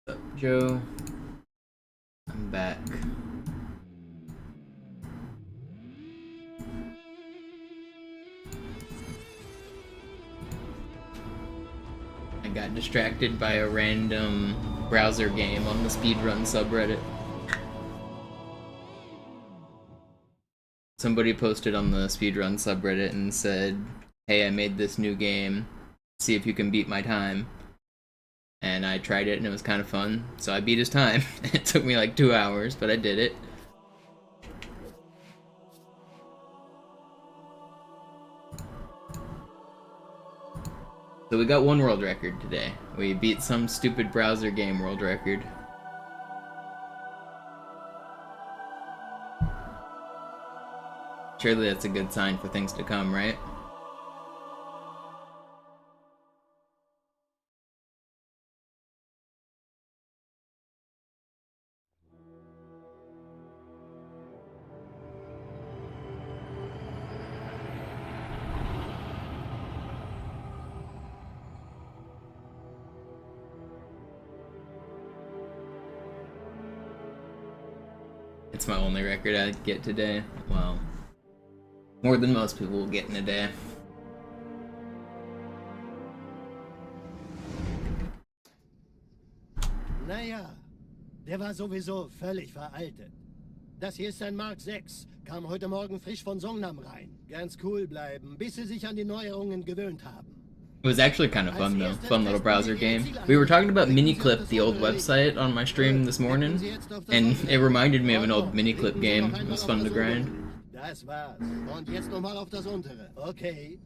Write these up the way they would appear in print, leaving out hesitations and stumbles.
What's up, Joe? I'm back. I got distracted by a random browser game on the Speedrun subreddit. Somebody posted on the Speedrun subreddit and said, hey, I made this new game, see if you can beat my time. And I tried it and it was kind of fun, so I beat his time. It took me like 2 hours, but I did it. So we got one world record today. We beat some stupid browser game world record. Surely that's a good sign for things to come, right? It's my only record I get today. Well, more than most people will get in a day. Naja, der war sowieso völlig veraltet. Das hier ist ein Mark 6. Kam heute Morgen frisch von Songnam rein. Ganz cool bleiben, bis sie sich an die Neuerungen gewöhnt haben. It was actually kind of fun though. Fun little browser game. We were talking about Miniclip, the old website, on my stream this morning, and it reminded me of an old Miniclip game. It was fun to grind. Das war's. Und jetzt nochmal auf das untere. Okay.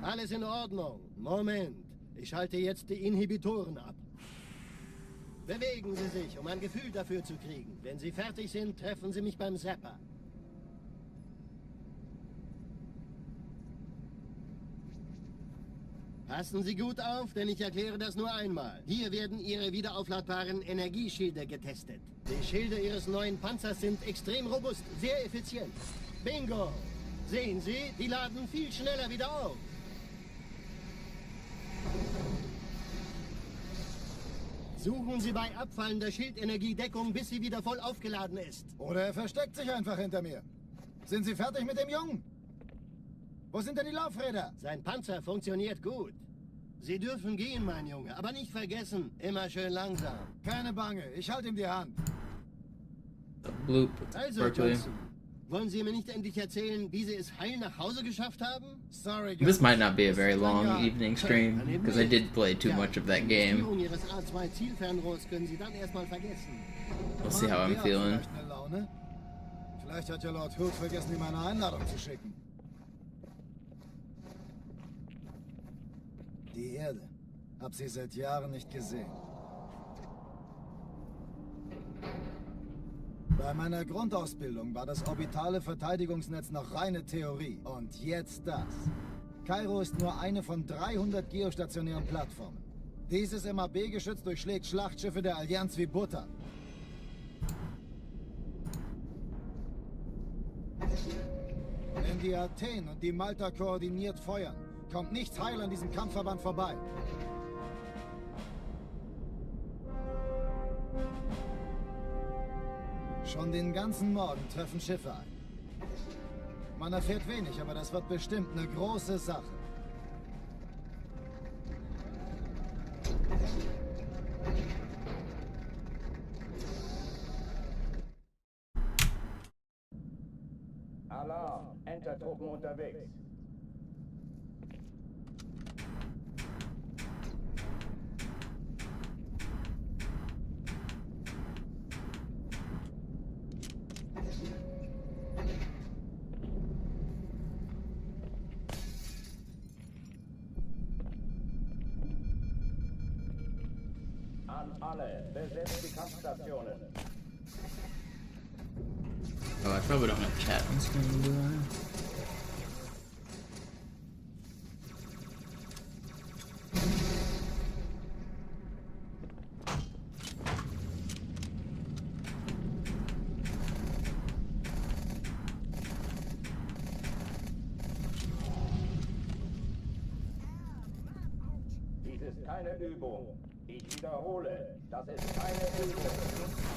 Alles in Ordnung. Moment. Ich schalte jetzt die Inhibitoren ab. Bewegen Sie sich, um ein Gefühl dafür zu kriegen. Wenn Sie fertig sind, treffen Sie mich beim Zapper. Passen Sie gut auf, denn ich erkläre das nur einmal. Hier werden Ihre wiederaufladbaren Energieschilde getestet. Die Schilde Ihres neuen Panzers sind extrem robust, sehr effizient. Bingo! Sehen Sie, die laden viel schneller wieder auf. Suchen Sie bei abfallender Schildenergiedeckung, bis sie wieder voll aufgeladen ist. Oder er versteckt sich einfach hinter mir. Sind Sie fertig mit dem Jungen? Wo sind denn die Laufräder? Sein Panzer funktioniert gut. Sie dürfen gehen, mein Junge, aber nicht vergessen, immer schön langsam. Keine Bange, ich halte ihm die Hand. Bloop. Also, Berkeley. Johnson, wollen Sie mir nicht endlich erzählen, wie Sie es heil nach Hause geschafft haben? Sorry, This might not be a very long evening stream, because I did play too much of that Die game. Führung Ihres A2-Zielfernrohrs können Sie dann erstmal vergessen. We'll see how I'm feeling. Vielleicht eine Laune? Vielleicht hat ja Lord Hood vergessen, ihm eine Einladung zu schicken. Die Erde. Hab sie seit Jahren nicht gesehen. Bei meiner Grundausbildung war das orbitale Verteidigungsnetz noch reine Theorie. Und jetzt das. Kairo ist nur eine von 300 geostationären Plattformen. Dieses MAB-Geschütz durchschlägt Schlachtschiffe der Allianz wie Butter. Wenn die Athen und die Malta koordiniert feuern, kommt nichts heil an diesem Kampfverband vorbei. Schon den ganzen Morgen treffen Schiffe ein. Man erfährt wenig, aber das wird bestimmt eine große Sache. Alarm! Entertruppen unterwegs. An alle, besetzt die Kampfstationen. Oh, I probably don't have chat on screen, do I? keine Übung. Ich wiederhole, das ist keine Übung.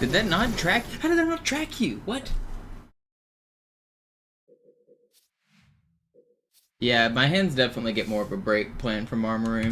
Did that not track? How did that not track you? What? Yeah, my hands definitely get more of a break playing from armory.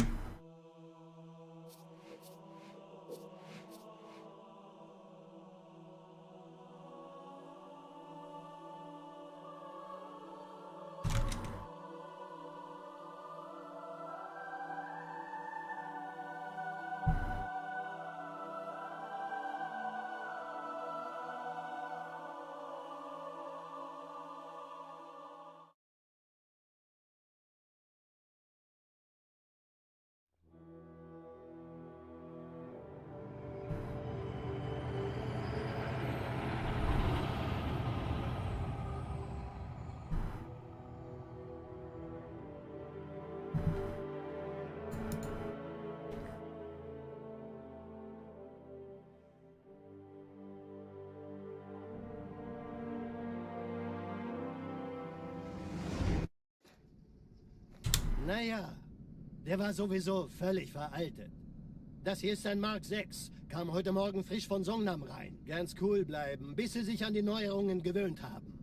Naja, der war sowieso völlig veraltet. Das hier ist ein Mark 6. Kam heute Morgen frisch von Songnam rein. Ganz cool bleiben, bis Sie sich an die Neuerungen gewöhnt haben.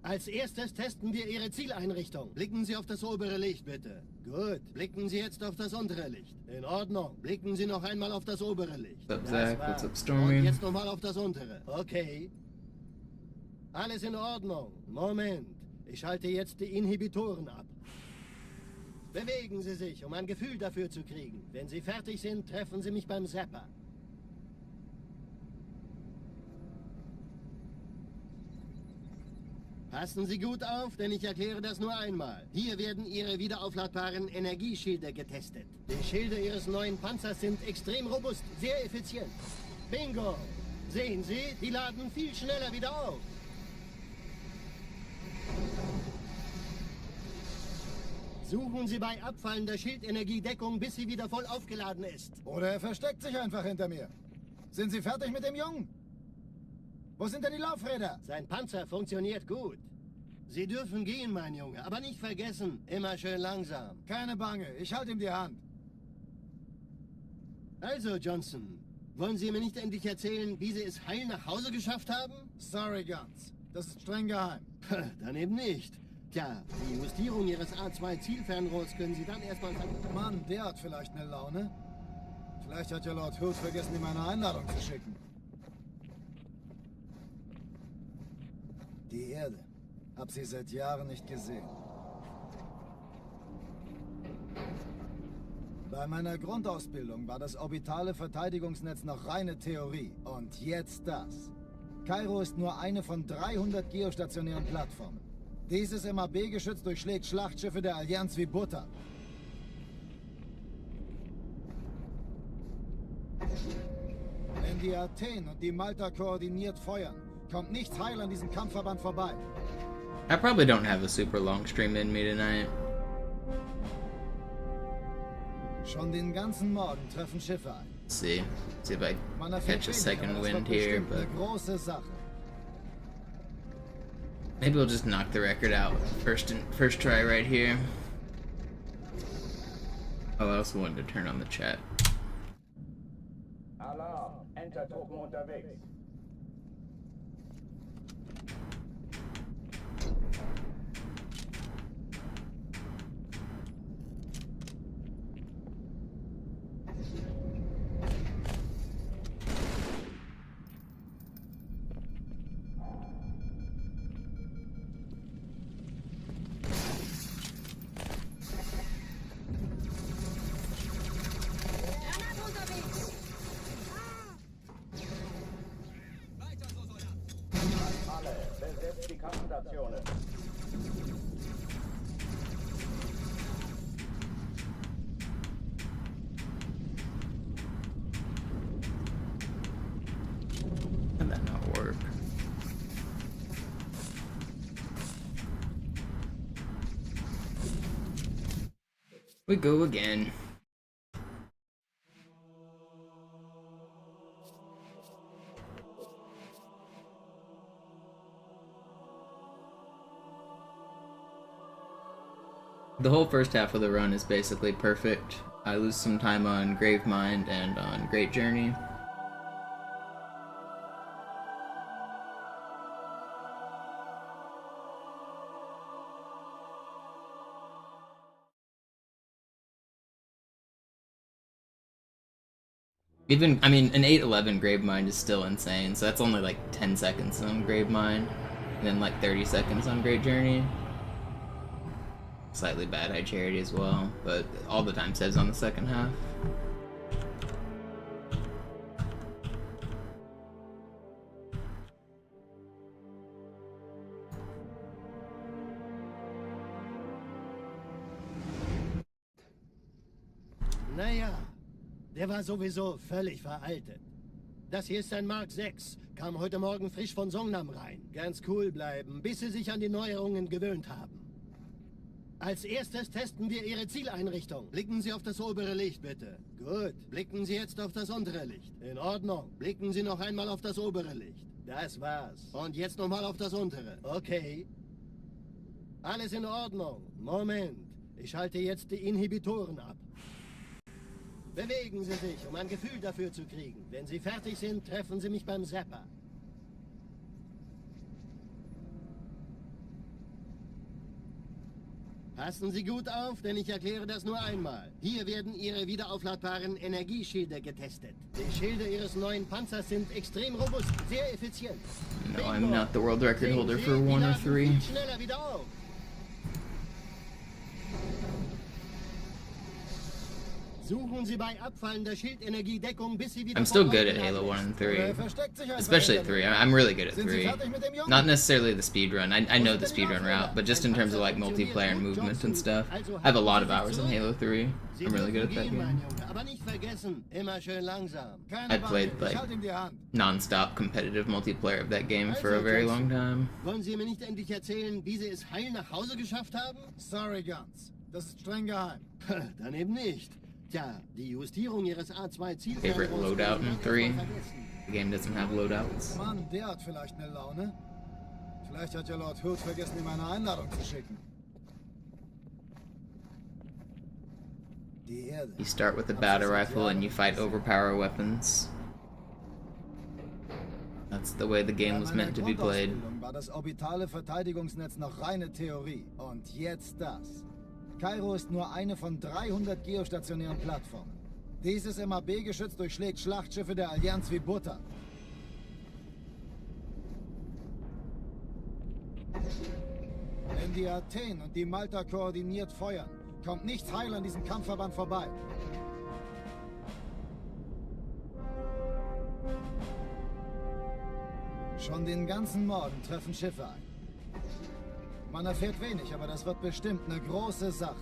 Als erstes testen wir Ihre Zieleinrichtung. Blicken Sie auf das obere Licht, bitte. Gut. Blicken Sie jetzt auf das untere Licht. In Ordnung. Blicken Sie noch einmal auf das obere Licht. What's up, Das Zach? war's. What's up, Stormy? Und jetzt nochmal auf das untere. Okay. Alles in Ordnung. Moment. Ich schalte jetzt die Inhibitoren ab. Bewegen Sie sich, um ein Gefühl dafür zu kriegen. Wenn Sie fertig sind, treffen Sie mich beim Zapper. Passen Sie gut auf, denn ich erkläre das nur einmal. Hier werden Ihre wiederaufladbaren Energieschilde getestet. Die Schilde Ihres neuen Panzers sind extrem robust, sehr effizient. Bingo! Sehen Sie, die laden viel schneller wieder auf. Suchen Sie bei abfallender Schildenergiedeckung, bis sie wieder voll aufgeladen ist. Oder er versteckt sich einfach hinter mir. Sind Sie fertig mit dem Jungen? Wo sind denn die Laufräder? Sein Panzer funktioniert gut. Sie dürfen gehen, mein Junge, aber nicht vergessen, immer schön langsam. Keine Bange, ich halte ihm die Hand. Also, Johnson, wollen Sie mir nicht endlich erzählen, wie Sie es heil nach Hause geschafft haben? Sorry, Guns. Das ist streng geheim. Dann eben nicht. Tja, die Justierung Ihres A2-Zielfernrohrs können Sie dann erstmal... Mann, der hat vielleicht eine Laune. Vielleicht hat ja Lord Hood vergessen, ihm eine Einladung zu schicken. Die Erde. Hab sie seit Jahren nicht gesehen. Bei meiner Grundausbildung war das orbitale Verteidigungsnetz noch reine Theorie. Und jetzt das. Kairo ist nur eine von 300 geostationären Plattformen. Dieses MAB-Geschütz durchschlägt Schlachtschiffe der Allianz wie Butter. Wenn die Athen und die Malta koordiniert feuern, kommt nichts heil an diesem Kampfverband vorbei. I probably don't have a super long stream in me tonight. Schon den ganzen Morgen treffen Schiffe ein. Let's see if I Man erfährt catch a wenig, second aber das wind wird here, bestimmt but eine große Sache. maybe we'll just knock the record out first try right here. Oh, I also wanted to turn on the chat. Alarm, Entertruppen unterwegs. Besetzt die Kampfstationen. Can that not work? We go again. The whole first half of the run is basically perfect. I lose some time on Gravemind and on Great Journey. Even, I mean, an 811 Gravemind is still insane, so that's only like 10 seconds on Gravemind, and then like 30 seconds on Great Journey. Slightly bad High Charity as well, but all the time saves on the second half. Naja, der war sowieso völlig veraltet. Das hier ist ein Mark 6. Kam heute Morgen frisch von Songnam rein. Ganz cool bleiben, bis Sie sich an die Neuerungen gewöhnt haben. Als erstes testen wir Ihre Zieleinrichtung. Blicken Sie auf das obere Licht, bitte. Gut. Blicken Sie jetzt auf das untere Licht. In Ordnung. Blicken Sie noch einmal auf das obere Licht. Das war's. Und jetzt nochmal auf das untere. Okay. Alles in Ordnung. Moment. Ich schalte jetzt die Inhibitoren ab. Bewegen Sie sich, um ein Gefühl dafür zu kriegen. Wenn Sie fertig sind, treffen Sie mich beim Zapper. Passen Sie gut auf, denn ich erkläre das nur einmal. Hier werden Ihre wiederaufladbaren Energieschilde getestet. Die Schilde Ihres neuen Panzers sind extrem robust, sehr effizient. No, I'm not the world record holder for 1 or 3. Schneller wieder auf. Suchen Sie bei abfallender Schildenergie Deckung, bis Sie wieder I'm still vom good at Hauptgang Halo 1 and 3. Versteckt sich ein Especially at Verräter. 3. I'm really good at Sind Sie 3. fertig mit dem Jungen? Not necessarily the speedrun. I know the speedrun route, but just in terms of like multiplayer and movement and stuff. I have a lot of hours in Halo 3. Sie I'm really good at dürfen that gehen, mein game. Junge, aber nicht vergessen, immer schön langsam. Keine I played Panik, ich like halte ihm die Hand. non-stop competitive multiplayer of that game for a very long time. Wollen Sie mir nicht endlich erzählen, wie Sie es heil nach Hause geschafft haben? Sorry, Guns. Das ist streng geheim. Dann eben nicht. Tja, die Justierung Ihres A2 Favorite loadout in 3. The game doesn't have loadouts. Mann, der hat vielleicht eine Laune. Vielleicht hat ja Lord Hood vergessen, ihm eine Einladung zu schicken. Die Erde. You start with a battle rifle and you fight overpower weapons. That's the way the game was meant to be played. Grundausbildung war das orbitale Verteidigungsnetz noch reine Theorie. Und jetzt das. Kairo ist nur eine von 300 geostationären Plattformen. Dieses MAB-Geschütz durchschlägt Schlachtschiffe der Allianz wie Butter. Wenn die Athen und die Malta koordiniert feuern, kommt nichts heil an diesem Kampfverband vorbei. Schon den ganzen Morgen treffen Schiffe ein. Man erfährt wenig, aber das wird bestimmt eine große Sache.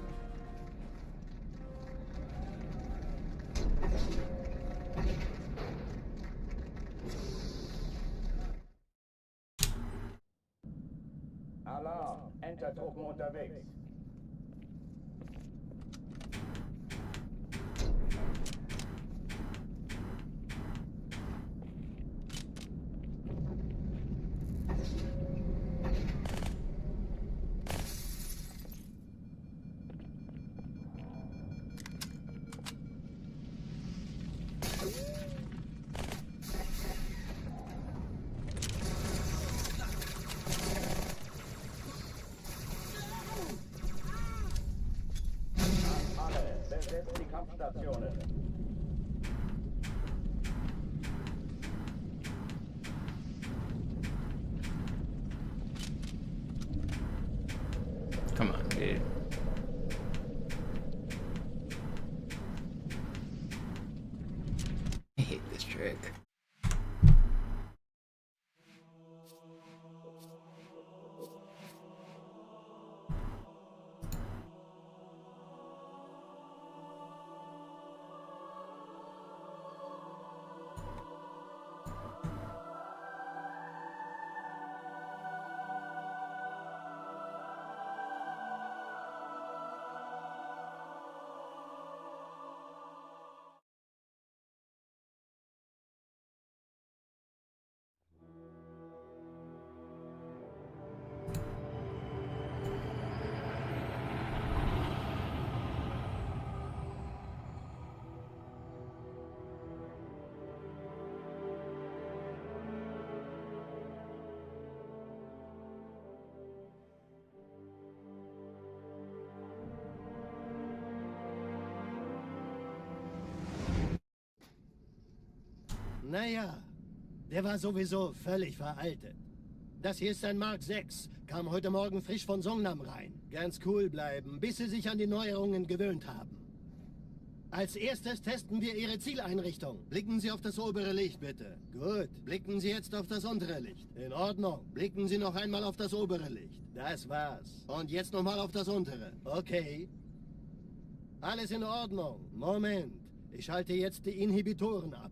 Alarm! Entertruppen unterwegs. Besetzt die Kampfstationen. Come on, dude. I hate this trick. Naja, der war sowieso völlig veraltet. Das hier ist ein Mark 6. Kam heute Morgen frisch von Songnam rein. Ganz cool bleiben, bis Sie sich an die Neuerungen gewöhnt haben. Als erstes testen wir Ihre Zieleinrichtung. Blicken Sie auf das obere Licht, bitte. Gut. Blicken Sie jetzt auf das untere Licht. In Ordnung. Blicken Sie noch einmal auf das obere Licht. Das war's. Und jetzt nochmal auf das untere. Okay. Alles in Ordnung. Moment. Ich schalte jetzt die Inhibitoren ab.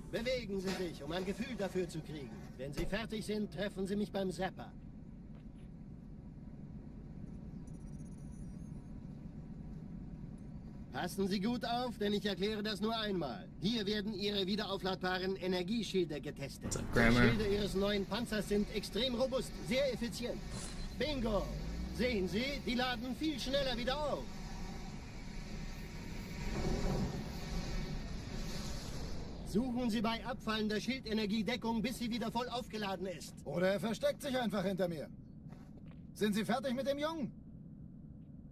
Bewegen Sie sich, um ein Gefühl dafür zu kriegen. Wenn Sie fertig sind, treffen Sie mich beim Zapper. Passen Sie gut auf, denn ich erkläre das nur einmal. Hier werden Ihre wiederaufladbaren Energieschilde getestet. Die Schilde Ihres neuen Panzers sind extrem robust, sehr effizient. Bingo! Sehen Sie, die laden viel schneller wieder auf. Suchen Sie bei abfallender Schildenergie Deckung, bis sie wieder voll aufgeladen ist. Oder er versteckt sich einfach hinter mir. Sind Sie fertig mit dem Jungen?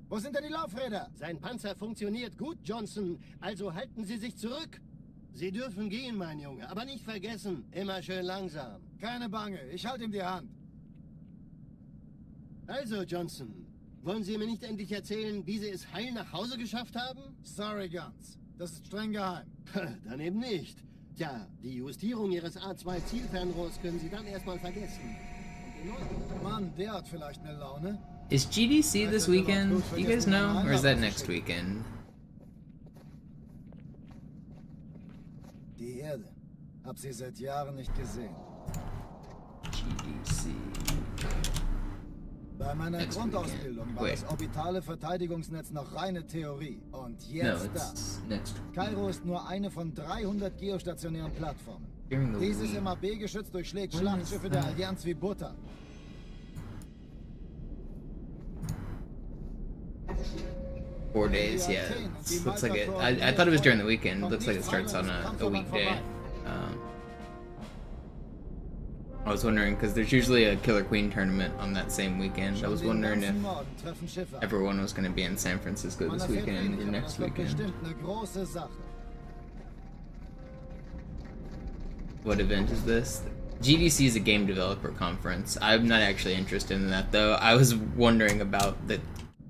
Wo sind denn die Laufräder? Sein Panzer funktioniert gut, Johnson. Also halten Sie sich zurück. Sie dürfen gehen, mein Junge. Aber nicht vergessen, immer schön langsam. Keine Bange, ich halte ihm die Hand. Also, Johnson, wollen Sie mir nicht endlich erzählen, wie Sie es heil nach Hause geschafft haben? Sorry, Guns. Das ist streng geheim. Dann eben nicht. Tja, die Justierung Ihres A2-Zielfernrohrs können Sie dann erstmal vergessen. Mann, der hat vielleicht eine Laune. Is GDC this weekend? Do you guys know? Or is that next weekend? Die Erde. Hab sie seit Jahren nicht gesehen. GDC. Bei meiner Next Grundausbildung weekend. war Wait. das orbitale Verteidigungsnetz noch reine Theorie. Und No, jetzt it's das. next Kairo ist nur eine von 300 geostationären Plattformen. during the Dieses week. MAB-Geschütz durchschlägt When Schlachtschiffe is der that? Allianz wie Butter. 4 days, yeah. It looks like it. I thought it was during the weekend. It looks like it starts on a weekday. I was wondering, because there's usually a Killer Queen tournament on that same weekend. I was wondering if everyone was going to be in San Francisco this weekend or next weekend. Bestimmt eine große Sache. What event is this? GDC is a game developer conference. I'm not actually interested in that, though. I was wondering about the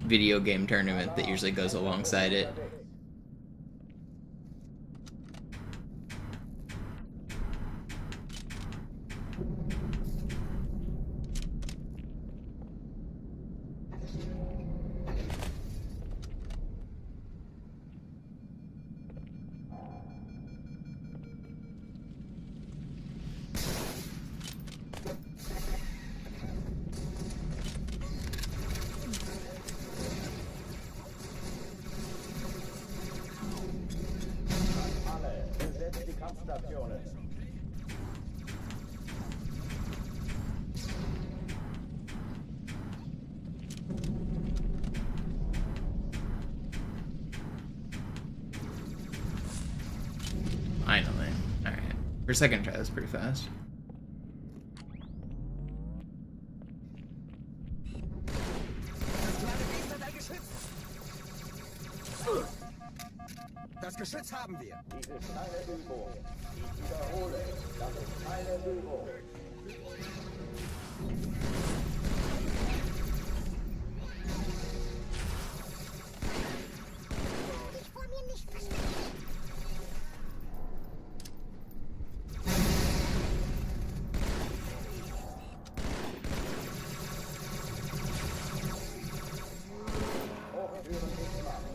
video game tournament that usually goes alongside it. Alle, besetzt die Kampfstationen. Finally. Alright. For a second try, that's pretty fast. Das Geschütz haben wir. Dies ist keine Übung. Ich wiederhole, das ist keine Übung. Ich vor mir nicht verstecken. Hochführen ist Macht.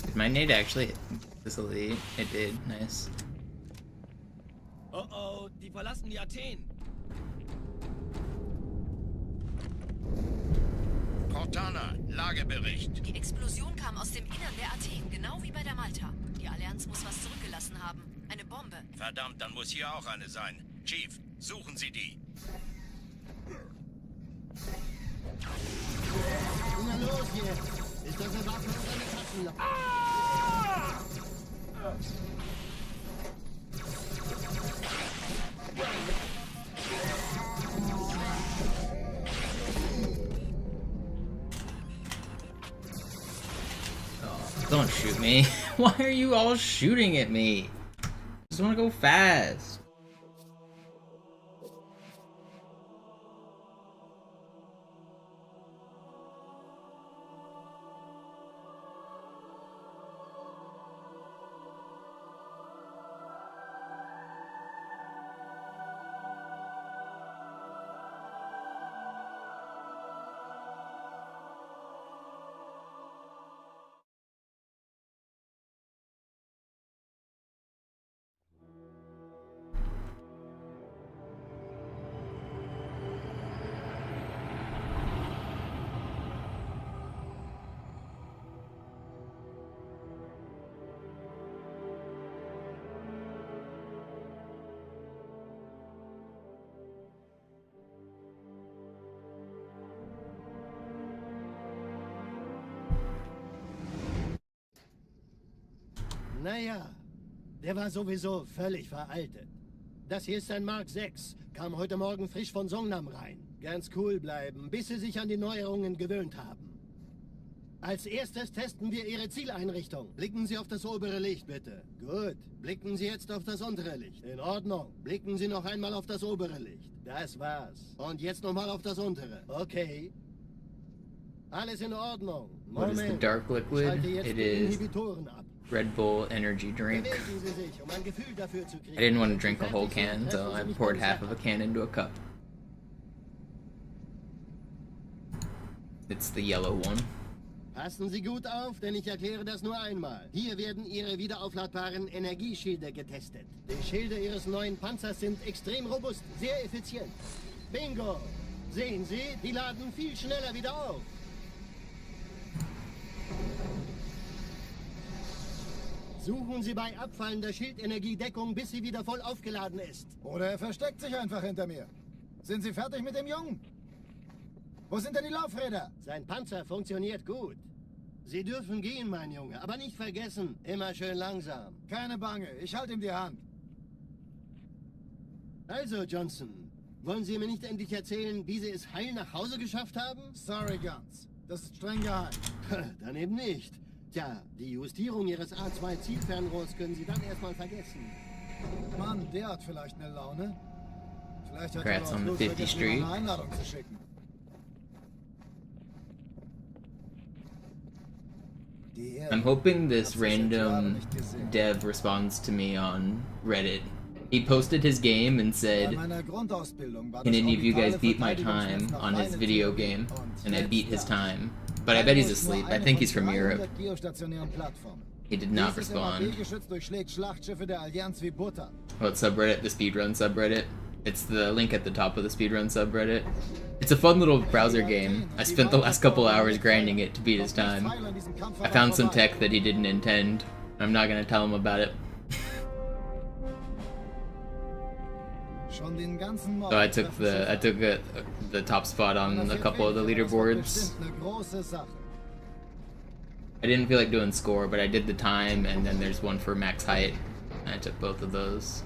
Did my nade actually hit this elite? It did. Nice. Oh oh, die verlassen die Athen. Cortana, Lagebericht. Die Explosion kam aus dem Innern der Athen, genau wie bei der Malta. Die Allianz muss was zurückgelassen haben. Eine Bombe. Verdammt, dann muss hier auch eine sein. Chief, suchen Sie die. Na los jetzt! Ist das eine Waffe oder eine Taschenlampe? Don't shoot me. Why are you all shooting at me? I just want to go fast. Naja, der war sowieso völlig veraltet. Das hier ist ein Mark 6. Kam heute Morgen frisch von Songnam rein. Ganz cool bleiben, bis Sie sich an die Neuerungen gewöhnt haben. Als erstes testen wir Ihre Zieleinrichtung. Blicken Sie auf das obere Licht, bitte. Gut. Blicken Sie jetzt auf das untere Licht. In Ordnung. Blicken Sie noch einmal auf das obere Licht. Das war's. Und jetzt nochmal auf das untere. Okay. Alles in Ordnung. What is the Moment. dark liquid? Ich schalte jetzt It die is Inhibitoren ab. Red Bull energy drink. Bewegen Sie sich, um ein Gefühl dafür zu kriegen. I didn't want to drink a whole can, so I poured half of a can into a cup. It's the yellow one. Passen Sie gut auf, denn ich erkläre das nur einmal. Hier werden Ihre wiederaufladbaren Energieschilde getestet. Die Schilde Ihres neuen Panzers sind extrem robust, sehr effizient. Bingo! Sehen Sie, die laden viel schneller wieder auf. Suchen Sie bei abfallender Schildenergiedeckung, bis sie wieder voll aufgeladen ist. Oder er versteckt sich einfach hinter mir. Sind Sie fertig mit dem Jungen? Wo sind denn die Laufräder? Sein Panzer funktioniert gut. Sie dürfen gehen, mein Junge, aber nicht vergessen, immer schön langsam. Keine Bange, ich halte ihm die Hand. Also, Johnson, wollen Sie mir nicht endlich erzählen, wie Sie es heil nach Hause geschafft haben? Sorry, Guns. Das ist streng geheim. Dann eben nicht. Tja, die Justierung Ihres A2-Zielfernrohrs können Sie dann erstmal vergessen. Mann, der hat vielleicht eine Laune. Vielleicht hat Congrats er on the bloß 50th vergessen, Street. ihm eine Einladung zu schicken. Die Erde I'm hoping this hat sich seit Jahren random nicht gesehen. dev responds to me on Reddit. He posted his game and Bei said, meiner Grundausbildung war can das any of you guys orbitale beat my Verteidigungsnetz time noch on his reine video Theorie. game? Und And I jetzt beat his das. time. But I bet he's Kairo ist asleep. nur I eine think von he's from Europe. 300 geostationären Plattformen. He did not Dieses respond. MAB-Geschütz durchschlägt Schlachtschiffe der Allianz wie Butter. What subreddit? The Speedrun subreddit. It's the link at the top of the Speedrun subreddit. It's a fun little browser game. I spent the last couple hours grinding it to beat his time. I found some tech that he didn't intend. I'm not gonna tell him about it. Schon den ganzen So I took the top spot on a couple of the leaderboards. Eine große Sache. I didn't feel like doing score, but I did the time, and then there's one for max height. And I took both of those.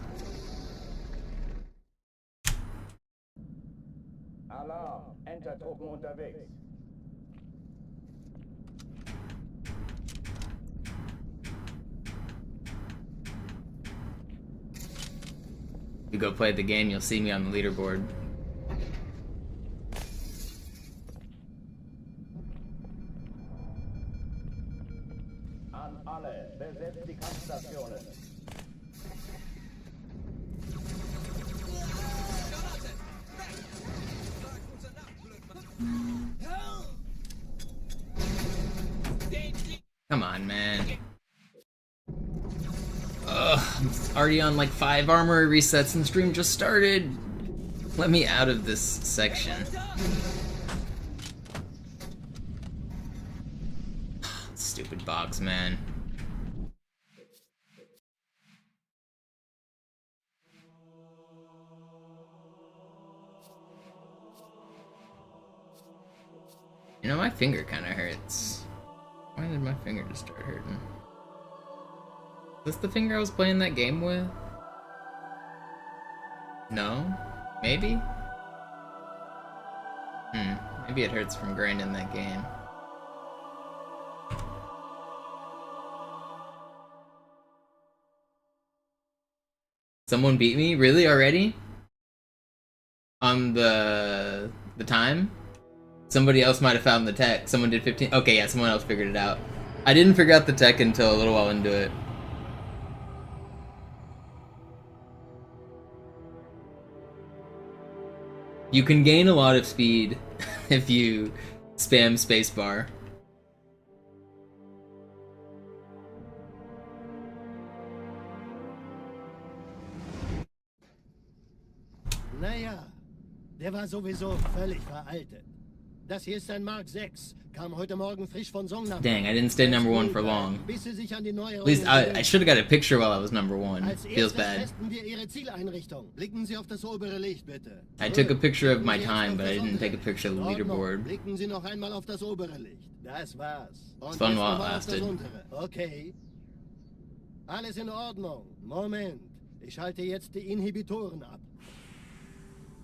Alarm! Entertruppen unterwegs. If you go play the game, you'll see me on the leaderboard. An alle, besetzt die Kampfstationen. Come on, man. Ugh, I'm already on like 5 armory resets and stream just started. Let me out of this section. Stupid box, man. You know, my finger kind of hurts. Why did my finger just start hurting? Is this the finger I was playing that game with? No? Maybe? Maybe it hurts from grinding that game. Someone beat me? Really? Already? On the time? Somebody else might have found the tech. Someone did 15. Okay, yeah, someone else figured it out. I didn't figure out the tech until a little while into it. You can gain a lot of speed if you spam spacebar. Naja, der war sowieso völlig veraltet. Das hier ist ein Mark 6. Kam heute Morgen frisch von Songnam. Dang, I didn't stay number 1 for long. Bis sie sich an die At least I should have got a picture while I was number 1. Als Feels erstes bad. testen wir Ihre Zieleinrichtung. Blicken Sie auf das obere Licht, bitte. I took a picture of my time, but I didn't take a picture of the leaderboard. Blicken Sie noch einmal auf das obere Licht. Das war's. Und fun jetzt while it nochmal auf das lasted. untere. Okay. Alles in Ordnung. Moment. Ich schalte jetzt die Inhibitoren ab.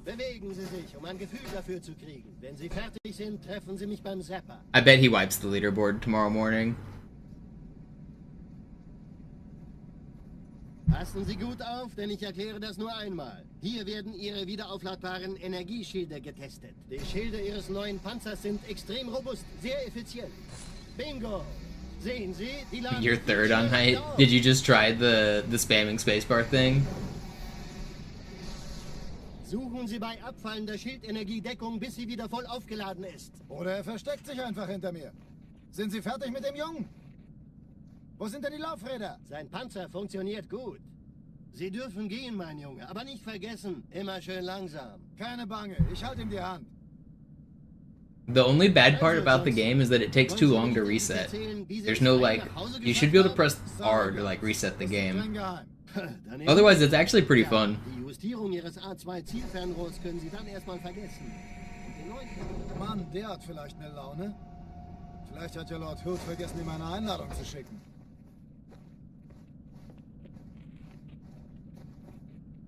Bewegen Sie sich, um ein Gefühl dafür zu kriegen. Wenn Sie fertig sind, treffen Sie mich beim Zapper. I bet he wipes the leaderboard tomorrow morning. Passen Sie gut auf, denn ich erkläre das nur einmal. Hier werden Ihre wiederaufladbaren Energieschilde getestet. Die Schilde Ihres neuen Panzers sind extrem robust, sehr effizient. Bingo! Sehen Sie, die laden You're die third on Schilde height? auf. Did you just try the spamming spacebar thing? Suchen Sie bei abfallender Schildenergiedeckung, bis sie wieder voll aufgeladen ist. Oder er versteckt sich einfach hinter mir. Sind Sie fertig mit dem Jungen? Wo sind denn die Laufräder? Sein Panzer funktioniert gut. Sie dürfen gehen, mein Junge, aber nicht vergessen, immer schön langsam. Keine Bange, ich halte ihm die Hand. The only bad part about the game is that it takes too long to reset. There's no, like, you should be able to press R to, like, reset the game. Streng geheim. Otherwise, it's actually pretty fun. Die Justierung Ihres A2-Zielfernrohrs können Sie dann erstmal vergessen. Und den neuen Mann, der hat vielleicht eine Laune. Vielleicht hat ja Lord Hood vergessen, ihm eine Einladung zu schicken.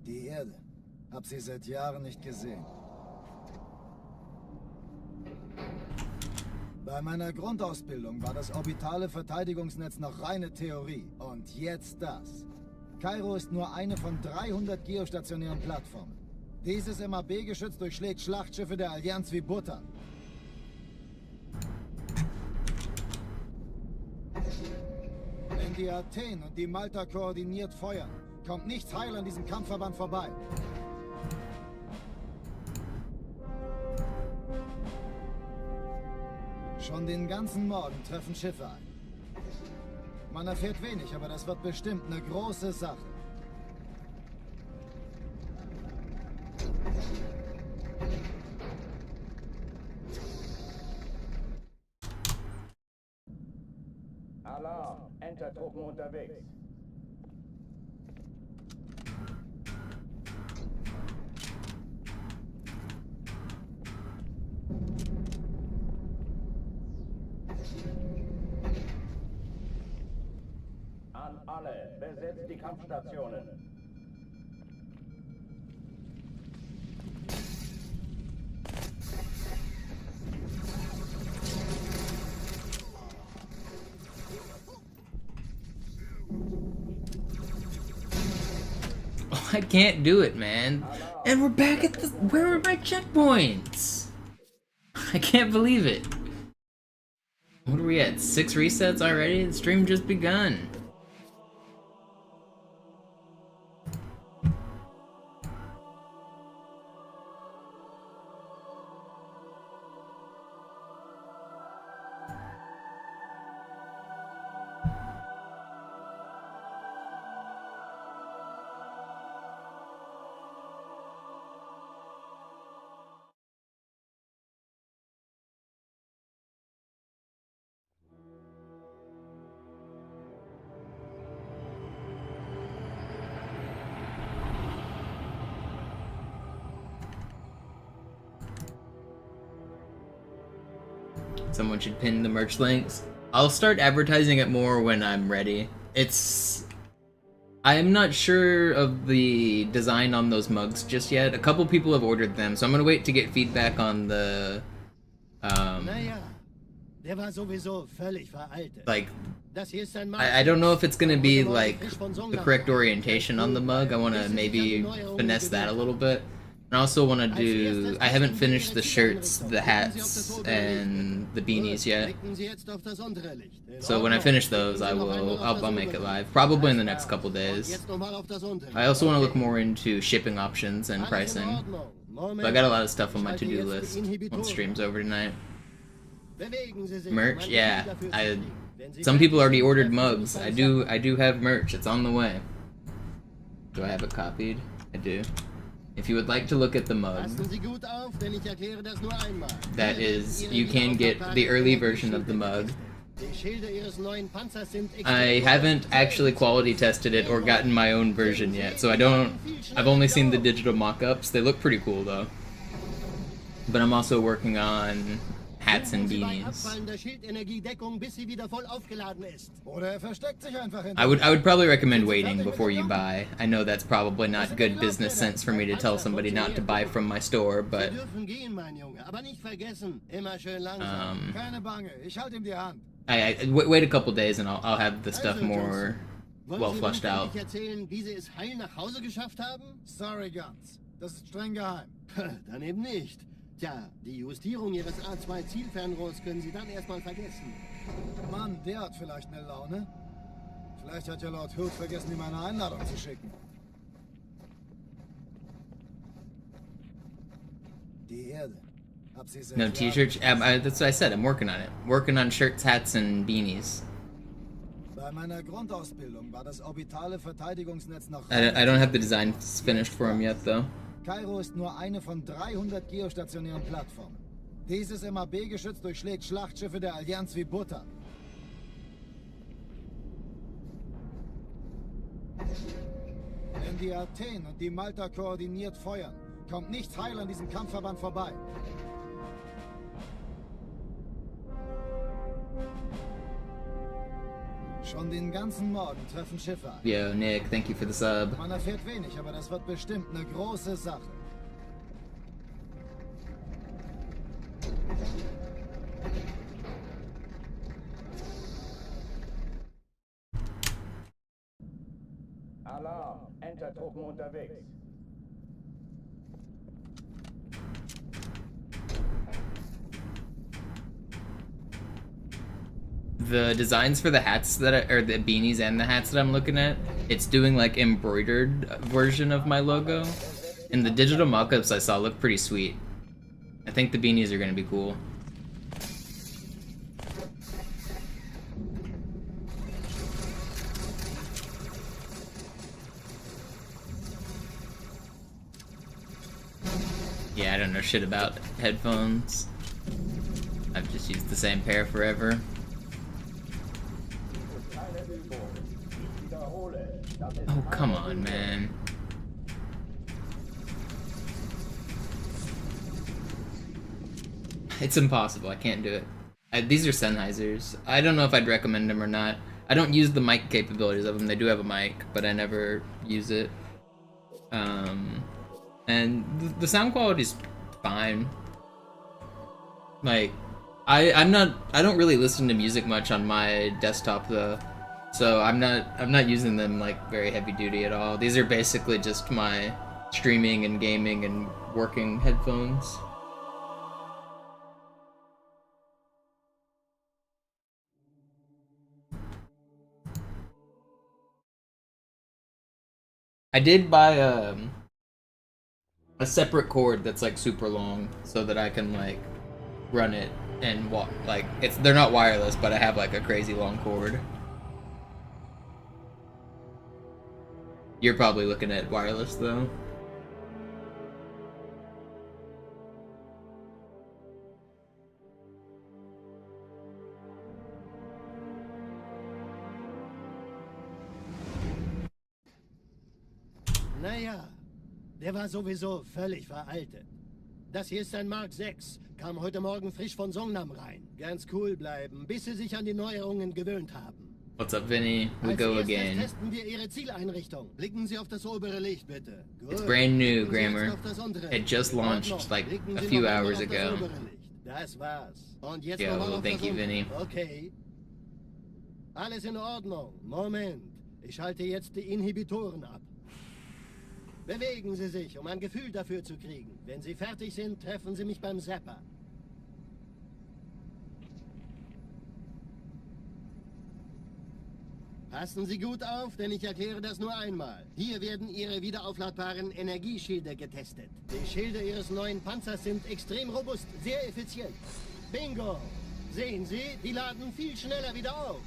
Die Erde. Hab sie seit Jahren nicht gesehen. Bei meiner Grundausbildung war das orbitale Verteidigungsnetz noch reine Theorie. Und jetzt das. Kairo ist nur eine von 300 geostationären Plattformen. Dieses MAB-Geschütz durchschlägt Schlachtschiffe der Allianz wie Butter. Wenn die Athen und die Malta koordiniert feuern, kommt nichts heil an diesem Kampfverband vorbei. Schon den ganzen Morgen treffen Schiffe ein. Man erfährt wenig, aber das wird bestimmt eine große Sache. Alarm, Entertruppen unterwegs. An alle, besetzt die Kampfstationen. Oh, I can't do it, man. And we're back at the... Where are my checkpoints? I can't believe it. What are we at? 6 resets already? The stream just begun. Someone should pin the merch links. I'll start advertising it more when I'm ready. I'm not sure of the design on those mugs just yet. A couple people have ordered them, so I'm gonna wait to get feedback on the der war sowieso völlig veraltet. Like, Das hier ist ein I don't know if it's gonna be like the correct orientation on the mug. I want to maybe finesse that a little bit. And I also want to do. I haven't finished the shirts, the hats, and the beanies yet. Blicken Sie jetzt auf das untere Licht. In So when I Ordnung. finish those, Blicken Sie noch einmal auf I'll das make it obere live, Licht. probably in the Alles next klar. couple Und days. jetzt noch mal auf das untere. I also want to look Okay. more into shipping options and Alles in pricing. Ordnung. Moment. So I got a lot of stuff on my Ich halte to-do jetzt die list Inhibitoren once stream's over tonight. Bewegen Sie sich, Merch, um ein yeah. Gefühl dafür zu I kriegen. Wenn Sie some people already fertig ordered sind, treffen mugs. Sie I uns do have merch. It's on the way. Do I have it copied? I do. If you would like to look at the mug, Passen Sie gut auf, denn ich erkläre das nur einmal. that Hier is, ist you Ihre can get the early version of the mug. Die Schilde Ihres neuen Panzers sind I extrem haven't hoch. actually quality tested it or gotten my own version yet, so I've only seen the digital mock-ups. They look pretty cool though. But I'm also working on hats and Suchen Sie bei beanies. abfallender Schildenergiedeckung, bis sie wieder voll aufgeladen ist. Oder er versteckt sich einfach hinter I would dir. probably recommend waiting before you buy. I know that's probably not good business sense for me to tell somebody not to buy from my store, Sie but dürfen gehen, mein Junge, aber nicht vergessen, immer schön langsam. Keine Bange, ich halte ihm die Hand. wait a couple days and I'll have the stuff Also, more Wollen well Sie fleshed uns out. endlich erzählen, wie Sie es heil nach Hause geschafft haben? Sorry, Guns. Das ist streng geheim. Dann eben nicht. Tja, die Justierung Ihres A2-Zielfernrohrs können Sie dann erstmal vergessen. Mann, der hat vielleicht eine Laune. Vielleicht hat ja Lord Hood vergessen, ihm eine Einladung zu schicken. Die Erde. Hab sie seit No Jahren t-shirts. nicht That's what I said. I'm working on it. Working on shirts, hats, and beanies. Bei meiner Grundausbildung war das orbitale Verteidigungsnetz noch... I don't have the designs finished for him yet, though. Kairo ist nur eine von 300 geostationären Plattformen. Dieses MAB-Geschütz durchschlägt Schlachtschiffe der Allianz wie Butter. Wenn die Athen und die Malta koordiniert feuern, kommt nichts heil an diesem Kampfverband vorbei. Schon den ganzen Morgen treffen Schiffe ein. Yo, Nick, thank you for the sub. Man erfährt wenig, aber das wird bestimmt eine große Sache. Alarm, Entertruppen unterwegs. The designs for the hats or the beanies and the hats that I'm looking at, it's doing like embroidered version of my logo. And the digital mock-ups I saw look pretty sweet. I think the beanies are gonna be cool. Yeah, I don't know shit about headphones. I've just used the same pair forever. Keine Übung. Ich wiederhole, das ist Oh, come keine on, Übung. man. It's impossible. I can't do it. These are Sennheisers. I don't know if I'd recommend them or not. I don't use the mic capabilities of them. They do have a mic, but I never use it. And the sound quality's fine. Like, I don't really listen to music much on my desktop though. So I'm not using them like very heavy duty at all. These are basically just my streaming and gaming and working headphones. I did buy a separate cord that's like super long so that I can like run it and walk. Like they're not wireless, but I have like a crazy long cord. You're probably looking at wireless though. Naja, der war sowieso völlig veraltet. Das hier ist ein Mark 6. Kam heute Morgen frisch von Songnam rein. Ganz cool bleiben, bis Sie sich an die Neuerungen gewöhnt haben. What's up, Vinny? We Als go erstes again. testen wir Ihre Zieleinrichtung. Blicken Sie auf das obere Licht, bitte. Gut. It's brand new, Blicken Sie jetzt Grammar. auf das untere It just Licht. launched Ordnung. like Blicken a Sie few noch einmal hours auf das ago. obere Licht. Das war's. Und jetzt Yo, nochmal auf thank das you, Vinny. Okay. Alles in Ordnung. Moment. Ich schalte jetzt die Inhibitoren ab. Bewegen Sie sich, um ein Gefühl dafür zu kriegen. Wenn Sie fertig sind, treffen Sie mich beim Zapper. Passen Sie gut auf, denn ich erkläre das nur einmal. Hier werden Ihre wiederaufladbaren Energieschilde getestet. Die Schilde Ihres neuen Panzers sind extrem robust, sehr effizient. Bingo! Sehen Sie, die laden viel schneller wieder auf.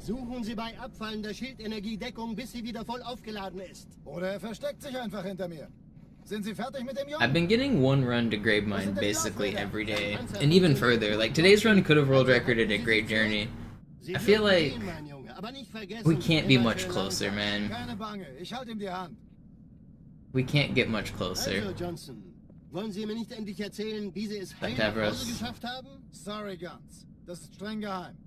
Suchen Sie bei abfallender Schildenergie Deckung, bis sie wieder voll aufgeladen ist. Oder er versteckt sich einfach hinter mir. Sind Sie fertig mit dem Jungen? I've been getting one run to grade mine basically every day, and even further. Like today's run could have world recorded a great journey. I feel like we can't be much closer, man. Keine Bange, ich halte ihm die Hand. We can't get much closer. Also, Johnson, wollen Sie mir nicht endlich erzählen, wie Sie es heil nach Tavros. Hause geschafft haben? Sorry, Guns. Das ist streng geheim.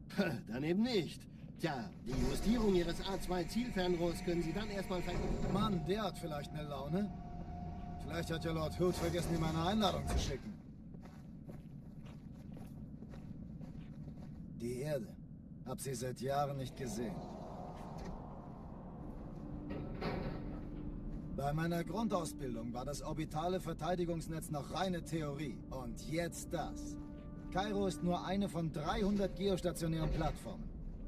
Dann eben nicht. Tja, die Justierung Ihres A2-Zielfernrohrs können Sie dann erstmal vergessen. Mann, der hat vielleicht eine Laune. Vielleicht hat ja Lord Hood vergessen, ihm eine Einladung zu schicken. Die Erde. Hab sie seit Jahren nicht gesehen. Bei meiner Grundausbildung war das orbitale Verteidigungsnetz noch reine Theorie. Und jetzt das. Kairo ist nur eine von 300 geostationären Plattformen.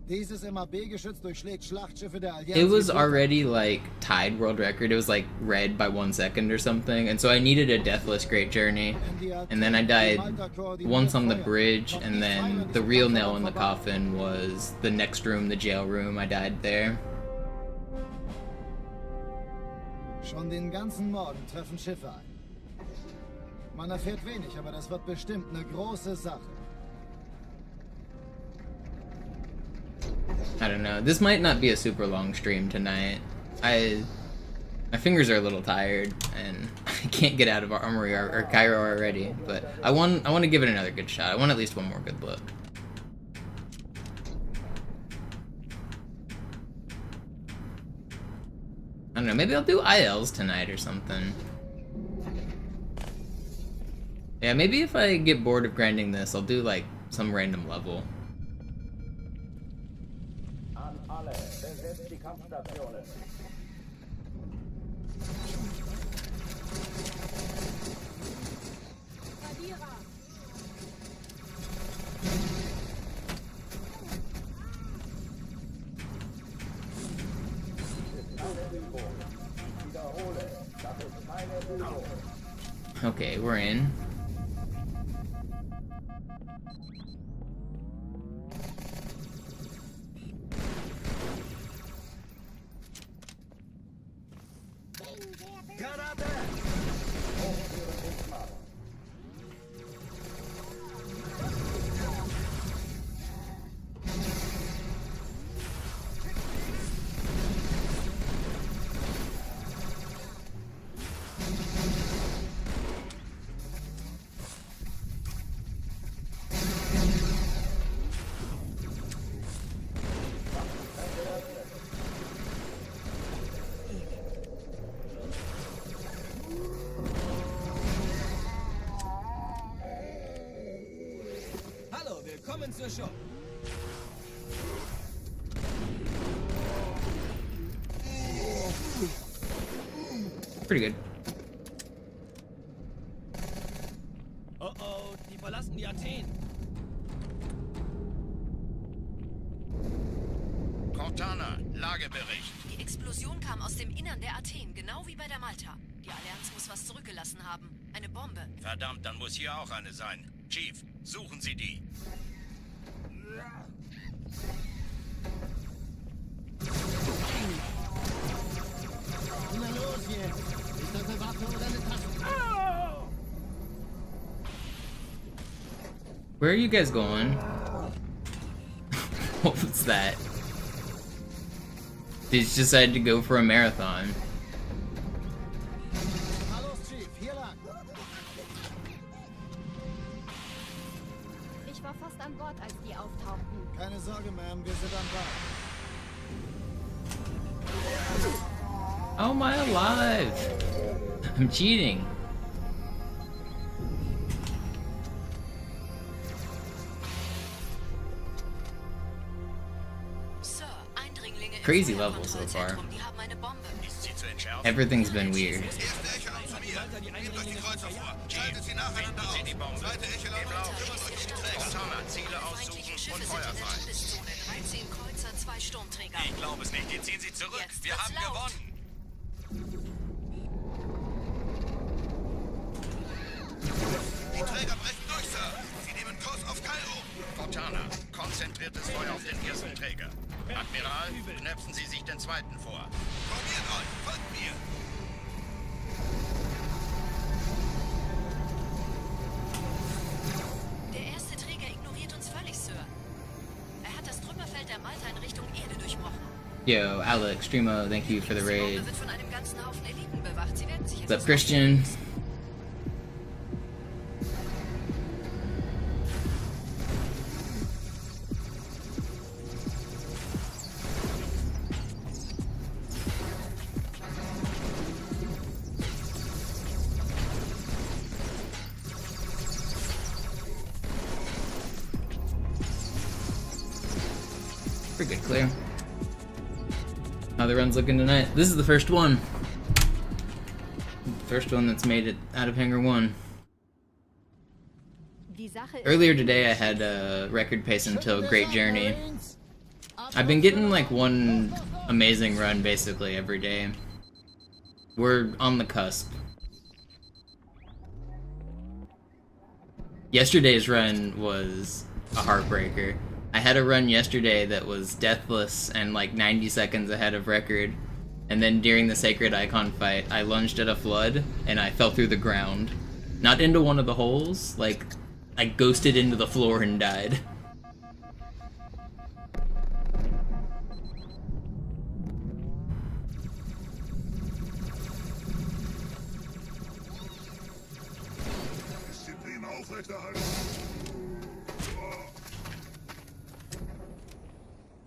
Dieses MAB-Geschütz durchschlägt Schlachtschiffe der Allianz. It was already like tied world record. It was like red by 1 second or something, and so I needed a deathless great journey. And then I died once on the bridge, and then the real nail in the coffin was the next room, the jail room. I died there. Schon den ganzen Morgen treffen Schiffe ein. Man erfährt wenig, aber das wird bestimmt eine große Sache. I don't know. This might not be a super long stream tonight. My fingers are a little tired, and I can't get out of Armory or Cairo already. But I want to give it another good shot. I want at least one more good look. I don't know. Maybe I'll do ILs tonight or something. Yeah, maybe if I get bored of grinding this, I'll do like some random level. An alle, besetzt die Kampfstationen. Okay, we're in. Hallo, willkommen zur Show. Pretty good. Oh oh, die verlassen die Athen. Cortana, Lagebericht. Die Explosion kam aus dem Innern der Athen, genau wie bei der Malta. Die Allianz muss was zurückgelassen haben. Eine Bombe. Verdammt, dann muss hier auch eine sein. Chief, suchen Sie die. Na los jetzt! Ist das eine Waffe oder eine Tasse? Where are you guys going? What was that? They just decided to go for a marathon. Hallo, Chief, hier lang. Ich war fast an Bord, als die auftauchten. Keine Sorge, Ma'am, wir sind am Ball. How am I alive? I'm cheating. Sir, Eindringlinge im Crazy level so far. Feuerkontrollzentrum, die haben eine Bombe. Ist sie zu entschärfen? Everything's been weird. Erste Echelon zu mir. Nehmt euch die Kreuzer vor. Schaltet sie nacheinander auf. Die Bombe. Zweite Echelon auf. Kümmert euch um die Träger. Montana, Ziele Feindliche aussuchen Schiffe und sind Feuer in der frei. Todeszone. 13 Kreuzer, 2 Sturmträger. Ich glaube es nicht. Die ziehen sie zurück. Jetzt Wir wird's haben laut. gewonnen. Die Träger brechen durch, Sir. Sie nehmen Kurs auf Kairo. Montana, konzentriertes Feuer auf den ersten Träger. Admiral, knöpfen Sie sich den zweiten vor. Formiert euch, folgt mir. Der erste Träger ignoriert uns völlig, Sir. Er hat das Trümmerfeld der Malta in Richtung Erde durchbrochen. Yo, Alex, Streamo, thank you for the Die raid. Bombe wird von einem ganzen Haufen Eliten bewacht. Sie werden sich What's up, etwas Christian? Pretty good clear. How the run's looking tonight? This is the first one. First one that's made it out of Hangar 1. Die Sache ist, Earlier today I had a record pace until Great Journey. I've been getting like one amazing run basically every day. We're on the cusp. Yesterday's run was a heartbreaker. I had a run yesterday that was deathless and like 90 seconds ahead of record. And then during the Sacred Icon fight, I lunged at a flood and I fell through the ground. Not into one of the holes, like I ghosted into the floor and died. Disziplin aufrechterhalten.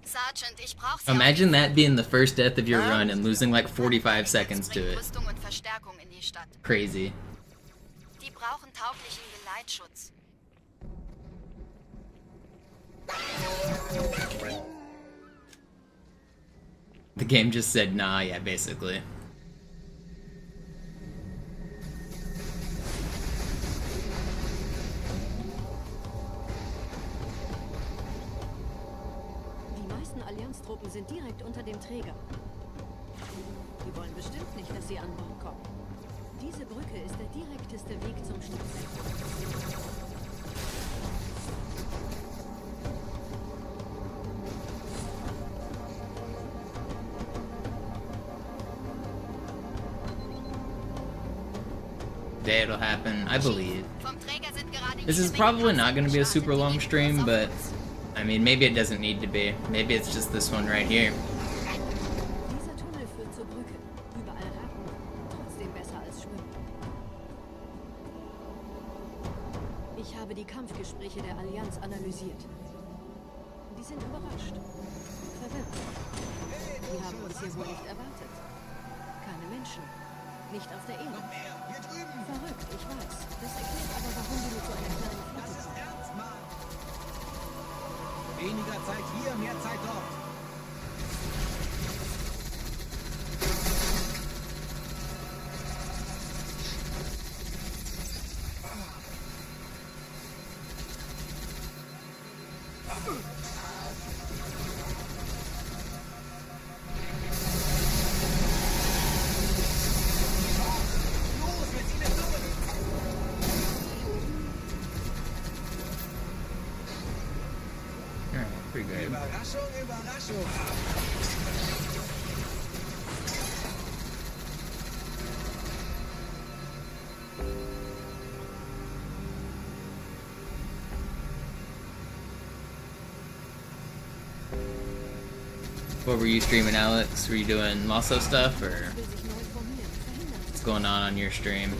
Sergeant, ich brauch Sie. Imagine that being the first death of your run and losing like 45 seconds to it. Rüstung und Verstärkung in die Stadt. Crazy. Die brauchen tauglichen Geleitschutz. The game just said nah, yeah, basically. Die meisten Allianztruppen sind direkt unter dem Träger. Die wollen bestimmt nicht, dass sie an Bord kommen. Diese Brücke ist der direkteste Weg zum Stützpunkt. That'll happen, I believe. Vom Träger sind gerade This is jede Menge probably not going to be a Panzer super long gestartet, die stream, Kurs but auf uns. I mean, maybe it doesn't need to be. Maybe it's just this one right here. Dieser Tunnel führt zur Brücke. Überall Ratten. Trotzdem besser als Schwimmen. Ich habe die Kampfgespräche der Allianz analysiert. Die sind überrascht. Verwirrt. Die haben uns hier wohl nicht erwartet. Keine Menschen. Nicht auf der Erde. Verrückt, ich weiß. Das erklärt aber, warum die mit so einer kleinen Flotte kommen. Weniger Zeit hier, mehr Zeit dort. Alright, pretty good. Überraschung, Überraschung. What were you streaming, Alex? Were you doing Mosso stuff, or Will sich neu formieren. Verhindern what's going on your stream?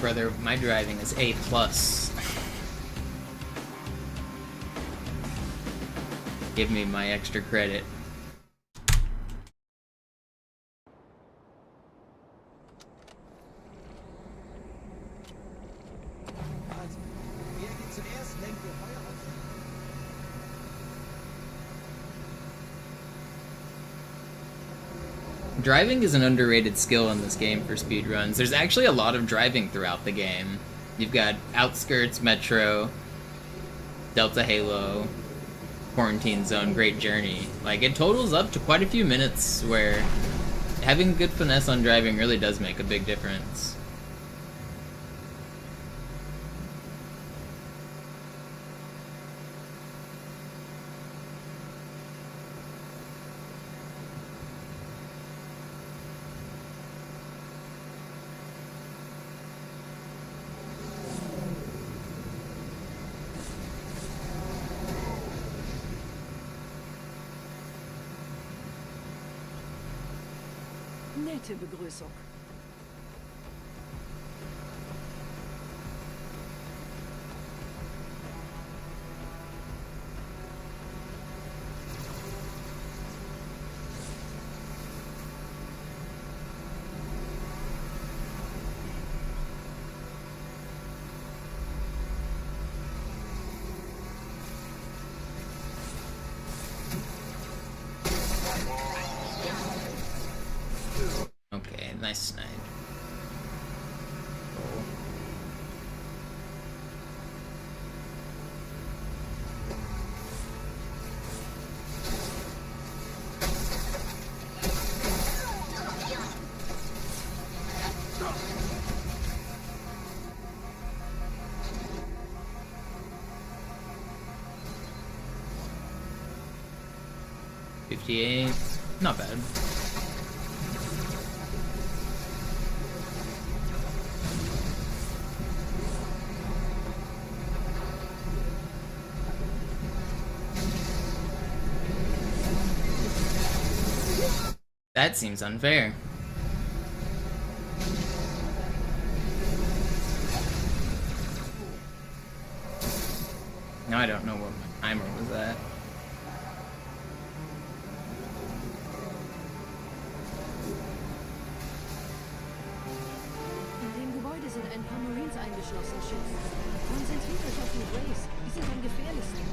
Brother, my driving is A+. Give me my extra credit. Driving is an underrated skill in this game for speedruns. There's actually a lot of driving throughout the game. You've got Outskirts, Metro, Delta Halo, Quarantine Zone, Great Journey. Like, it totals up to quite a few minutes where having good finesse on driving really does make a big difference. Nette Begrüßung. Okay, nice snipe. Cool. $58, not bad. That seems unfair. Now I don't know what my timer was at. In dem Gebäude sind ein paar Marines eingeschlossen, Schiff. Konzentriert euch auf die Grays. Die sind am gefährlichsten.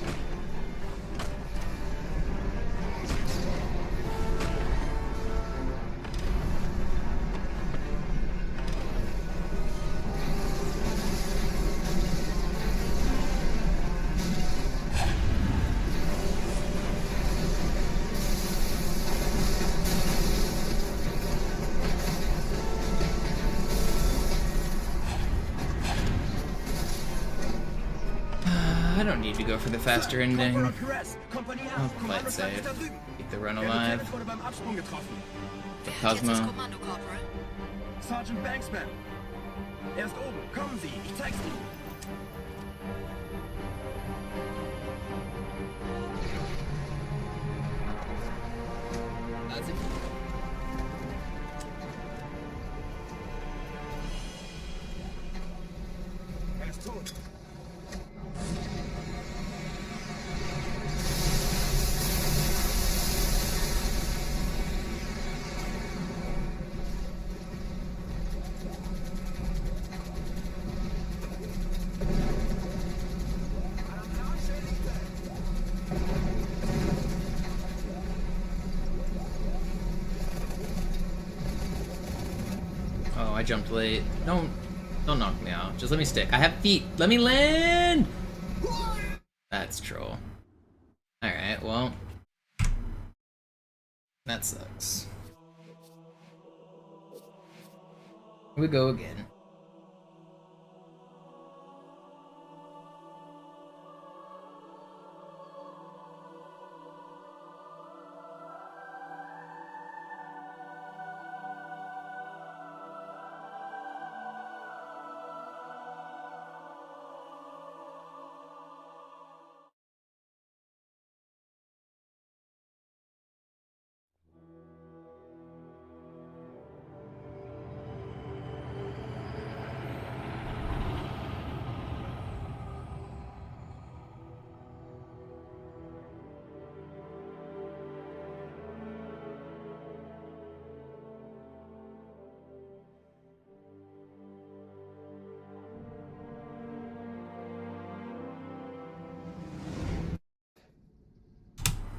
I don't need to go for the faster ending. I'll play it safe. Keep the run alive. The Cosmo. Sergeant Banksman. Er ist oben. Kommen Sie, ich zeig's Ihnen. Er ist tot. Oh, I jumped late. Don't knock me out. Just let me stick. I have feet. Let me land! That's troll. Alright, well. That sucks. Here we go again.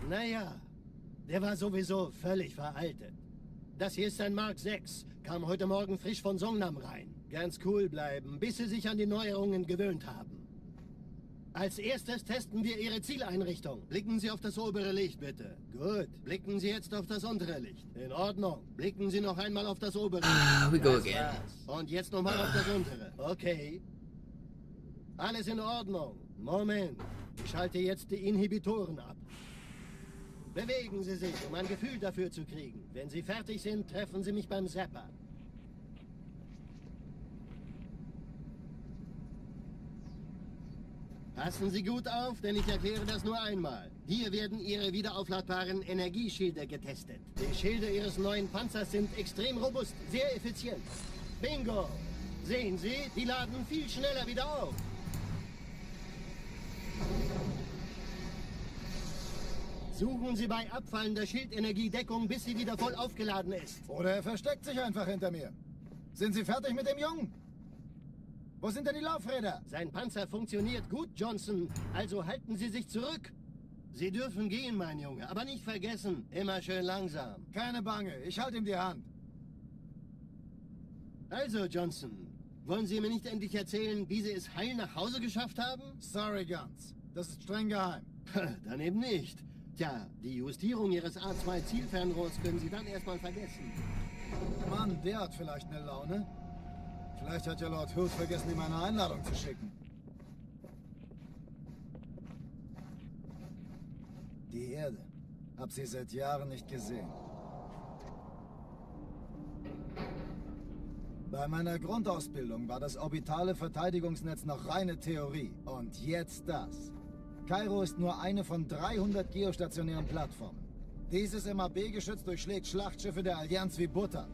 Naja, der war sowieso völlig veraltet. Das hier ist ein Mark 6, kam heute Morgen frisch von Songnam rein. Ganz cool bleiben, bis Sie sich an die Neuerungen gewöhnt haben. Als erstes testen wir Ihre Zieleinrichtung. Blicken Sie auf das obere Licht, bitte. Gut. Blicken Sie jetzt auf das untere Licht. In Ordnung. Blicken Sie noch einmal auf das obere Licht. We go Das again. war's. Und jetzt nochmal auf das untere. Okay. Alles in Ordnung. Moment. Ich schalte jetzt die Inhibitoren ab. Bewegen Sie sich, um ein Gefühl dafür zu kriegen. Wenn Sie fertig sind, treffen Sie mich beim Zapper. Passen Sie gut auf, denn ich erkläre das nur einmal. Hier werden Ihre wiederaufladbaren Energieschilde getestet. Die Schilde Ihres neuen Panzers sind extrem robust, sehr effizient. Bingo! Sehen Sie, die laden viel schneller wieder auf. Suchen Sie bei abfallender Schildenergie Deckung, bis sie wieder voll aufgeladen ist. Oder er versteckt sich einfach hinter mir. Sind Sie fertig mit dem Jungen? Wo sind denn die Laufräder? Sein Panzer funktioniert gut, Johnson. Also halten Sie sich zurück. Sie dürfen gehen, mein Junge. Aber nicht vergessen, immer schön langsam. Keine Bange, ich halte ihm die Hand. Also, Johnson, wollen Sie mir nicht endlich erzählen, wie Sie es heil nach Hause geschafft haben? Sorry, Guns. Das ist streng geheim. Dann eben nicht. Tja, die Justierung Ihres A2-Zielfernrohrs können Sie dann erstmal vergessen. Mann, der hat vielleicht eine Laune. Vielleicht hat ja Lord Hood vergessen, ihm eine Einladung zu schicken. Die Erde. Hab sie seit Jahren nicht gesehen. Bei meiner Grundausbildung war das orbitale Verteidigungsnetz noch reine Theorie. Und jetzt das. Kairo ist nur eine von 300 geostationären Plattformen. Dieses MAB-Geschütz durchschlägt Schlachtschiffe der Allianz wie Butter.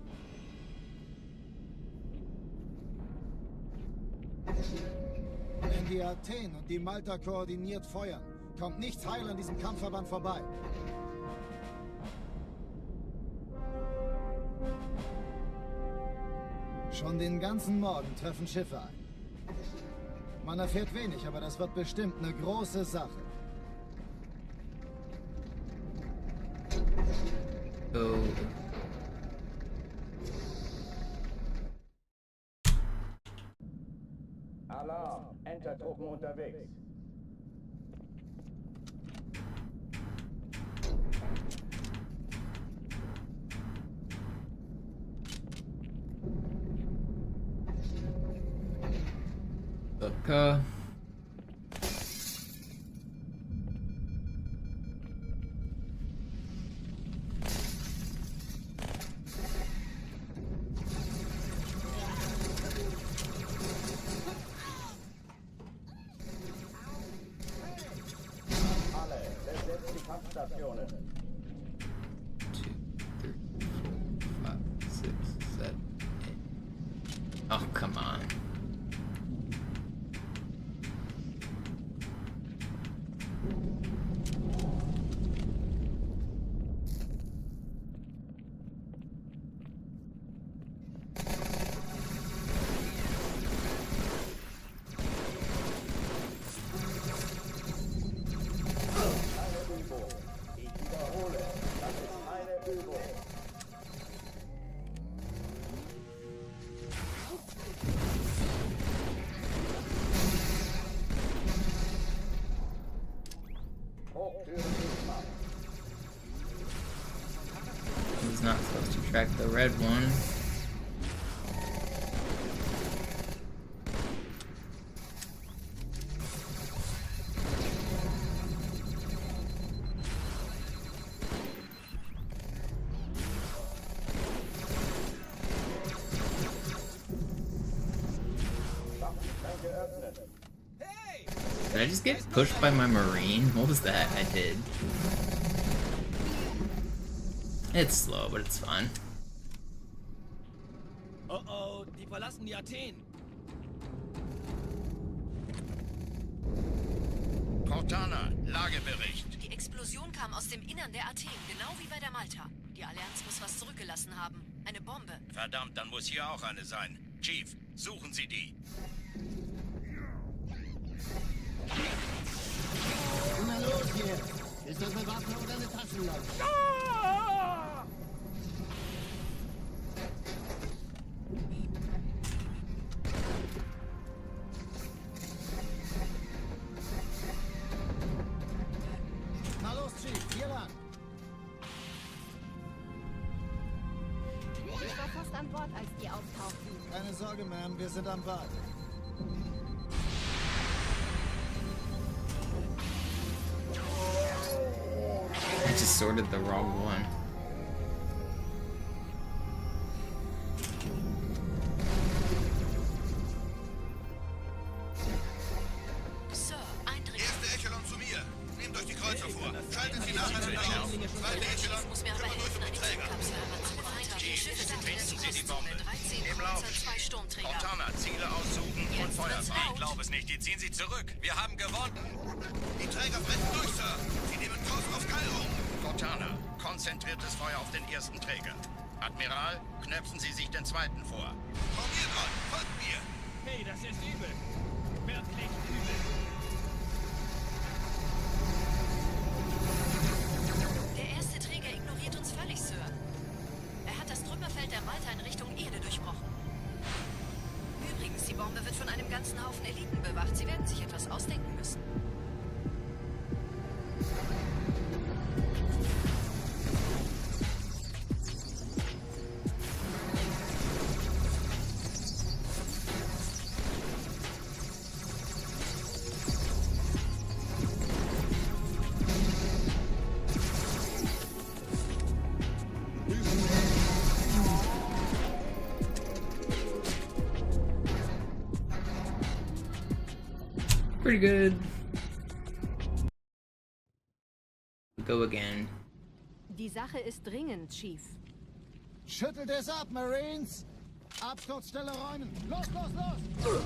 Wenn die Athen und die Malta koordiniert feuern, kommt nichts heil an diesem Kampfverband vorbei. Schon den ganzen Morgen treffen Schiffe ein. Man erfährt wenig, aber das wird bestimmt eine große Sache. Oh. Alarm! Entertruppen unterwegs. Okay. Alle, besetzt die Kampfstationen. 2, 3, 4, 5, 6, 7, 8. Oh, come on. Keine Übung. Ich wiederhole, das ist keine Übung. Hochtüren gemacht. He's not supposed to track the red one. Waffenschränke öffnen. Did I just get pushed by my marine? What was that I did? It's slow, but it's fun. Oh oh, die verlassen die Athen. Cortana, Lagebericht. Die Explosion kam aus dem Innern der Athen, genau wie bei der Malta. Die Allianz muss was zurückgelassen haben. Eine Bombe. Verdammt, dann muss hier auch eine sein. Chief, suchen Sie die. Na los hier! Ist das eine Waffe oder eine Na los, Chief, hier lang. Ich war fast an Bord, als die auftauchten. Keine Sorge, Ma'am, wir sind am Ball. I just sorted the wrong one. Sir, Eindringling. Erste Echelon zu mir. Nehmt euch die Kreuzer vor. Schaltet sie nacheinander auf. Zweite Echelon, Muss mir aber kümmert euch helfen, um die eine Träger. Kapsel heranzubekommen. Die Schiffe sind in der Finden Sie die Bombe. 13 Im Kreuzer, Lauf. 2 Sturmträger. Fontana, Ziele aussuchen und Jetzt Feuer wird's fahren. laut. glaube es nicht. Die ziehen sie zurück. Wir haben gewonnen. Die Träger brechen durch, Sir. Sie nehmen Kurs auf Kairo. Fontana, konzentriertes Feuer auf den ersten Träger. Admiral, knöpfen Sie sich den zweiten vor. Formiert an, folgt mir. Hey, das ist übel. Wirklich übel. Der erste Träger ignoriert uns völlig, Sir. Er hat das Trümmerfeld der Malta in Richtung Erde durchbrochen. Übrigens, die Bombe wird von einem ganzen Haufen Eliten bewacht. Sie werden sich etwas ausdenken müssen. Pretty good. Go again. Die Sache ist dringend, Chief. Schüttelt es ab, Marines! Absturzstelle räumen! Los, los, los!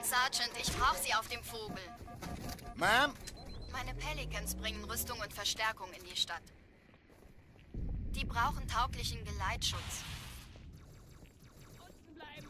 Sergeant, ich brauche Sie auf dem Vogel. Ma'am? Meine Pelicans bringen Rüstung und Verstärkung in die Stadt. Die brauchen tauglichen Geleitschutz. Unten bleiben.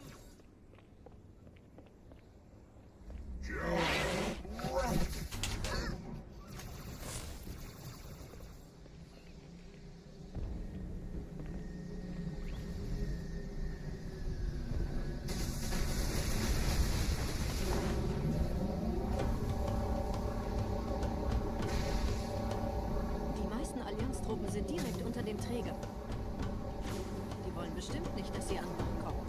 Die meisten Allianztruppen sind direkt unter dem Träger. Die wollen bestimmt nicht, dass sie an Bord kommen.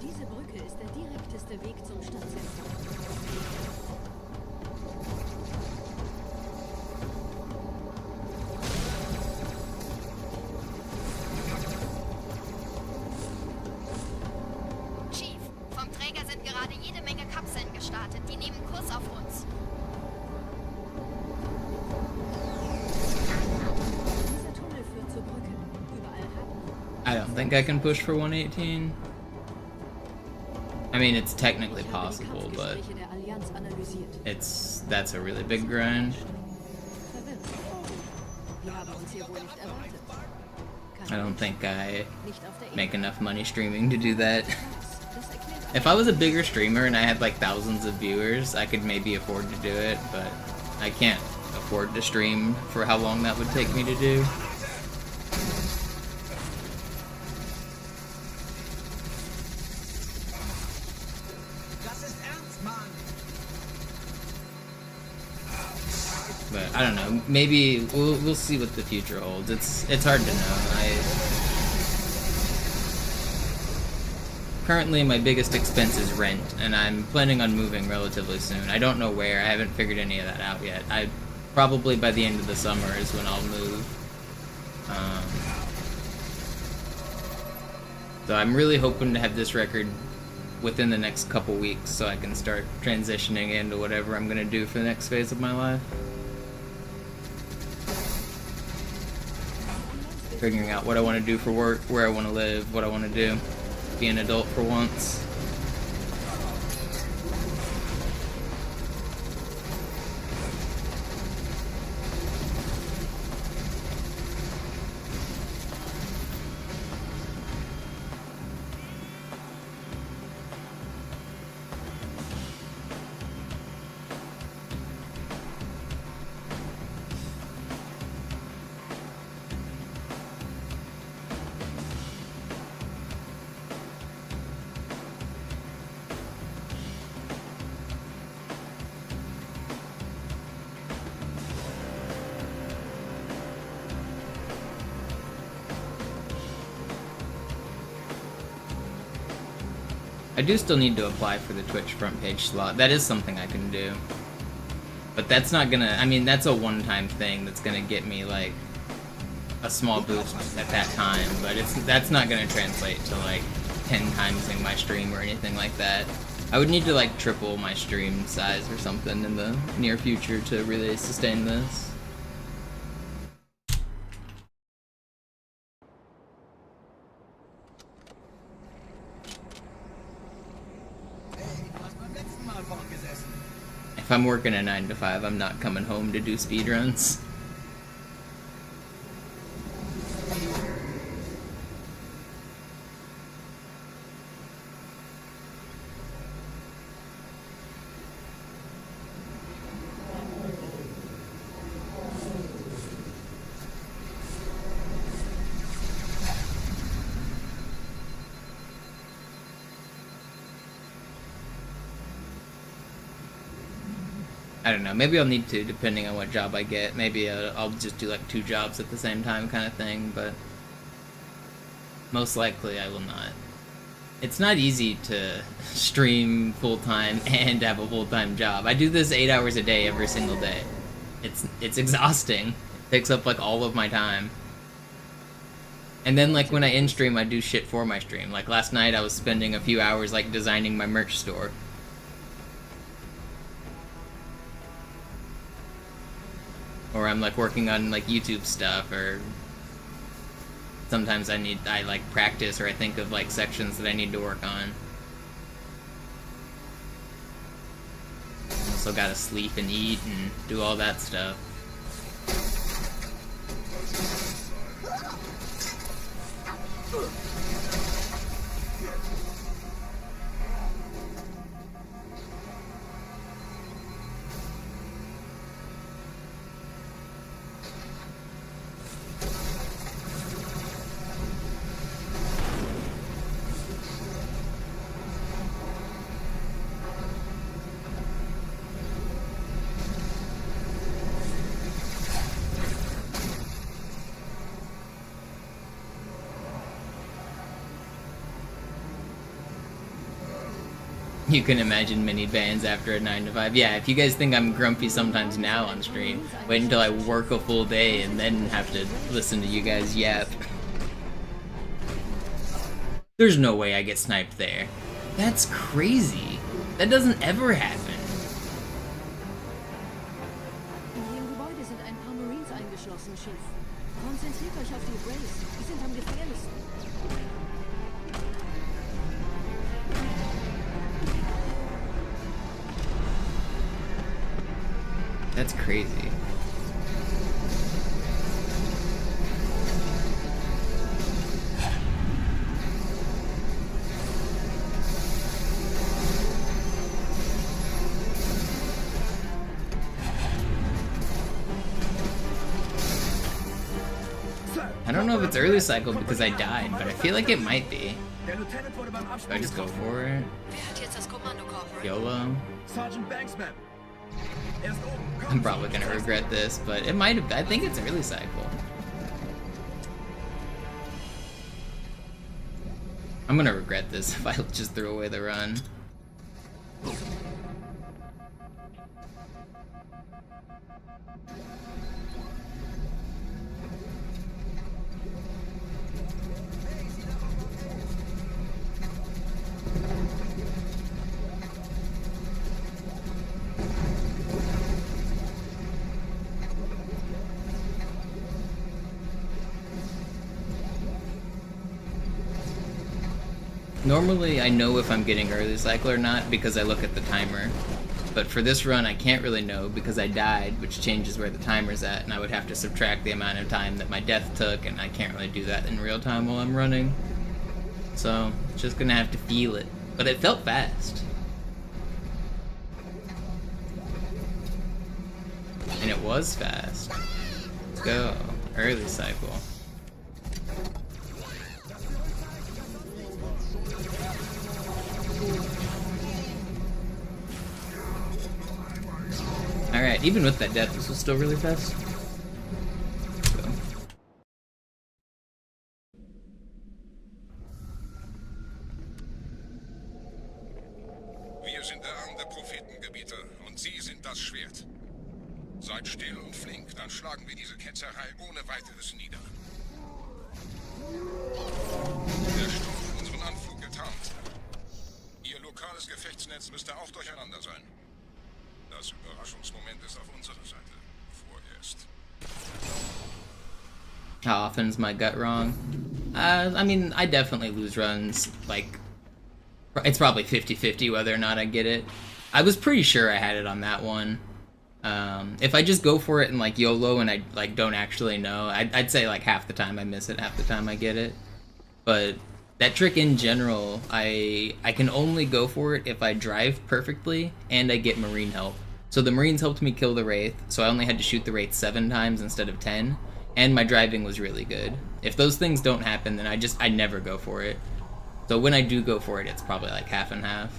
Diese Brücke ist der direkteste Weg zum Stadtzentrum. Chief, vom Träger sind gerade jede Menge Kapseln gestartet. Die nehmen Kurs auf uns. Dieser Tunnel führt zur Brücke. Überall Haken. I don't think I can push for 118. I mean, it's technically Ich habe die possible, but Kampfgespräche der Allianz analysiert. that's a really big grind. Verwirrt. Wir haben uns hier wohl nicht erwartet. I don't think I Nicht auf der make enough money streaming to do that. Das erklärt If I was a bigger streamer and I had like thousands of viewers, I could maybe afford to do it, but I can't afford to stream for how long that would take me to do. Das ist ernst, Mann! But I don't know. Maybe we'll see what the future holds. It's hard to know. Currently my biggest expense is rent, and I'm planning on moving relatively soon. I don't know where. I haven't figured any of that out yet. I probably by the end of the summer is when I'll move. So I'm really hoping to have this record within the next couple weeks so I can start transitioning into whatever I'm gonna do for the next phase of my life. Figuring out what I want to do for work, where I want to live, what I want to do. Be an adult for once. I do still need to apply for the Twitch front page slot. That is something I can do. But that's not gonna, I mean, that's a one-time thing that's gonna get me, like, a small boost at that time, but that's not gonna translate to, like, 10 times in my stream or anything like that. I would need to, like, triple my stream size or something in the near future to really sustain this. If I'm working a 9 to 5, I'm not coming home to do speedruns. I don't know, maybe I'll need to, depending on what job I get. Maybe I'll just do like 2 jobs at the same time kind of thing, but most likely I will not. It's not easy to stream full-time and have a full-time job. I do this 8 hours a day every single day. It's exhausting. It takes up like all of my time. And then like when I end stream, I do shit for my stream. Like last night I was spending a few hours like designing my merch store. Or I'm like working on like YouTube stuff, or sometimes I like practice, or I think of like sections that I need to work on. Also gotta sleep and eat and do all that stuff. You can imagine mini bans after a 9 to 5. Yeah, if you guys think I'm grumpy sometimes now on stream, wait until I work a full day and then have to listen to you guys yap. There's no way I get sniped there. That's crazy. That doesn't ever happen. In dem Gebäude sind ein paar Marines eingeschlossen, Chief. Konzentriert euch auf die Race. Die sind am gefährlichsten. That's crazy. I don't know if it's early cycle because I died, but I feel like it might be. Do I just go for it? YOLO? I'm probably gonna regret this, but it might have. I think it's early cycle. I'm gonna regret this if I just threw away the run. Normally I know if I'm getting early cycle or not because I look at the timer. But for this run I can't really know because I died, which changes where the timer's at, and I would have to subtract the amount of time that my death took, and I can't really do that in real time while I'm running. So, just gonna have to feel it. But it felt fast. And it was fast. Let's go. Early cycle. Alright, even with that death, this was still really fast. Let's go. Wir sind der Arm der Prophetengebiete und Sie sind das Schwert. Seid still und flink, dann schlagen wir diese Ketzerei ohne weiteres nieder. Der Sturm hat unseren Anflug getarnt. Ihr lokales Gefechtsnetz müsste auch durcheinander sein. Das Überraschungsmoment ist auf unserer Seite. Vorerst. How often is my gut wrong? I mean, I definitely lose runs. Like, it's probably 50-50 whether or not I get it. I was pretty sure I had it on that one. If I just go for it and like YOLO and I like don't actually know, I'd say like half the time I miss it, half the time I get it. But that trick in general, I can only go for it if I drive perfectly and I get Marine help. So the Marines helped me kill the Wraith, so I only had to shoot the Wraith 7 times instead of 10, and my driving was really good. If those things don't happen, then I never go for it. So when I do go for it, it's probably like half and half.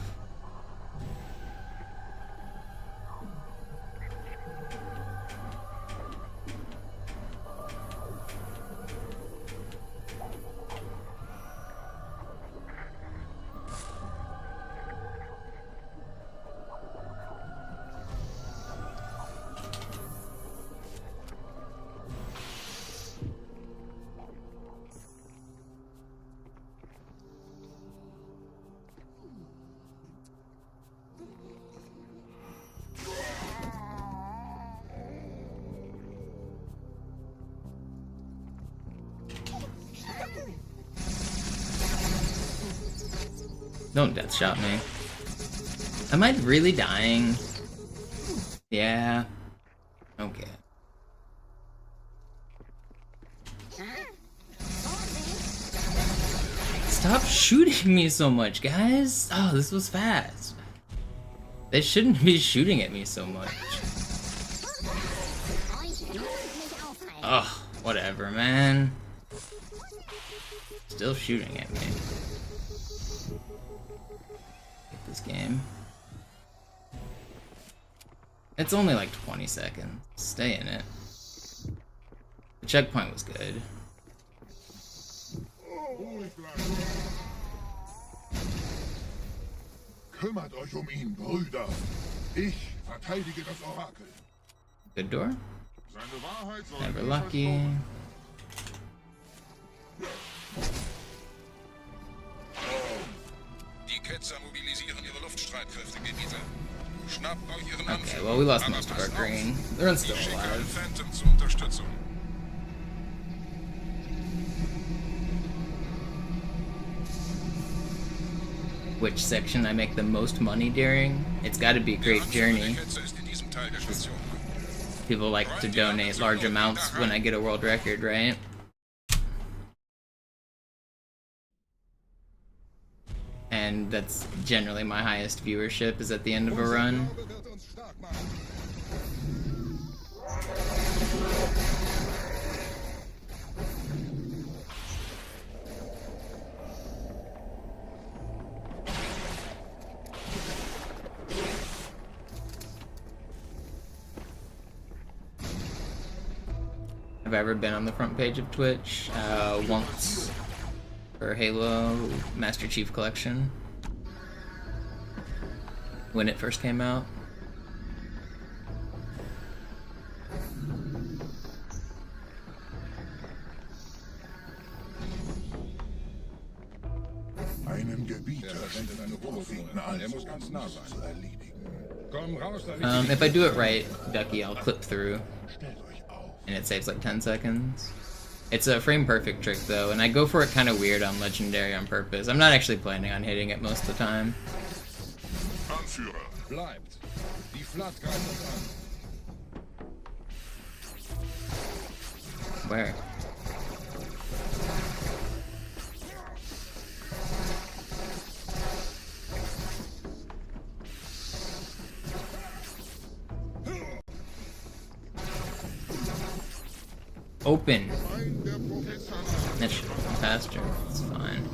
Don't death shot me. Am I really dying? Yeah. Okay. Stop shooting me so much, guys! Oh, this was fast. They shouldn't be shooting at me so much. Ugh, whatever, man. Still shooting at me. This game. It's only like 20 seconds. Stay in it. The checkpoint was good. Kümmert euch ihn, Brüder. Ich verteidige das Orakel. Good door. Seine Wahrheit soll Never lucky. Die Ketzer mobilisieren ihre Luftstreitkräftegebiete. Schnappt euch ihren Okay, well we lost most of our green. The run's still alive. Phantom zur Unterstützung. Which section I make the most money during? It's gotta be Great Journey. People like to donate large amounts when I get a world record, right? And that's generally my highest viewership, is at the end of a run. Have I ever been on the front page of Twitch? Once. For Halo Master Chief Collection. When it first came out. Einem Gebiet errichtet eine Propheten alles, muss ganz nah sein, zu erledigen. Komm raus, If I do it right, Ducky, I'll clip through. And it saves like 10 seconds. It's a frame perfect trick though, and I go for it kind of weird on Legendary on purpose. I'm not actually planning on hitting it most of the time. Anführer, bleibt. Die Flat greift an. Where? Open. That should be faster. It's fine.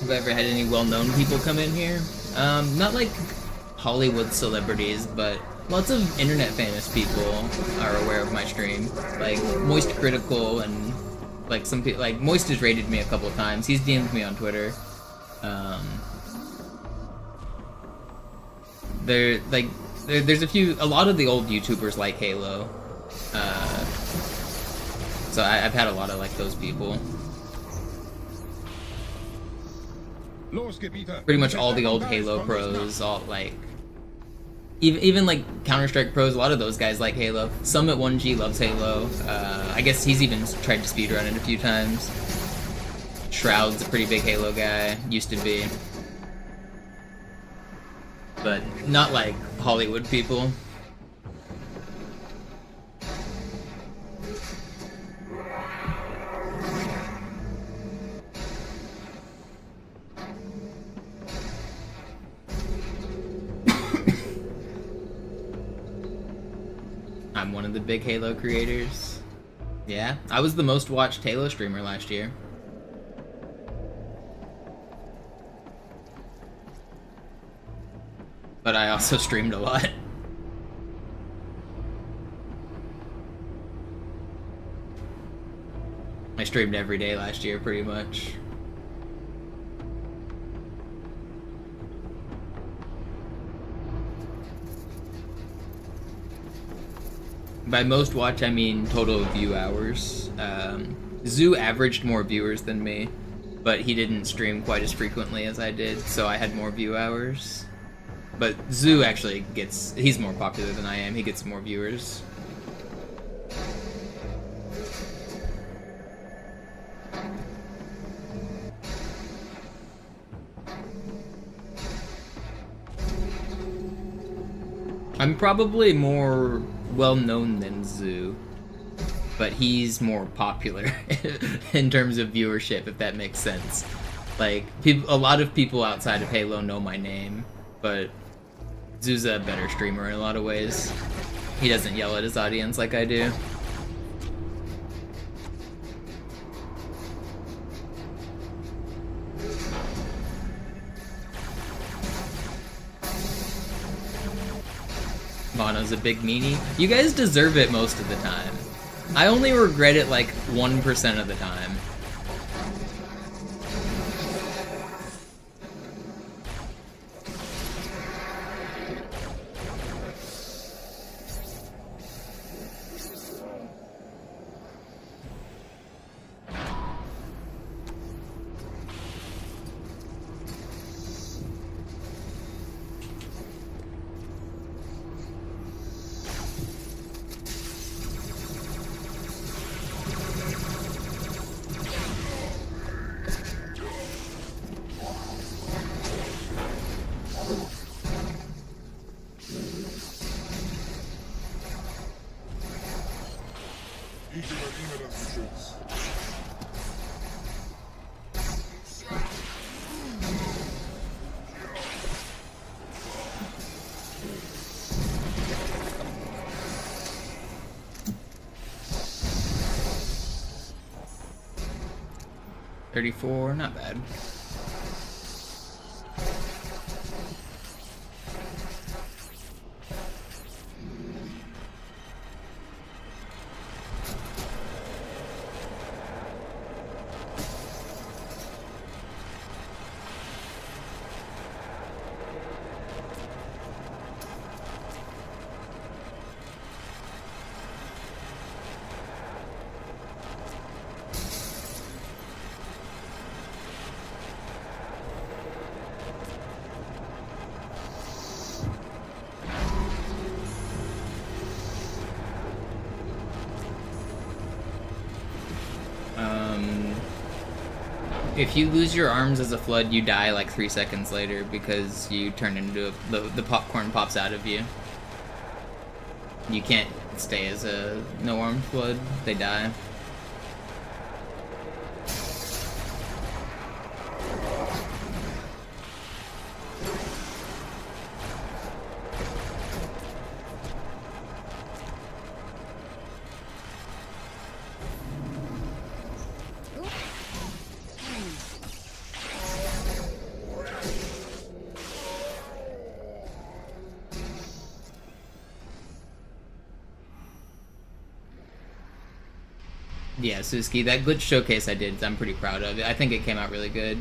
Have I ever had any well-known people come in here? Not like Hollywood celebrities, but lots of internet famous people are aware of my stream. Like Moist Critical and like some people, like Moist has rated me a couple times. He's DM'd me on Twitter. There's a lot of the old YouTubers like Halo. So I've had a lot of like those people. Pretty much all the old Halo pros, all like even like Counter-Strike pros, a lot of those guys like Halo. Summit1G loves Halo. I guess he's even tried to speedrun it a few times. Shroud's a pretty big Halo guy, used to be. But not like Hollywood people. I'm one of the big Halo creators. Yeah, I was the most watched Halo streamer last year. But I also streamed a lot. I streamed every day last year, pretty much. By most watch, I mean total view hours. Zoo averaged more viewers than me, but he didn't stream quite as frequently as I did, so I had more view hours. But Zoo actually he's more popular than I am, he gets more viewers. I'm probably more well-known than Zoo, but he's more popular in terms of viewership, if that makes sense. Like, a lot of people outside of Halo know my name, but Zoo's a better streamer in a lot of ways. He doesn't yell at his audience like I do. Mono's a big meanie. You guys deserve it most of the time. I only regret it like 1% of the time. $34, not bad. If you lose your arms as a flood, you die like 3 seconds later because you turn into the popcorn pops out of you. You can't stay as a no arm flood. They die. Yeah, Suzuki, that glitch showcase I did, I'm pretty proud of it. I think it came out really good.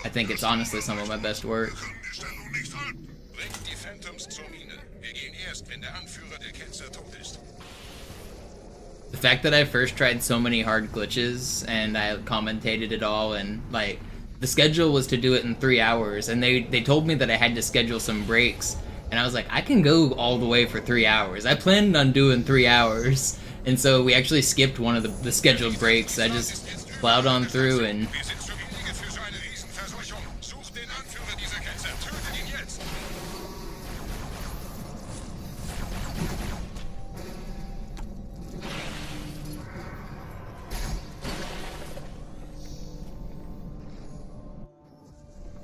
I think it's honestly some of my best work. Bringt die Phantoms zur Mine. Wir gehen erst, wenn der Anführer der Ketzer tot ist. The fact that I first tried so many hard glitches and I commentated it all, and like the schedule was to do it in 3 hours, and they told me that I had to schedule some breaks, and I was like, I can go all the way for 3 hours. I planned on doing 3 hours. And so we actually skipped one of the scheduled breaks. I just plowed on through and...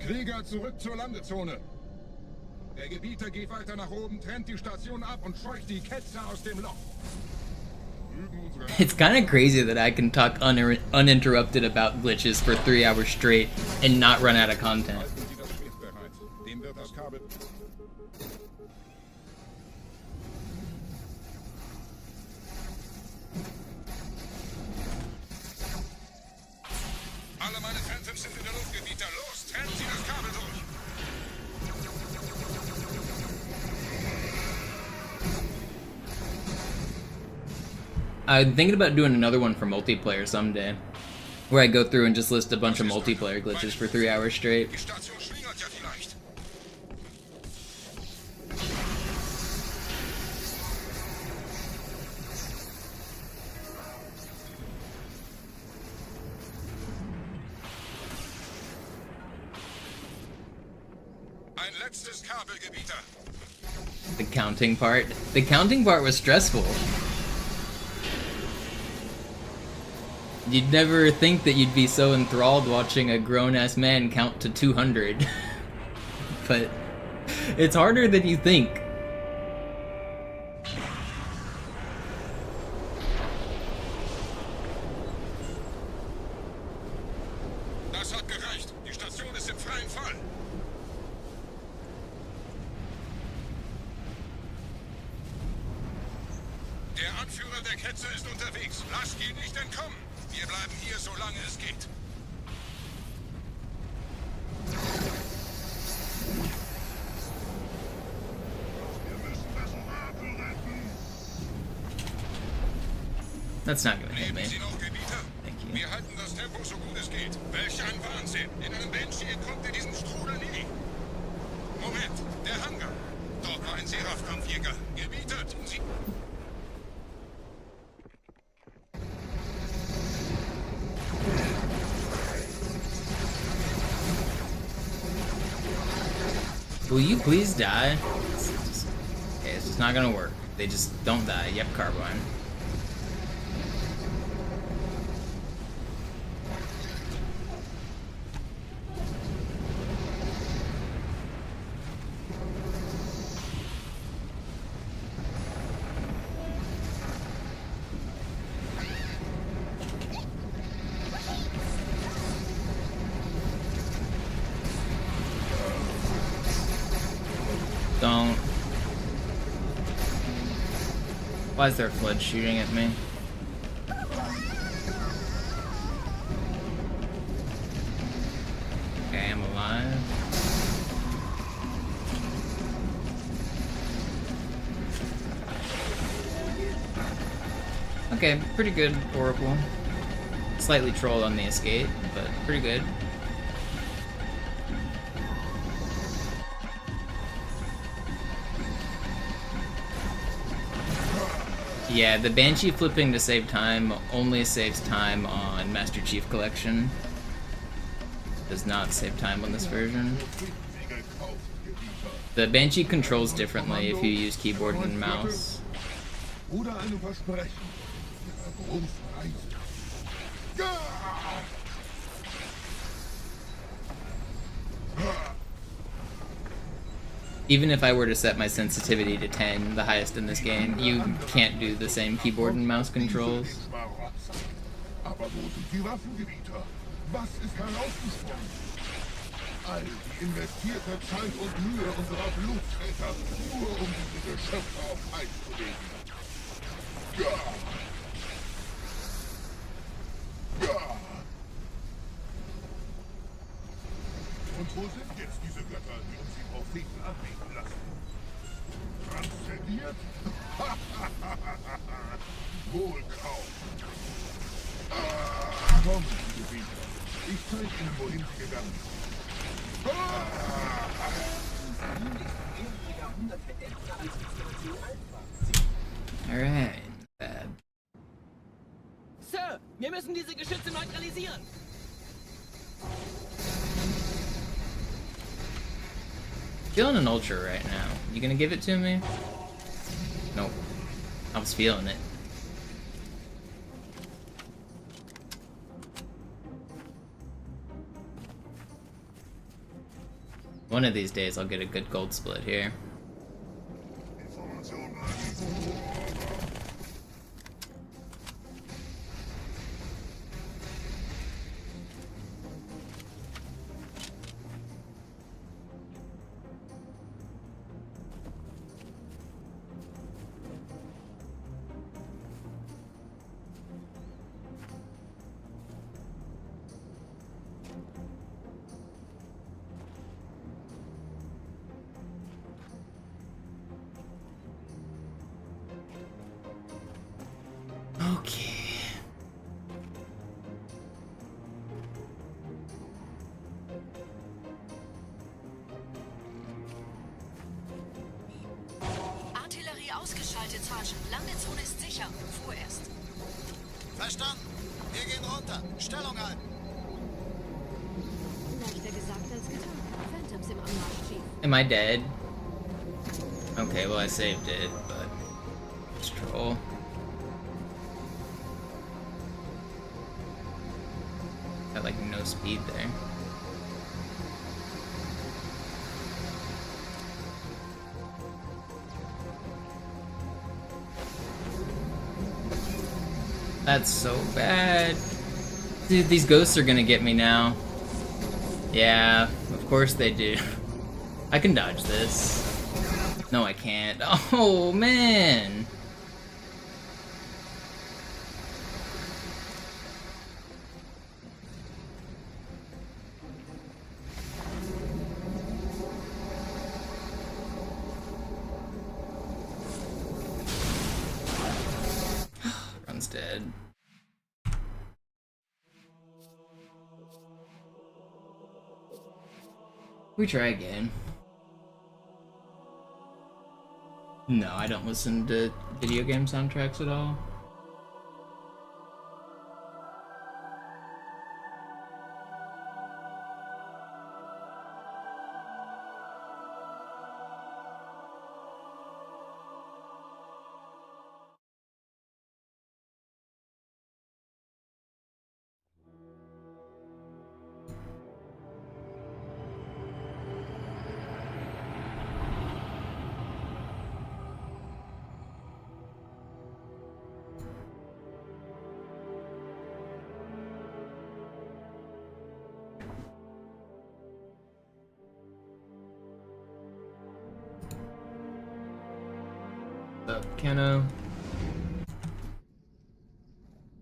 Krieger, zurück zur Landezone. Der Gebieter geht weiter nach oben, trennt die Station ab und scheucht die Ketzer aus dem Loch. It's kind of crazy that I can talk uninterrupted about glitches for 3 hours straight and not run out of content. Alle meine Phantoms sind in der Luft, Gebieter. Los, trennen Sie das Kabel durch. I'm thinking about doing another one for multiplayer someday, where I go through and just list a bunch of multiplayer glitches for 3 hours straight. Ein letztes Kabel, Gebieter. The counting part. The counting part was stressful. You'd never think that you'd be so enthralled watching a grown-ass man count to 200. But it's harder than you think. Das hat gereicht. Die Station ist im freien Fall. Der Anführer der Ketzer ist unterwegs. Lasst ihn nicht entkommen. Wir bleiben hier, solange es geht. That's not gonna hit me. Sie noch, Gebieter? Thank you. Wir halten das Tempo so gut es geht. Welch ein Wahnsinn! In einem Banshee entkommt ihr diesen Strudel nie. Moment, der Hangar. Dort war ein Seraph-Kampfjäger. Gebieter, tun Sie... Will you please die? Okay, it's just not gonna work. They just don't die. Yep, carbine. Don't. Why is there a flood shooting at me? Okay, I'm alive. Okay, pretty good, Oracle. Slightly trolled on the escape, but pretty good. Yeah, the Banshee flipping to save time only saves time on Master Chief Collection. does not save time on this version. The Banshee controls differently if you use keyboard and mouse. Oder einem Versprechen ihrer großen Reise. Even if I were to set my sensitivity to 10, the highest in this game, you can't do the same keyboard and mouse controls. Aber wo sind die Waffengebieter? Was ist herausgesprungen? All die investierte Zeit und Mühe unserer Blutväter, nur um diese Geschöpfe auf Eis zu legen. Ja! Ja! Und wo sind jetzt diese Götter, die uns die Propheten anbeten lassen? Transzendiert? Wohl kaum. Komm, Gebieter. Ich zeige Ihnen, wohin Sie gegangen sind. Alright, bad. Sir, wir müssen diese Geschütze neutralisieren. Feeling an ultra right now. You gonna give it to me? Nope. I was feeling it. One of these days I'll get a good gold split here. Okay. Artillerie ausgeschaltet, Sergeant. Landezone ist sicher. Vorerst. Verstanden. Wir gehen runter. Stellung halten. Leichter gesagt als getan. Phantoms im Anmarsch, Chief. Am I dead? Okay, well I saved it, but it's troll. Got like no speed there. That's so bad. Dude, these ghosts are gonna get me now. Yeah, of course they do. I can dodge this. No, I can't. Oh, man! Run's dead. We try again. No, I don't listen to video game soundtracks at all. Kenno.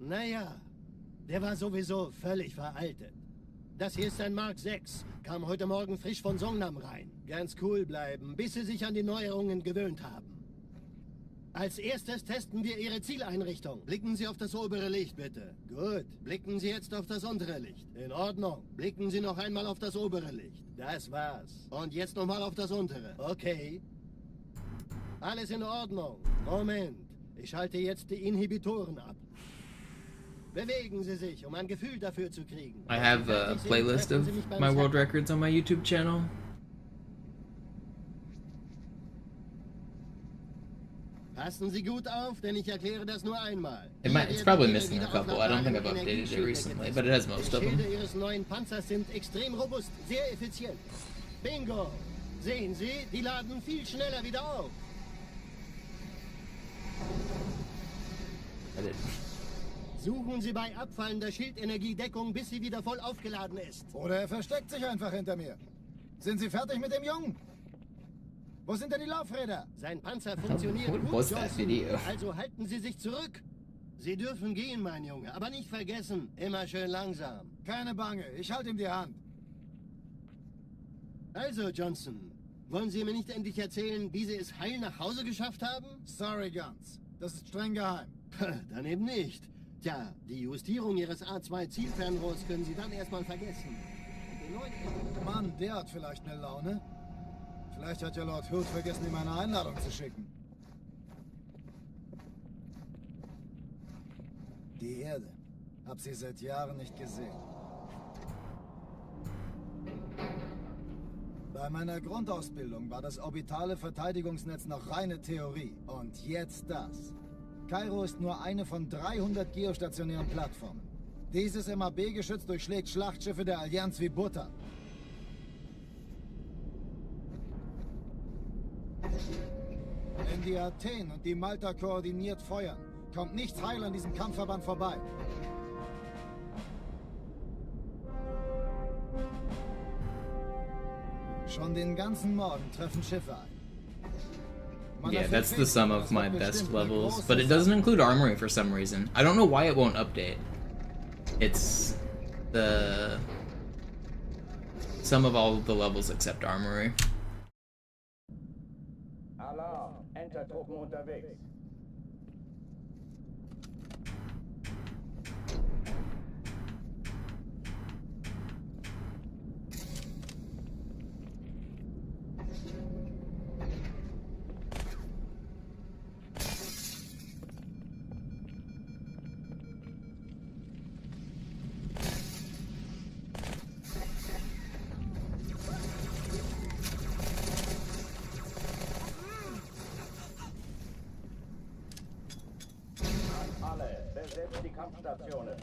Naja, der war sowieso völlig veraltet. Das hier ist ein Mark 6. Kam heute Morgen frisch von Songnam rein. Ganz cool bleiben, bis Sie sich an die Neuerungen gewöhnt haben. Als erstes testen wir Ihre Zieleinrichtung. Blicken Sie auf das obere Licht, bitte. Gut. Blicken Sie jetzt auf das untere Licht. In Ordnung. Blicken Sie noch einmal auf das obere Licht. Das war's. Und jetzt nochmal auf das untere. Okay. Alles in Ordnung. Moment. Ich schalte jetzt die Inhibitoren ab. Bewegen Sie sich, um ein Gefühl dafür zu kriegen. I have a playlist of my world records on my YouTube channel. Passen Sie gut auf, denn ich erkläre das nur einmal. It's probably missing a couple. I don't think I've updated it recently, but it has most of Die them. Schilde Ihres neuen Panzers sind extrem robust, sehr effizient. Bingo! Sehen Sie, die laden viel schneller wieder auf. I didn't. Suchen Sie bei abfallender Schildenergiedeckung, bis sie wieder voll aufgeladen ist. Oder er versteckt sich einfach hinter mir. Sind Sie fertig mit dem Jungen? Wo sind denn die Laufräder? Sein Panzer funktioniert What gut, was that Johnson. video? Also halten Sie sich zurück. Sie dürfen gehen, mein Junge, aber nicht vergessen, immer schön langsam. Keine Bange, ich halte ihm die Hand. Also, Johnson, wollen Sie mir nicht endlich erzählen, wie Sie es heil nach Hause geschafft haben? Sorry, Guns. Das ist streng geheim. Dann eben nicht. Tja, die Justierung Ihres A2-Zielfernrohrs können Sie dann erstmal vergessen. Und den neuen Mann, der hat vielleicht eine Laune. Vielleicht hat ja Lord Hood vergessen, ihm eine Einladung zu schicken. Die Erde. Hab sie seit Jahren nicht gesehen. Bei meiner Grundausbildung war das orbitale Verteidigungsnetz noch reine Theorie. Und jetzt das. Kairo ist nur eine von 300 geostationären Plattformen. Dieses MAB-Geschütz durchschlägt Schlachtschiffe der Allianz wie Butter. Wenn die Athen und die Malta koordiniert feuern, kommt nichts heil an diesem Kampfverband vorbei. Schon den ganzen Morgen treffen Schiffe ein. Yeah, that's the sum of my best levels, but it doesn't include armory for some reason. I don't know why it won't update. It's the sum of all of the levels except armory. Alarm, Entertruppen unterwegs. Alle, besetzt die Kampfstationen.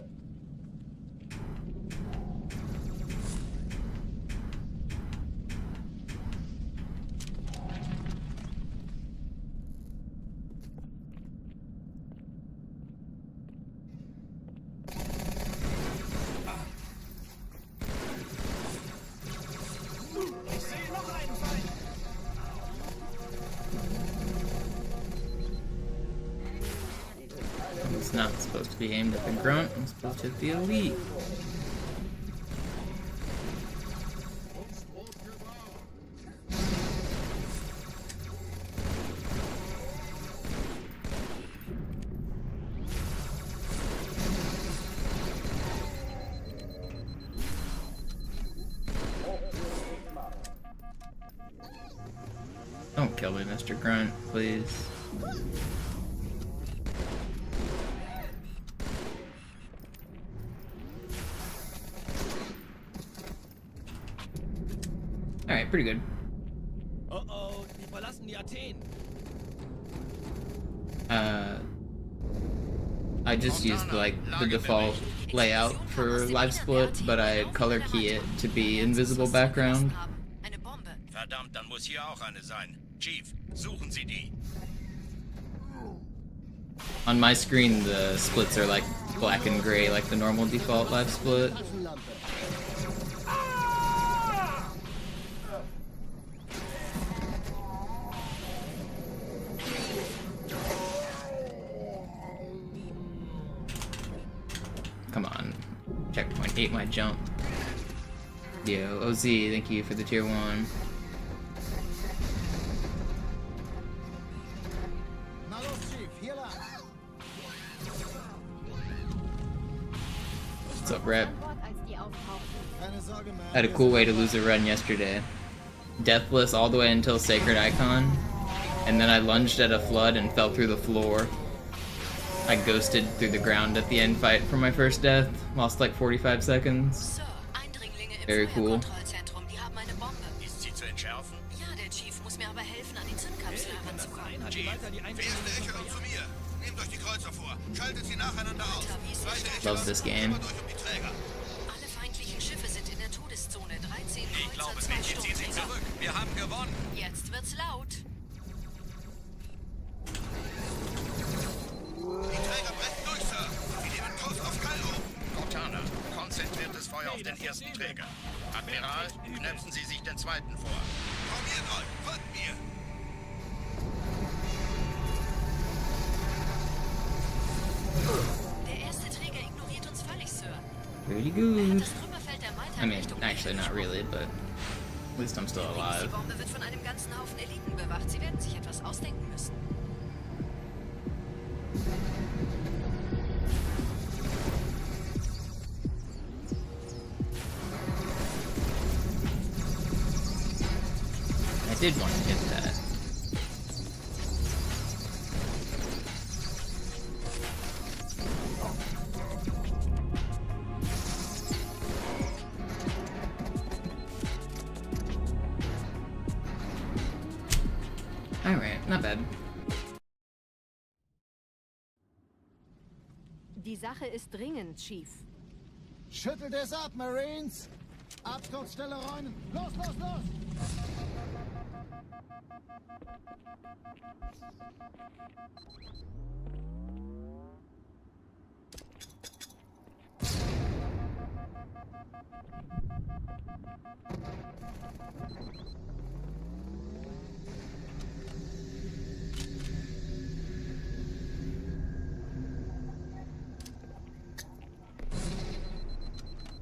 It's not supposed to be aimed at the grunt, it's supposed to hit the elite. Don't kill me, Mr. Grunt, please. Alright, pretty good. Oh oh, die verlassen die Athen. I just used like the default layout for live split, but I color key it to be invisible background. Eine Bombe. Verdammt, dann muss hier auch eine sein. Chief, suchen Sie die. On my screen, the splits are like black and gray, like the normal default live split. Taschenlampe. Come on. Checkpoint, ate my jump. Yo, OZ, thank you for the tier 1. Na los, Chief, hier lang. What's up, Rep? Keine Sorge, man. Had a cool way to lose a run yesterday. Deathless all the way until Sacred Icon, and then I lunged at a flood and fell through the floor. I ghosted through the ground at the end fight for my first death. Lost like 45 seconds. Sir, Eindringlinge im Very cool. Feuerkontrollzentrum, die haben eine Bombe. Ist sie zu entschärfen? Ja, der Chief muss mir aber helfen, an die Zündkapsel heranzukommen. Chief, erste Echo zu mir. Nehmt euch die Kreuzer vor. Schaltet sie nacheinander aus. Zweite Echo. Love this game. Kümmert euch um die Träger. Alle feindlichen Schiffe sind in der Todeszone. 13 Ich glaube, Kreuzer, 2 Mädchen zieht sich Sturmträger. zurück. Wir haben gewonnen. Jetzt wird's laut. Die Träger brechen durch, Sir. Sie nehmen Kurs auf Kairo. Cortana, konzentriertes Feuer auf den ersten Träger. Admiral, knöpfen Sie sich den zweiten vor. Formiert euch, folgt mir. Der erste Träger ignoriert uns völlig, Sir. Pretty Er hat good. das Trümmerfeld der Malta I in mean, Richtung actually not really, but at least I'm still Die alive. Bombe wird von einem ganzen Haufen Eliten bewacht. Sie werden sich etwas ausdenken müssen. I did want to hit that. Alright, not bad. Die Sache ist dringend, Chief. Schüttelt es ab, Marines! Absturzstelle räumen! Los, los, los!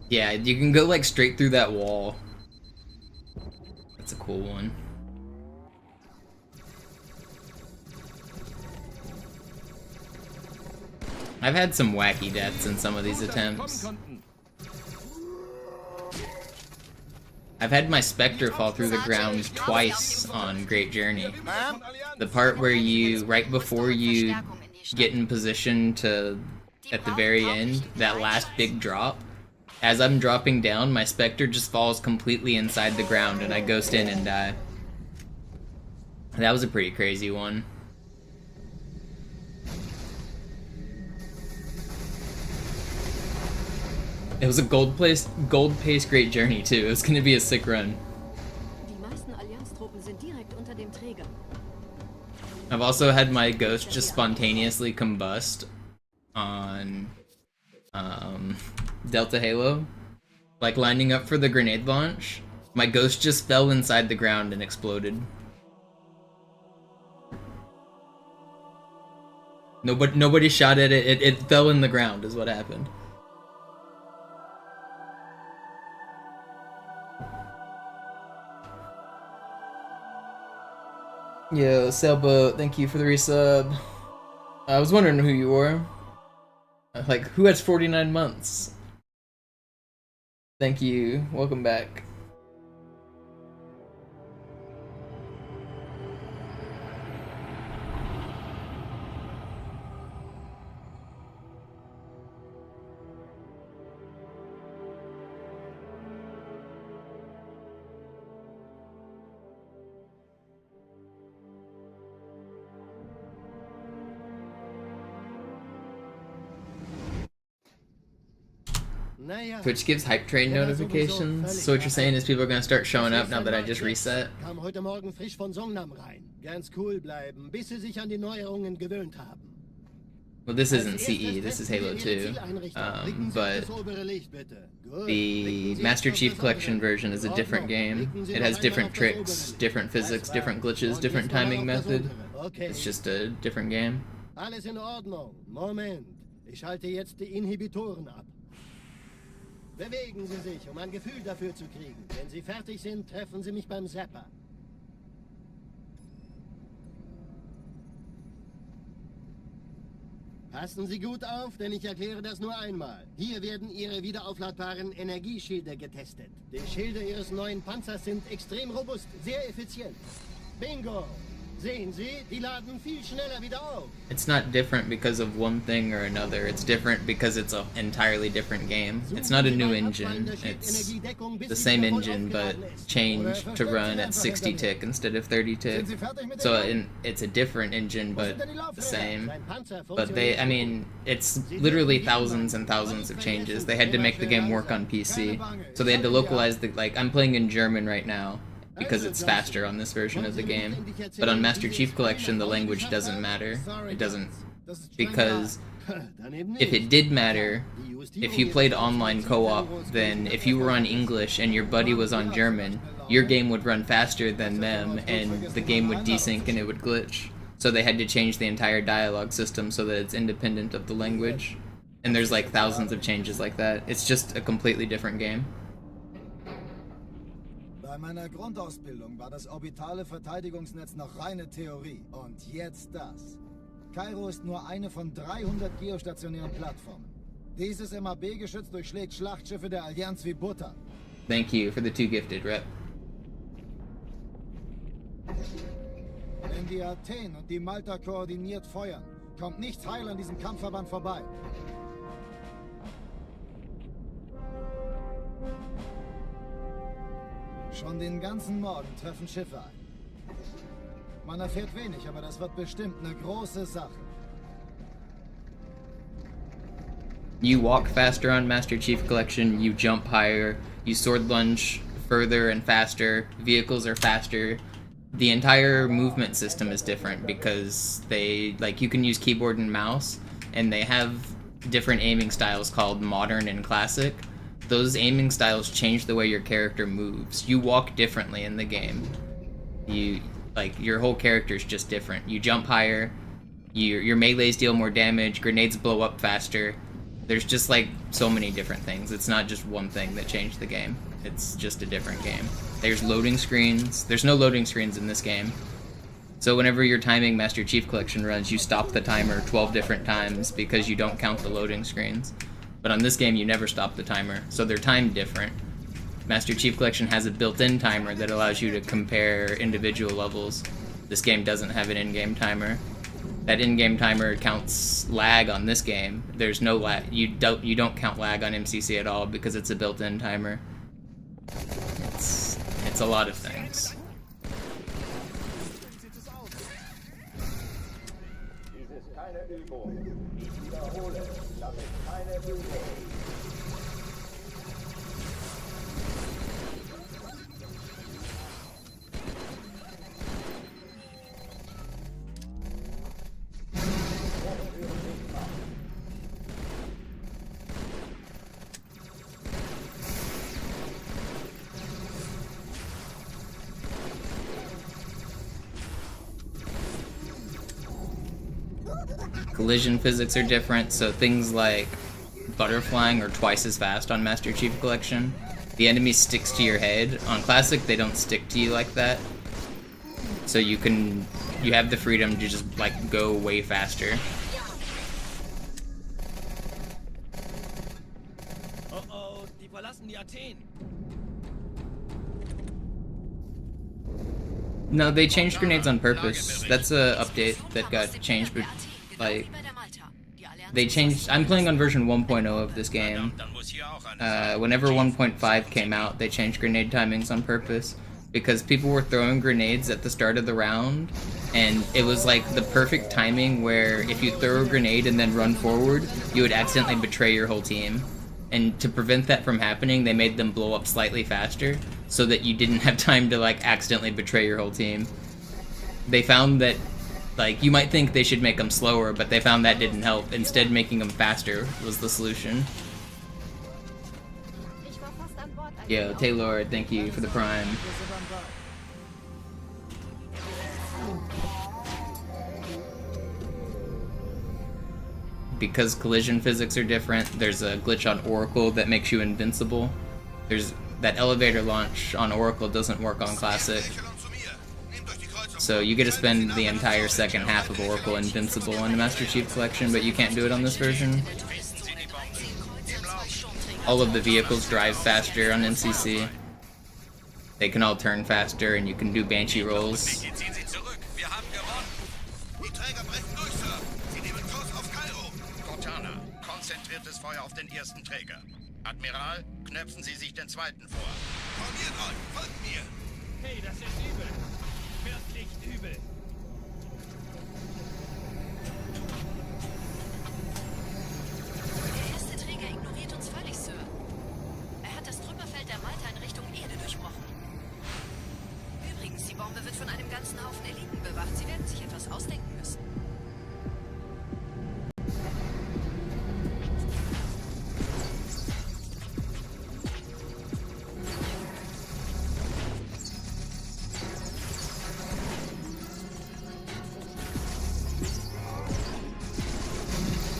Yeah, you can go like straight through that wall. That's a cool one. I've had some wacky deaths in some of these attempts. I've had my Spectre fall through the ground twice on Great Journey. The part where you, right before you get in position to, at the very end, that last big drop, as I'm dropping down, my Spectre just falls completely inside the ground and I ghost in and die. That was a pretty crazy one. It was a gold-paced Great Journey too. It was gonna be a sick run. Die meisten Allianztruppen sind direkt unter dem Träger. I've also had my ghost just spontaneously combust on Delta Halo, like lining up for the grenade launch. My ghost just fell inside the ground and exploded. Nobody shot at it. It fell in the ground is what happened. Yo, Sailboat, thank you for the resub. I was wondering who you were. Like, who has 49 months? Thank you. Welcome back. Twitch gives hype train notifications, so what you're saying is people are gonna start showing up now that I just reset? Kam heute Morgen frisch von Songnam rein. Ganz cool bleiben, bis sie sich an die Neuerungen gewöhnt haben. Well, this isn't CE, this is Halo 2, but the Master Chief Collection version is a different game. It has different tricks, different physics, different glitches, different timing method. It's just a different game. Alles in Ordnung. Moment. Ich schalte jetzt die Inhibitoren ab. Bewegen Sie sich, um ein Gefühl dafür zu kriegen. Wenn Sie fertig sind, treffen Sie mich beim Zapper. Passen Sie gut auf, denn ich erkläre das nur einmal. Hier werden Ihre wiederaufladbaren Energieschilde getestet. Die Schilde Ihres neuen Panzers sind extrem robust, sehr effizient. Bingo! Sehen Sie, die laden viel schneller wieder auf. It's not different because of one thing or another. It's different because it's an entirely different game. It's not a new engine. It's the same engine, but changed to run at 60 tick instead of 30 tick. So it's a different engine, but the same. But I mean, it's literally thousands and thousands of changes. They had to make the game work on PC. So they had to localize like, I'm playing in German right now, because it's faster on this version of the game. But on Master Chief Collection, the language doesn't matter. It doesn't, because if it did matter, if you played online co-op, then if you were on English and your buddy was on German, your game would run faster than them, and the game would desync and it would glitch. So they had to change the entire dialogue system so that it's independent of the language. And there's like thousands of changes like that. It's just a completely different game. Bei meiner Grundausbildung war das orbitale Verteidigungsnetz noch reine Theorie. Und jetzt das. Kairo ist nur eine von 300 geostationären Plattformen. Dieses MAB-Geschütz durchschlägt Schlachtschiffe der Allianz wie Butter. Thank you for the 2 gifted, Rep. Wenn die Athen und die Malta koordiniert feuern, kommt nichts heil an diesem Kampfverband vorbei. Schon den ganzen Morgen treffen Schiffe ein. Man erfährt wenig, aber das wird bestimmt eine große Sache. You walk faster on Master Chief Collection, you jump higher, you sword lunge further and faster, vehicles are faster. The entire movement system is different because you can use keyboard and mouse, and they have different aiming styles called modern and classic. Those aiming styles change the way your character moves. You walk differently in the game. Your whole character is just different. You jump higher, your melees deal more damage, grenades blow up faster. There's just like so many different things. It's not just one thing that changed the game. It's just a different game. There's loading screens. There's no loading screens in this game. So whenever your timing Master Chief Collection runs, you stop the timer 12 different times because you don't count the loading screens. But on this game, you never stop the timer, so they're timed different. Master Chief Collection has a built-in timer that allows you to compare individual levels. This game doesn't have an in-game timer. That in-game timer counts lag on this game. There's no lag. You don't count lag on MCC at all because it's a built-in timer. It's a lot of things. Dies ist keine Übung. Ich wiederhole, das ist keine Übung. Collision physics are different, so things like butterflying are twice as fast on Master Chief Collection. The enemy sticks to your head. On Classic, they don't stick to you like that. So you have the freedom to just like go way faster. Oh, die verlassen die Athen. No, they changed grenades on purpose. That's a update that got changed, but like they changed. I'm playing on version 1.0 of this game. Whenever 1.5 came out, they changed grenade timings on purpose because people were throwing grenades at the start of the round, and it was like the perfect timing where if you throw a grenade and then run forward, you would accidentally betray your whole team. And to prevent that from happening, they made them blow up slightly faster so that you didn't have time to like accidentally betray your whole team. They found that like you might think they should make them slower, but they found that didn't help. Instead, making them faster was the solution. Yo, Taylor, thank you for the prime. Because collision physics are different, there's a glitch on Oracle that makes you invincible. There's that elevator launch on Oracle doesn't work on Classic. So you get to spend the entire second half of Oracle invincible in the Master Chief Collection, but you can't do it on this version. All of the vehicles drive faster on NCC. They can all turn faster, and you can do Banshee rolls. konzentriertes Feuer auf den ersten Träger. Admiral, knöpfen Sie sich den zweiten vor. Formiert euch, folgt mir! Hey, das ist übel. Wirklich übel. Der erste Träger ignoriert uns völlig, Sir. Er hat das Trümmerfeld der Malta in Richtung Erde durchbrochen. Übrigens, die Bombe wird von einem ganzen Haufen Eliten bewacht. Sie werden sich etwas ausdenken müssen.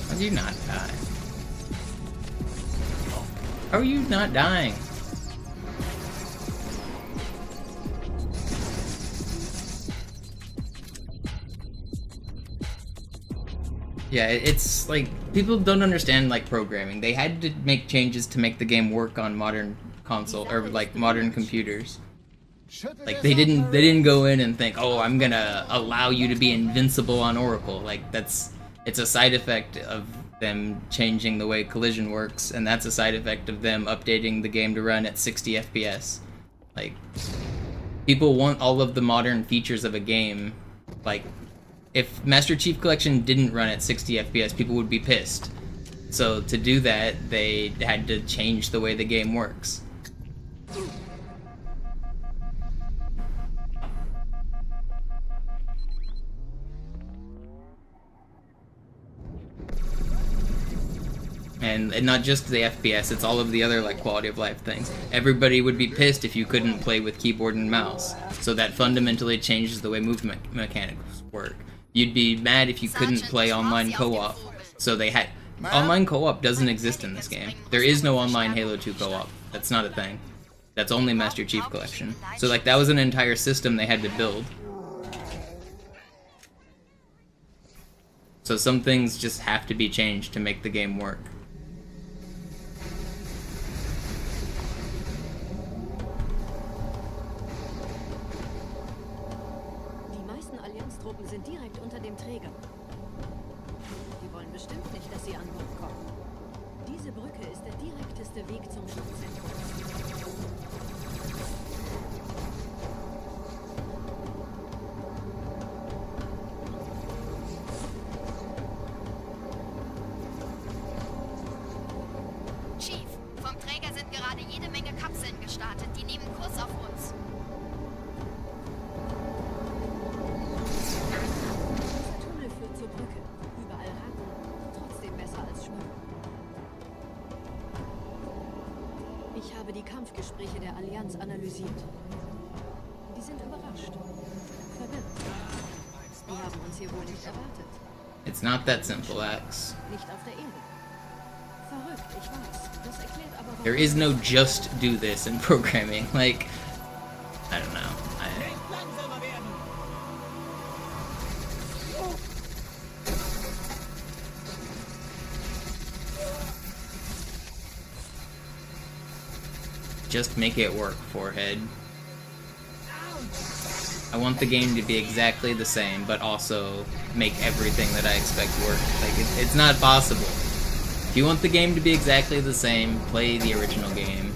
How do you not die? How are you not dying? Yeah, it's like people don't understand like programming. They had to make changes to make the game work on modern console or like modern computers. Like they didn't go in and think, "Oh, I'm going to allow you to be invincible on Oracle." Like it's a side effect of them changing the way collision works, and that's a side effect of them updating the game to run at 60 FPS. Like people want all of the modern features of a game. Like if Master Chief Collection didn't run at 60 FPS, people would be pissed. So to do that, they had to change the way the game works. And not just the FPS, it's all of the other like quality of life things. Everybody would be pissed if you couldn't play with keyboard and mouse. So that fundamentally changes the way movement mechanics work. You'd be mad if you couldn't play online co-op. So they had... Online co-op doesn't exist in this game. There is no online Halo 2 co-op. That's not a thing. That's only Master Chief Collection. So like that was an entire system they had to build. So some things just have to be changed to make the game work. Truppen sind direkt unter dem Träger. Die wollen bestimmt nicht, dass sie an Bord kommen. Diese Brücke ist der direkteste Weg zum Stadtzentrum. Chief, vom Träger sind gerade jede Menge Kapseln gestartet. Die nehmen Kurs auf uns. Zur Brücke. Überall Ratten. Trotzdem besser als Schmuck. Ich habe die Kampfgespräche der Allianz analysiert. Die sind überrascht. Verwirrt. Die haben uns hier wohl nicht erwartet. It's not that simple, Axe. Nicht auf der Erde. Verrückt, ich weiß. Das erklärt aber warum. There is no just do this in programming. Like, I don't know. Just make it work, Forehead. I want the game to be exactly the same, but also make everything that I expect work. Like, it's not possible. If you want the game to be exactly the same, play the original game.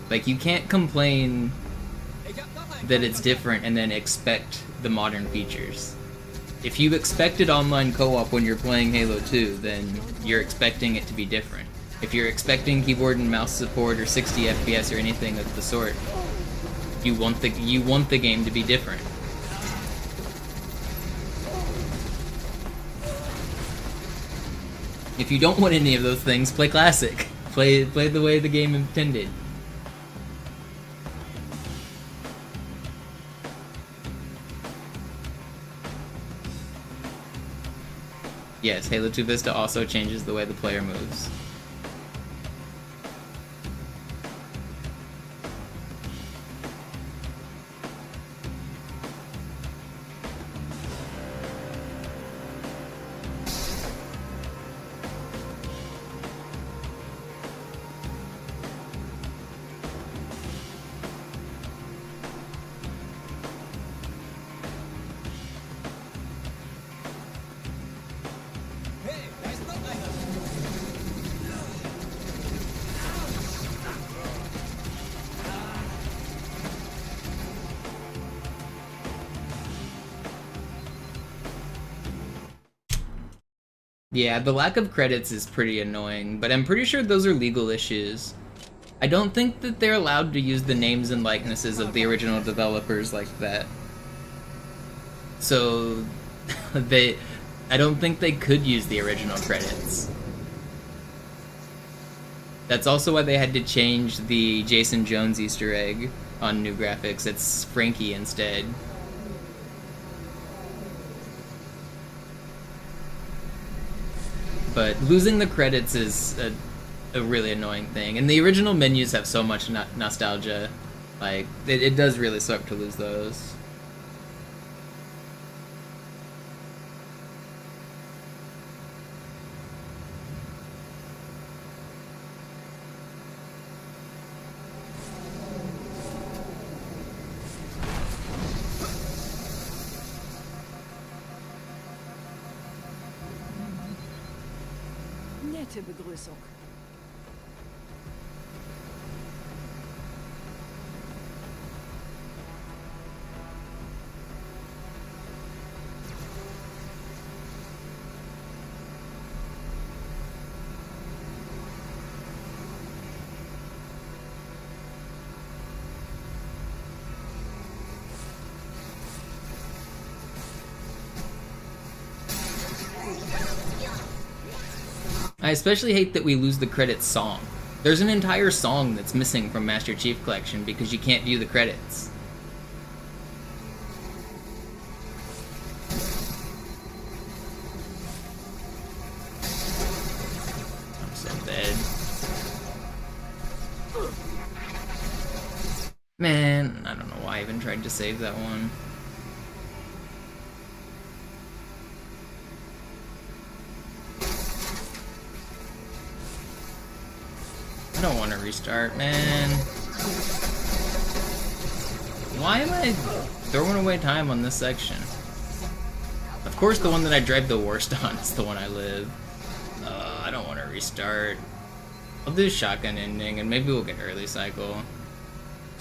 Like, you can't complain that it's different and then expect the modern features. If you expected online co-op when you're playing Halo 2, then you're expecting it to be different. If you're expecting keyboard and mouse support or 60 FPS or anything of the sort, you want the game to be different. If you don't want any of those things, play classic. Play the way the game intended. Yes, Halo 2 Vista also changes the way the player moves. Yeah, the lack of credits is pretty annoying, but I'm pretty sure those are legal issues. I don't think that they're allowed to use the names and likenesses of the original developers like that. So, I don't think they could use the original credits. That's also why they had to change the Jason Jones Easter egg on new graphics. It's Frankie instead. But losing the credits is a really annoying thing. And the original menus have so much nostalgia. Like, it does really suck to lose those. Nette Begrüßung. I especially hate that we lose the credits song. There's an entire song that's missing from Master Chief Collection because you can't view the credits. I'm so dead. Man, I don't know why I even tried to save that one. I don't want to restart, man. Why am I throwing away time on this section? Of course the one that I drive the worst on is the one I live. I don't want to restart. I'll do shotgun ending and maybe we'll get early cycle.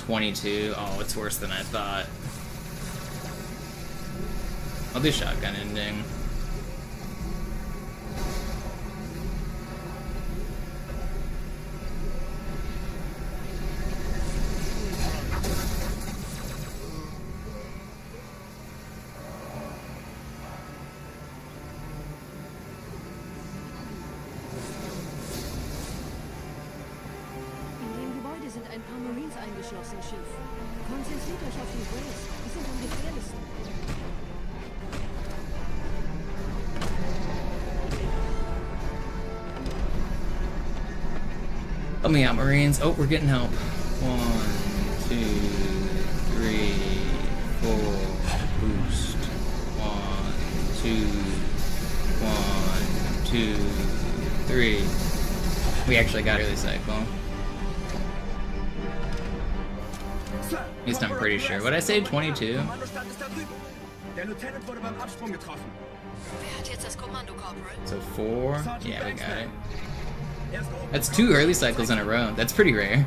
22. Oh, it's worse than I thought. I'll do shotgun ending. Ein paar Marines eingeschlossen, Chief. Konzentriert euch auf die Grays. Die sind am gefährlichsten. Help me out, Marines. Oh, we're getting help. 1, 2, 3, 4. Boost. 1, 2. 1, 2, 3. We actually got early cycle. At least I'm pretty sure. What I say, 22? So 4? Yeah, we got it. That's 2 early cycles in a row. That's pretty rare.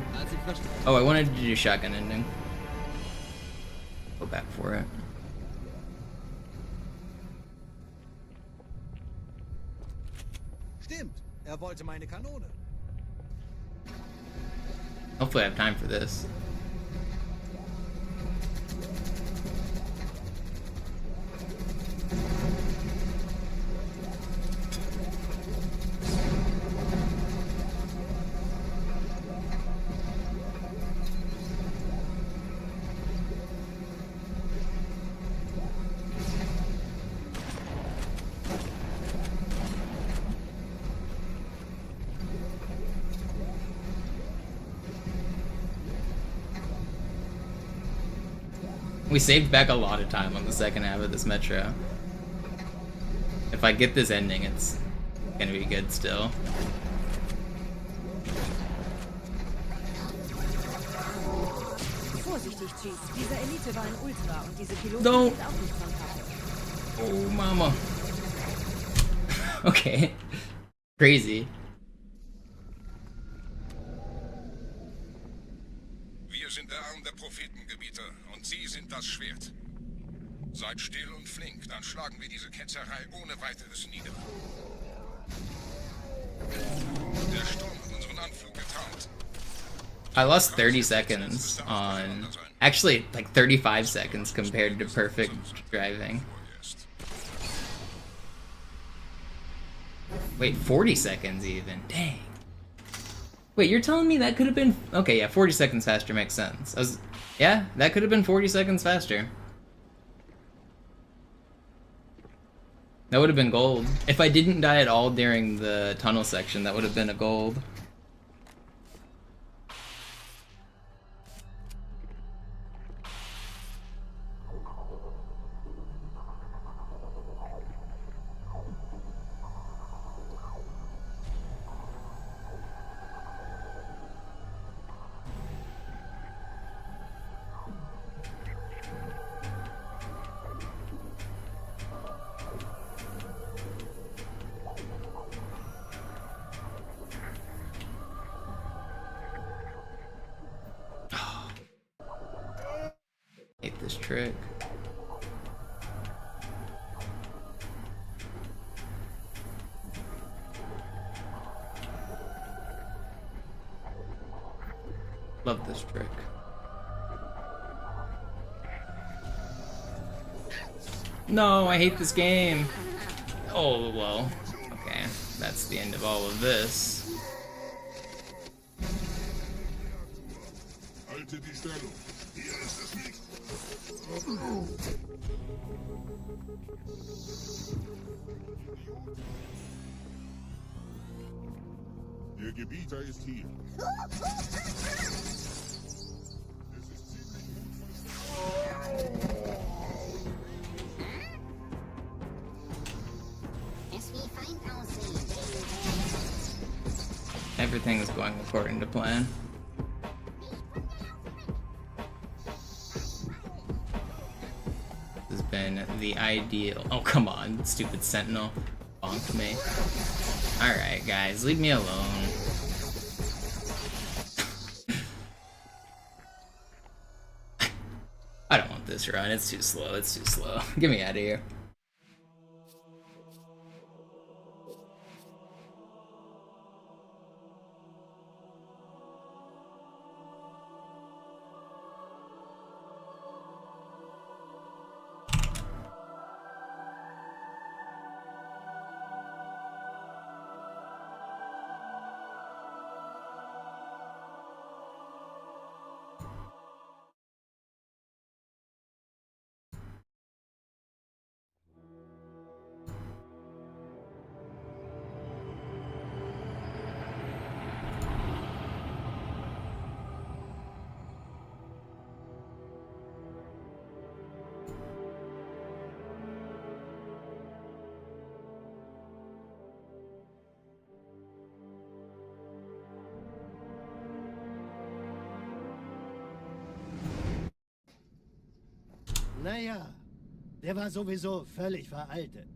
Oh, I wanted to do shotgun ending. Go back for it. Stimmt, wollte meine Kanone. Hopefully I have time for this. We saved back a lot of time on the second half of this metro. If I get this ending, it's gonna be good still. Vorsichtig, Chief. Dieser Elite war ein Ultra und diese Piloten Don't. sind auch nicht von Kappe. Oh, mama. Okay. Crazy. Wir sind der Arm der Prophetengebieter und Sie sind das Schwert. Seid still und flink, dann schlagen wir diese Ketzerei ohne weiteres nieder. I lost 30 seconds on... Actually, like 35 seconds compared to perfect driving. Wait, 40 seconds even. Dang. Wait, you're telling me that could have been... Okay, yeah, 40 seconds faster makes sense. Yeah, that could have been 40 seconds faster. That would have been gold. If I didn't die at all during the tunnel section, that would have been a gold. Hate this trick. Love this trick. No, I hate this game. Oh, well. Okay, that's the end of all of this. Halte die Stellung. Hier ist es nicht. Der Gebieter ist hier. Es ist ziemlich gut. Everything is going according to plan. This has been the ideal. Oh, come on, stupid sentinel. Bonked me. Alright, guys, leave me alone. I don't want this run. It's too slow. It's too slow. Get me out of here. Naja, der war sowieso völlig veraltet.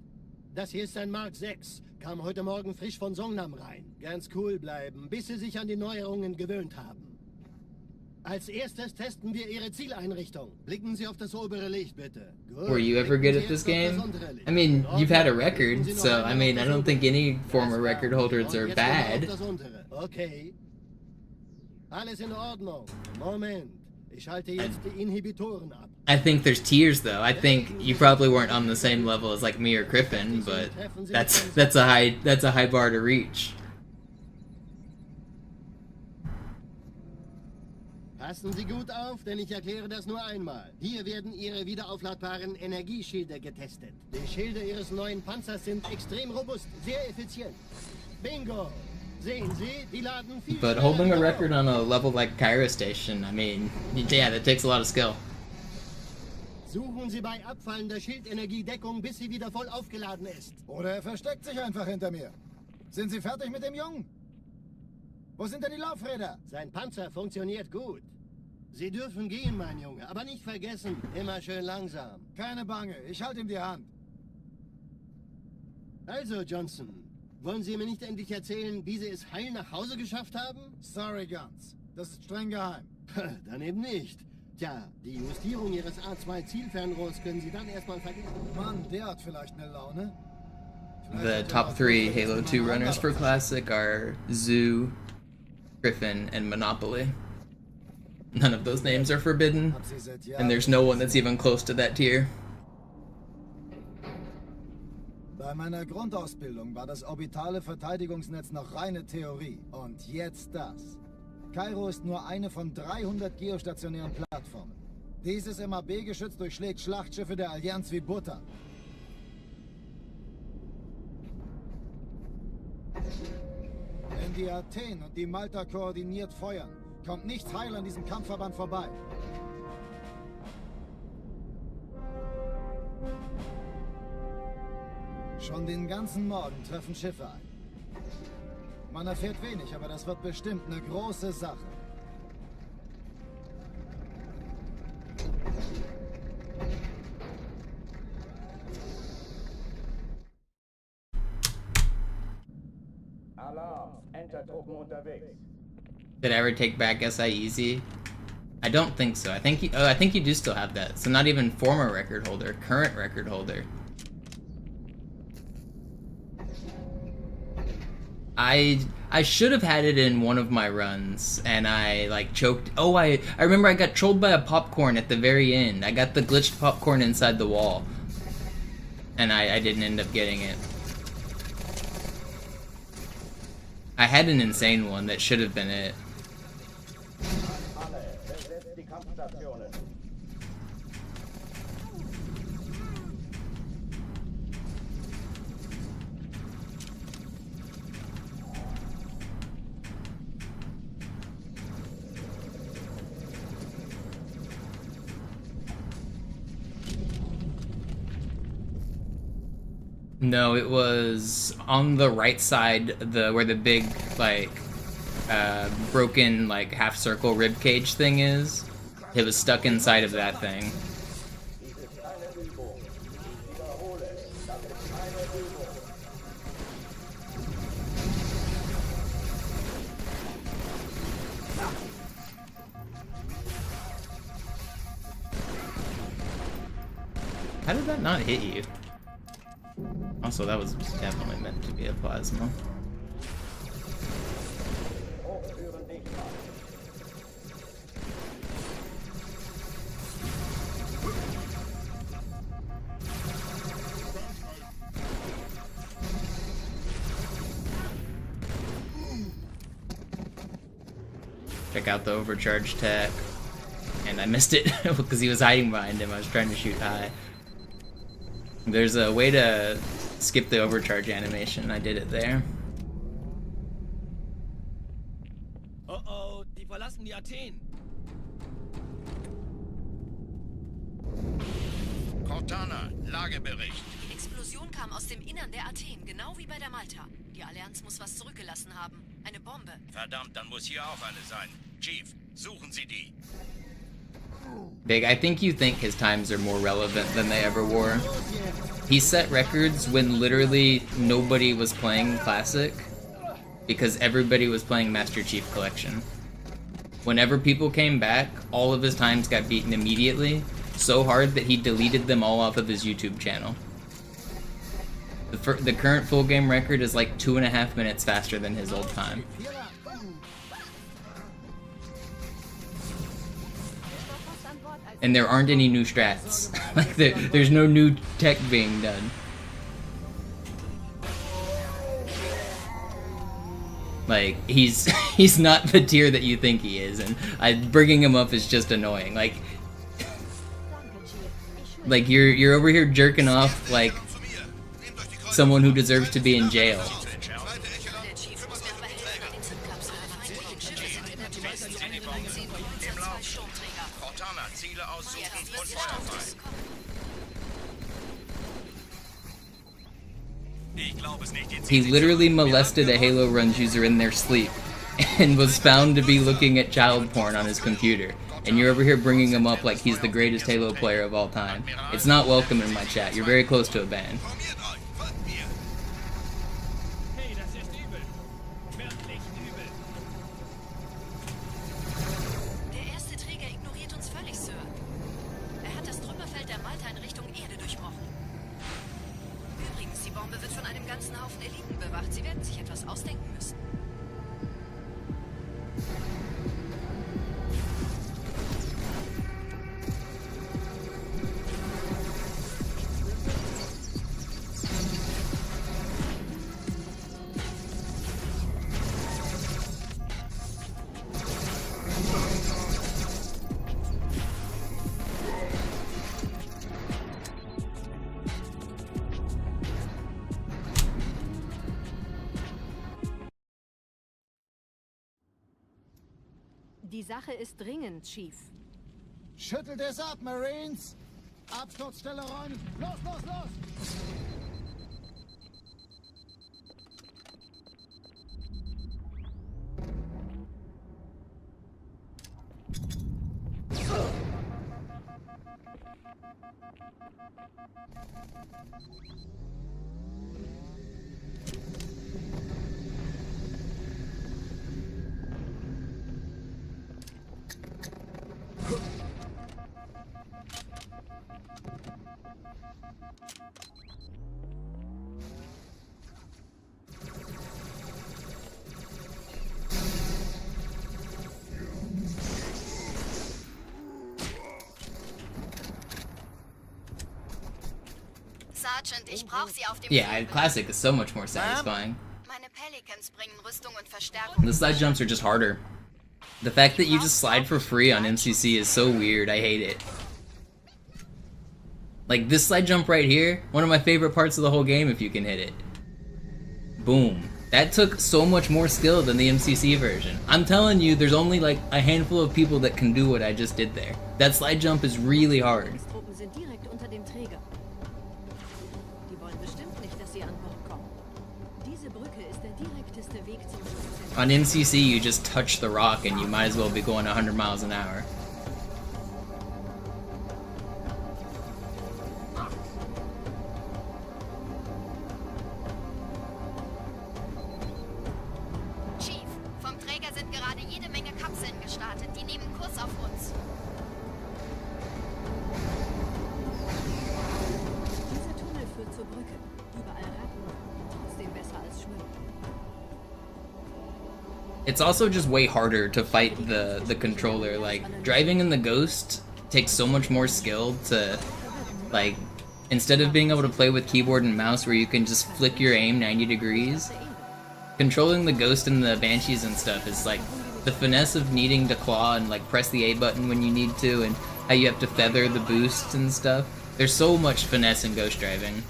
Das hier ist ein Mark 6, kam heute Morgen frisch von Songnam rein. Ganz cool bleiben, bis Sie sich an die Neuerungen gewöhnt haben. Als erstes testen wir Ihre Zieleinrichtung. Blicken Sie auf das obere Licht, bitte. Gut. Were you ever good at this game? I mean, you've had a record, so I mean, I don't think any former record holders are bad. Okay. Alles in Ordnung. Moment. Ich schalte jetzt die Inhibitoren ab. I think there's tiers though. I think you probably weren't on the same level as like me or Crippen, but that's a high bar to reach. Passen Sie gut auf, denn ich erkläre das nur einmal. Hier werden Ihre wiederaufladbaren Energieschilde getestet. Die Schilde Ihres neuen Panzers sind extrem robust, sehr effizient. Bingo! Sehen Sie, die laden viel But holding a record on a level like Cairo Station, I mean, yeah, that takes a lot of skill. Suchen Sie bei abfallender Schildenergie Deckung, bis sie wieder voll aufgeladen ist. Oder er versteckt sich einfach hinter mir. Sind Sie fertig mit dem Jungen? Wo sind denn die Laufräder? Sein Panzer funktioniert gut. Sie dürfen gehen, mein Junge, aber nicht vergessen, immer schön langsam. Keine Bange, ich halte ihm die Hand. Also, Johnson, wollen Sie mir nicht endlich erzählen, wie Sie es heil nach Hause geschafft haben? Sorry, Guns. Das ist streng geheim. Dann eben nicht. Tja, die Justierung Ihres A2-Zielfernrohrs können Sie dann erstmal vergessen. Mann, der hat vielleicht eine Laune. The top 3 Halo 2 runners for Classic are Zoo, Griffin, and Monopoly. None of those names are forbidden, Hab sie seit and there's no one that's even close to that tier. Bei meiner Grundausbildung war das orbitale Verteidigungsnetz noch reine Theorie. Und jetzt das. Kairo ist nur eine von 300 geostationären Plattformen. Dieses MAB-Geschütz durchschlägt Schlachtschiffe der Allianz wie Butter. Wenn die Athen und die Malta koordiniert feuern, kommt nichts heil an diesem Kampfverband vorbei. Schon den ganzen Morgen treffen Schiffe ein. Man erfährt wenig, aber das wird bestimmt eine große Sache. Alarm! Entertruppen unterwegs. Did I ever take back SI Easy? I don't think so. I think you do still have that. So not even former record holder, current record holder. I should have had it in one of my runs, and I like choked. Oh, I remember I got trolled by a popcorn at the very end. I got the glitched popcorn inside the wall, and I didn't end up getting it. I had an insane one that should have been it. Alle, besetzt die Kampfstationen. No, it was on the right side, where the big like broken like half circle rib cage thing is. It was stuck inside of that thing. Dies ist keine Übung. Ich wiederhole, das ist keine Übung. How did that not hit you? Also, that was definitely meant to be a plasma. Hochführen dicht machen. Check out the overcharge tech. And I missed it because he was hiding behind him. I was trying to shoot high. There's a way to skip the overcharge animation. I did it there. Oh oh, die verlassen die Athen. Cortana, Lagebericht. Die Explosion kam aus dem Innern der Athen, genau wie bei der Malta. Die Allianz muss was zurückgelassen haben. Eine Bombe. Verdammt, dann muss hier auch eine sein. Chief, suchen Sie die. Big, I think you think his times are more relevant than they ever were. He set records when literally nobody was playing Classic because everybody was playing Master Chief Collection. Whenever people came back, all of his times got beaten immediately, so hard that he deleted them all off of his YouTube channel. The current full game record is like 2.5 minutes faster than his old time. And there aren't any new strats. Like there's no new tech being done. Like he's not the tier that you think he is, and bringing him up is just annoying. Like you're over here jerking off like someone who deserves to be in jail. Der Chief muss mir aber helfen an den Zündkapseln. Feindliche Schiffe sind in der Turm. 10 2 Sturmträger. Cortana, Ziele aussuchen Jetzt und wird Feuer gestartet. frei. He literally molested a Halo Runs user in their sleep and was found to be looking at child porn on his computer. And you're over here bringing him up like he's the greatest Halo player of all time. It's not welcome in my chat. You're very close to a ban. Hey, das ist übel. Wirklich übel. Der erste Träger ignoriert uns völlig, Sir. Er hat das Trümmerfeld der Malta in Richtung Erde durchbrochen. Übrigens, die Bombe wird von einem ganzen Haufen Eliten bewacht. Sie werden sich etwas ausdenken müssen. Die Sache ist dringend, Chief. Schüttelt es ab, Marines! Absturzstelle räumen! Los, los, los! Sergeant, ich brauche sie auf dem Yeah, Flügel. classic is so much more satisfying. Meine Pelicans bringen Rüstung und Verstärkung. The slide jumps are just harder. The fact that you just slide for free on MCC is so weird, I hate it. Like, this slide jump right here, one of my favorite parts of the whole game if you can hit it. Boom. That took so much more skill than the MCC version. I'm telling you, there's only like a handful of people that can do what I just did there. That slide jump is really hard. Truppen sind direkt unter dem Träger. Die wollen bestimmt nicht, dass sie an Bord kommen. Diese Brücke ist der direkteste Weg zum Schutzcenter. On MCC, you just touch the rock and you might as well be going 100 miles an hour. Chief, vom Träger sind gerade jede Menge Kapseln gestartet. Die nehmen Kurs auf uns. Dieser Tunnel führt zur Brücke. Überall Ratten. Trotzdem besser als schwimmen. It's also just way harder to fight the controller. Like, driving in the Ghost takes so much more skill to, like, instead of being able to play with keyboard and mouse where you can just flick your aim 90 degrees, controlling the Ghost and the Banshees and stuff is like the finesse of needing to claw and like press the A button when you need to, and how you have to feather the boosts and stuff. There's so much finesse in Ghost driving.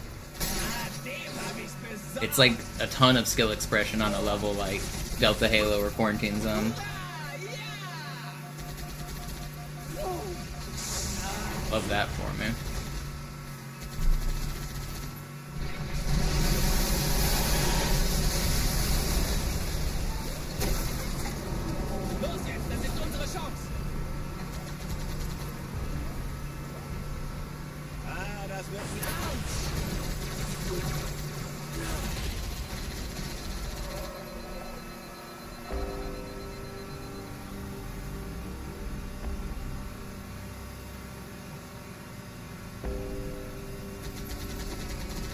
It's like a ton of skill expression on a level like Delta Halo or Quarantine Zone. Love that for me. Los jetzt, das ist unsere Chance. Ah, das wird ein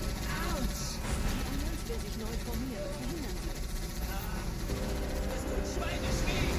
Die Allianz will sich neu formieren. Verhindern Sie es. Das tut schweinisch weh.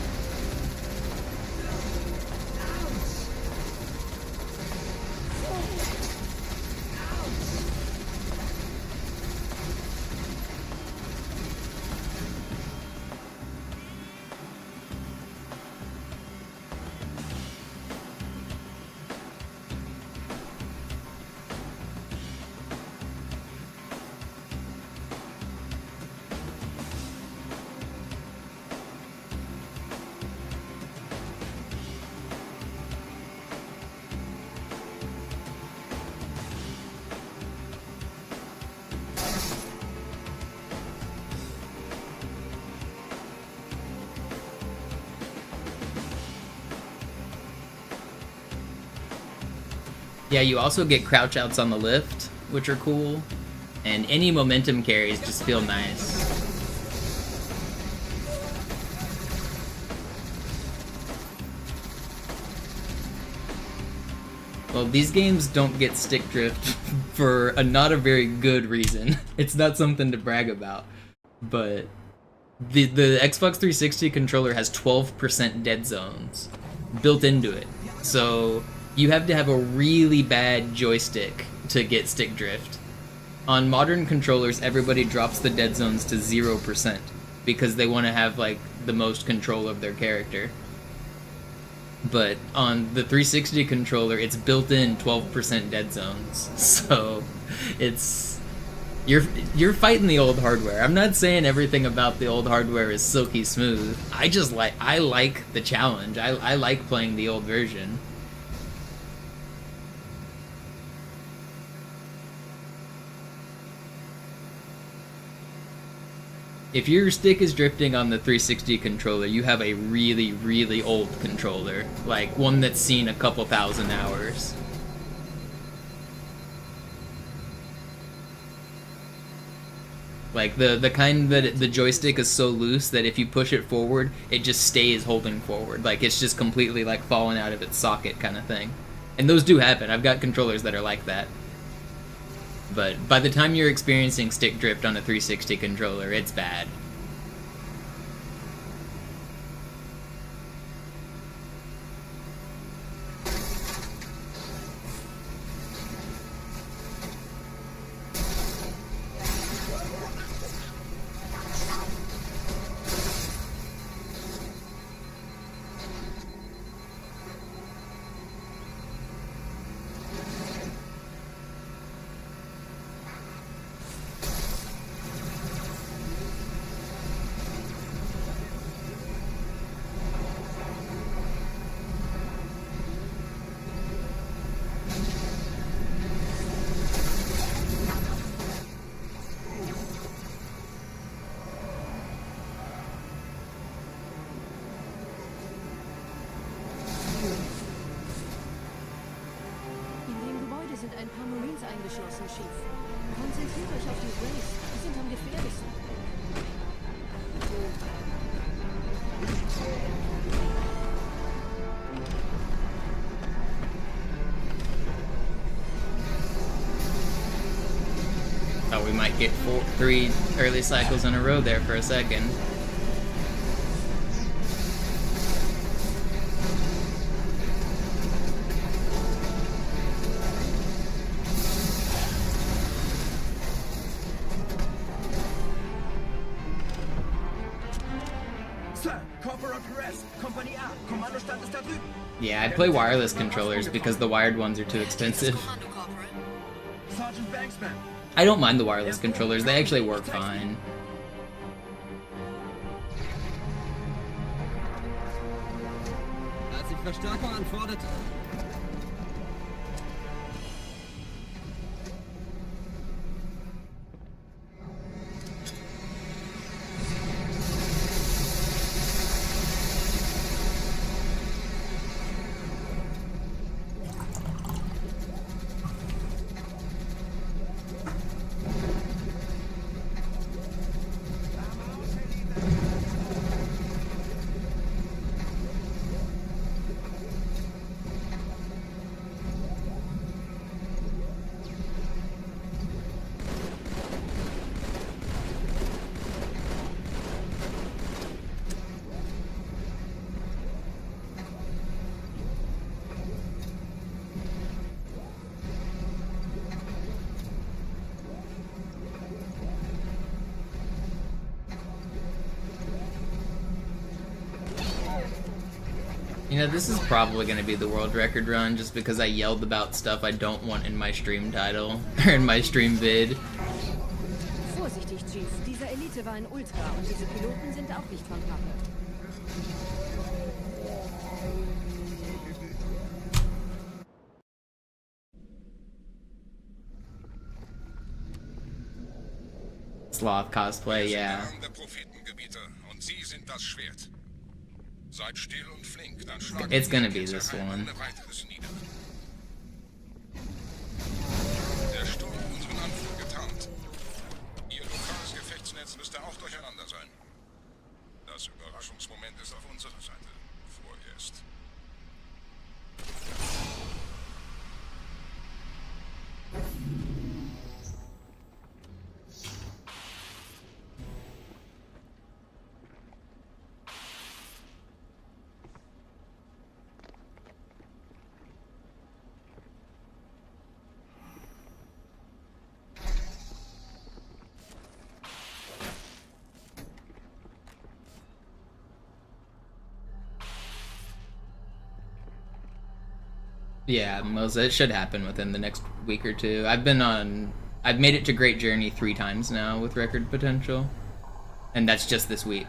Yeah, you also get crouch outs on the lift, which are cool, and any momentum carries just feel nice. Well, these games don't get stick drift for not a very good reason. It's not something to brag about, but the Xbox 360 controller has 12% dead zones built into it, so you have to have a really bad joystick to get stick drift. On modern controllers, everybody drops the dead zones to 0% because they want to have like the most control of their character. But on the 360 controller, it's built in 12% dead zones, so it's You're fighting the old hardware. I'm not saying everything about the old hardware is silky smooth. I like the challenge. I like playing the old version. If your stick is drifting on the 360 controller, you have a really, really old controller. Like, one that's seen a couple thousand hours. Like, the kind that the joystick is so loose that if you push it forward, it just stays holding forward. Like, it's just completely, like, falling out of its socket kind of thing. And those do happen. I've got controllers that are like that. But by the time you're experiencing stick drift on a 360 controller, it's bad. Ein paar Marines eingeschlossen, Chief. Konzentriert euch auf die Race. Die sind am gefährlichsten. Thought we might get 3 early cycles in a row there for a second. Yeah, I play wireless controllers because the wired ones are too expensive. I don't mind the wireless controllers, they actually work fine. You know, this is probably going to be the world record run just because I yelled about stuff I don't want in my stream title, or in my stream vid. Vorsichtig, Chief. Dieser Elite war ein Ultra und diese Piloten sind auch nicht von Pappe. Sloth cosplay, yeah. It's gonna be this one. Der Sturm unseren Anflug getarnt. Ihr lokales Gefechtsnetz müsste auch durcheinander sein. Das Überraschungsmoment ist auf unserer Seite. Vorerst. Yeah, most it should happen within the next week or two. I've been on I've made it to Great Journey 3 times now with record potential, and that's just this week.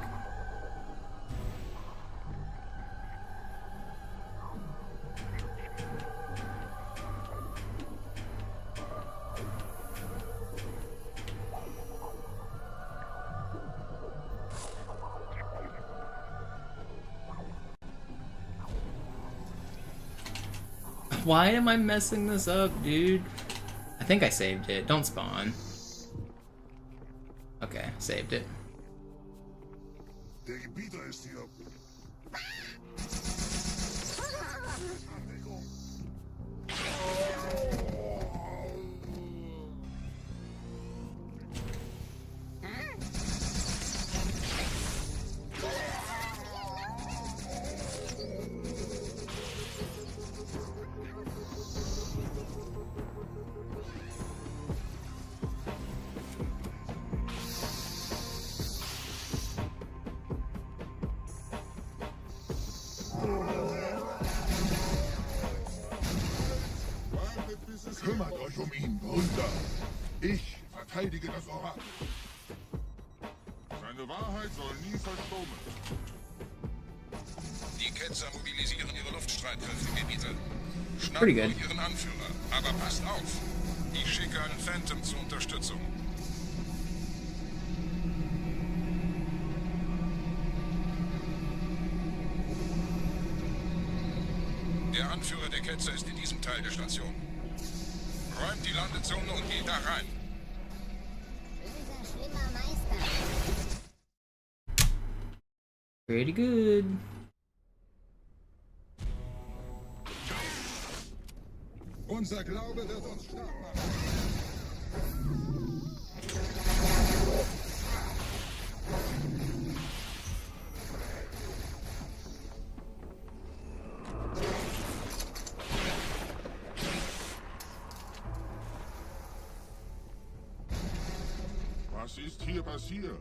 Why am I messing this up, dude? I think I saved it. Don't spawn. Okay, saved it. Der Gebieter ist hier. Kümmert euch um ihn, Wunder. Ich verteidige das Orakel. Seine Wahrheit soll nie verstummen. Die Ketzer mobilisieren ihre Luftstreitkräftegebiete. Schnappt Pretty euch good. ihren Anführer, aber passt auf. Ich schicke einen Phantom zur Unterstützung. Der Anführer der Ketzer ist in diesem Teil der Station. Räumt die Landezone und geht da rein. Böser, schlimmer Meister. Pretty good. Unser Glaube wird uns stark machen. Was ist hier passiert?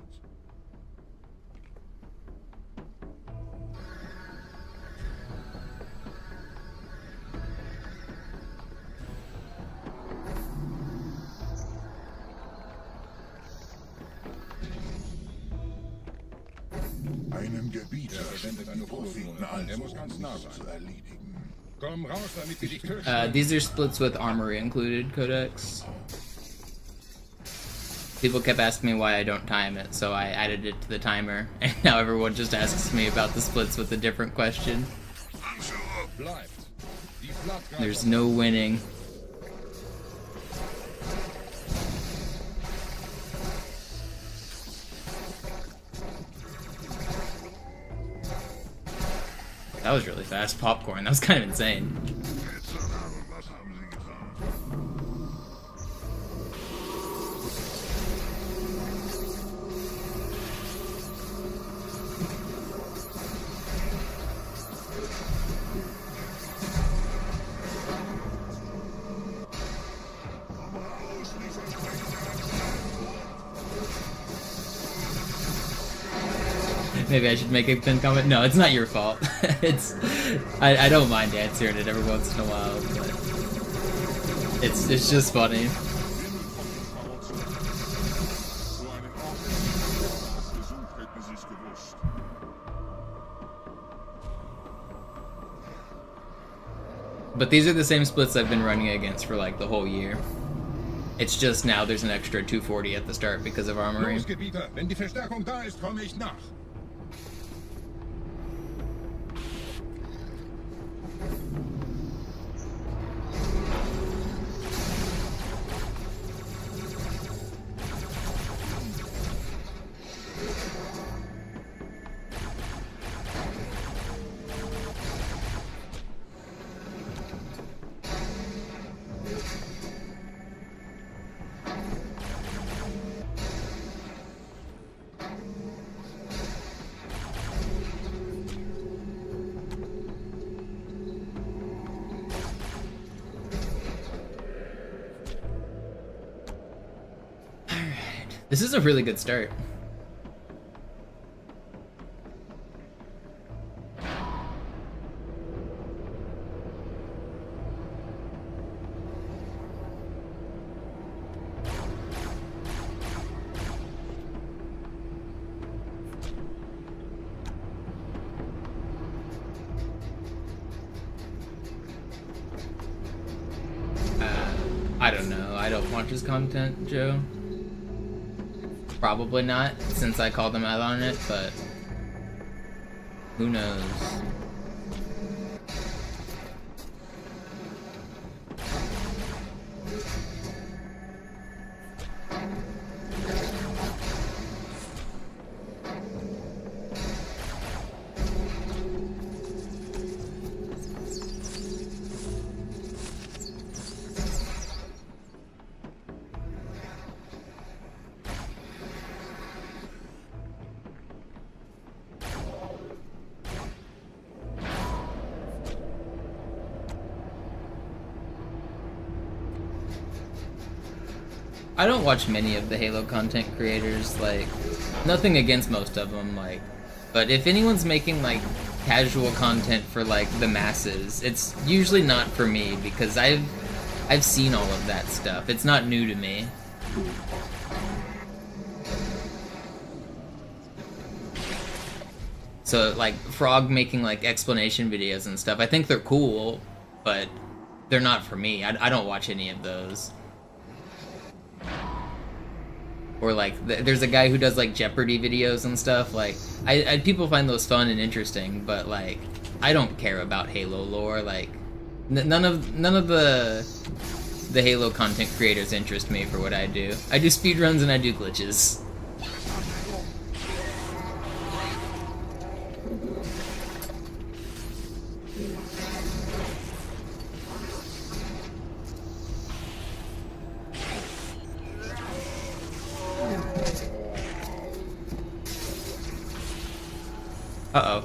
Einen Gebieter sendet eine Propheten an, der muss ganz nah sein. Zu erledigen. Komm raus, damit wir dich töten. These are splits with armory included codex. People kept asking me why I don't time it, so I added it to the timer, and now everyone just asks me about the splits with a different question. There's no winning. That was really fast popcorn. That was kind of insane. Maybe I should make a pin comment. No, it's not your fault. I don't mind answering it every once in a while, but it's just funny. But these are the same splits I've been running against for like the whole year. It's just now there's an extra 240 at the start because of armory. Los, Gebieter, wenn die Verstärkung da ist, komme ich nach. This is a really good start. I don't watch his content, Joe. Probably not, since I called him out on it, but who knows? I don't watch many of the Halo content creators, like, nothing against most of them, like, but if anyone's making, like, casual content for, like, the masses, it's usually not for me, because I've seen all of that stuff. It's not new to me. So, like, Frog making, like, explanation videos and stuff, I think they're cool, but they're not for me. I don't watch any of those. Or like, there's a guy who does like Jeopardy videos and stuff. Like, people find those fun and interesting, but like, I don't care about Halo lore. Like, none of the Halo content creators interest me for what I do. I do speedruns and I do glitches. Uh-oh.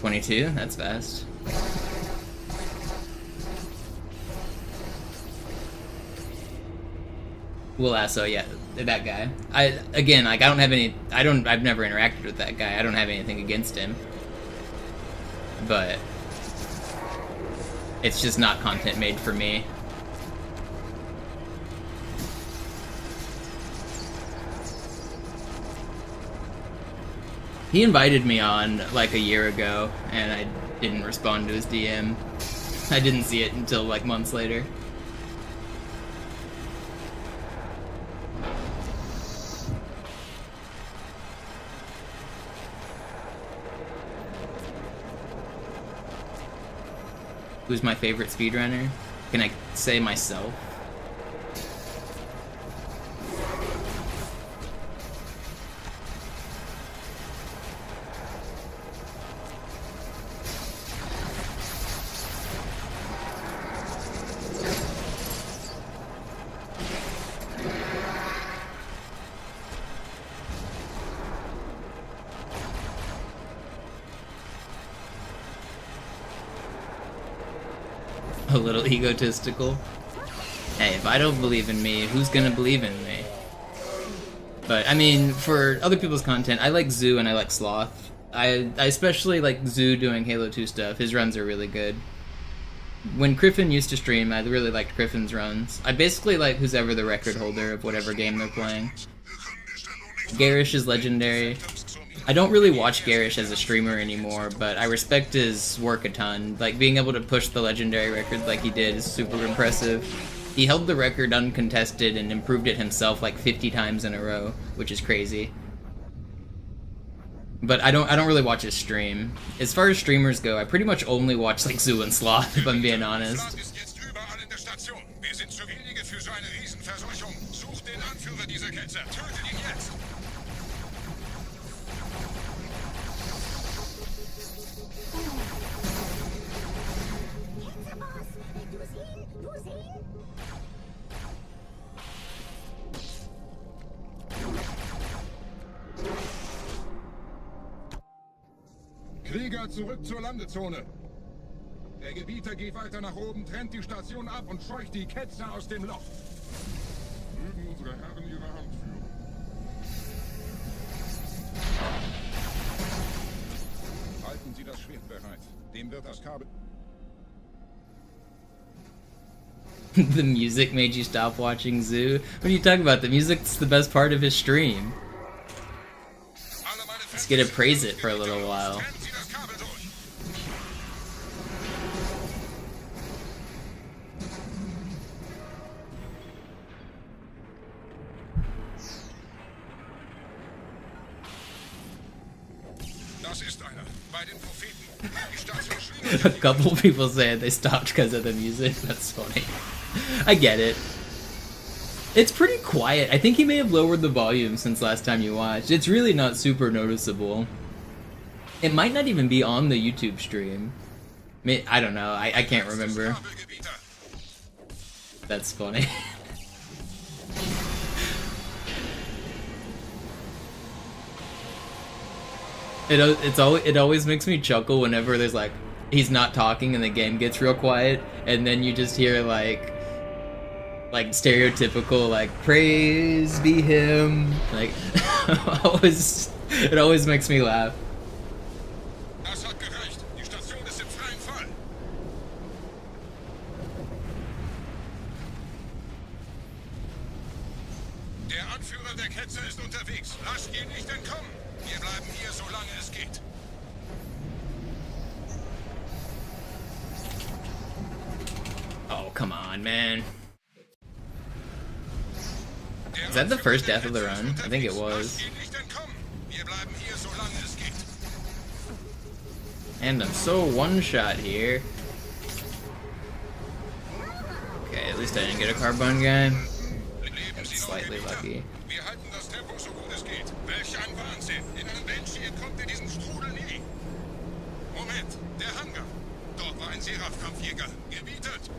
$22? That's fast. Will Lasso, yeah, that guy. Again, like, I don't have any, I've never interacted with that guy. I don't have anything against him. But it's just not content made for me. He invited me on like a year ago, and I didn't respond to his DM. I didn't see it until like months later. Who's my favorite speedrunner? Can I say myself? A little egotistical. Hey, if I don't believe in me, who's gonna believe in me? But, I mean, for other people's content, I like Zoo and I like Sloth. I especially like Zoo doing Halo 2 stuff. His runs are really good. When Griffin used to stream, I really liked Griffin's runs. I basically like who's ever the record holder of whatever game they're playing. Garish is legendary. I don't really watch Garish as a streamer anymore, but I respect his work a ton. Like, being able to push the legendary record like he did is super impressive. He held the record uncontested and improved it himself like 50 times in a row, which is crazy. But I don't really watch his stream. As far as streamers go, I pretty much only watch like Zoo and Sloth, if I'm being honest. Krieger, zurück zur Landezone. Der Gebieter geht weiter nach oben, trennt die Station ab und scheucht die Ketzer aus dem Loch. Mögen unsere Herren ihre Hand führen. Halten Sie das Schwert bereit. Dem wird das Kabel... The music made you stop watching Zoo? What are you talking about? The music's the best part of his stream. Let's get to praise it for a little while. Das ist einer. Bei den Propheten. Die Station A couple people said they stopped because of the music. That's funny. I get it. It's pretty quiet. I think he may have lowered the volume since last time you watched. It's really not super noticeable. It might not even be on the YouTube stream. I don't know. I can't remember. That's funny. It always makes me chuckle whenever there's like he's not talking and the game gets real quiet, and then you just hear like stereotypical like praise be him, like it always makes me laugh. Das hat gereicht. Die Station ist im freien Fall. Der Anführer der Ketzer ist unterwegs. Lasst ihn nicht entkommen. Wir bleiben hier, solange es geht. Oh, come on, man. Is that the first death of the run? I think it was. And I'm so one-shot here. Okay, at least I didn't get a carbon guy. That's slightly lucky. Wir halten das Tempo so gut es geht. Welch ein Wahnsinn! In einem Banshee entkommt ihr diesen Strudel nie. Moment, der Hangar. Dort war ein Seraph-Kampfjäger. Gebietet.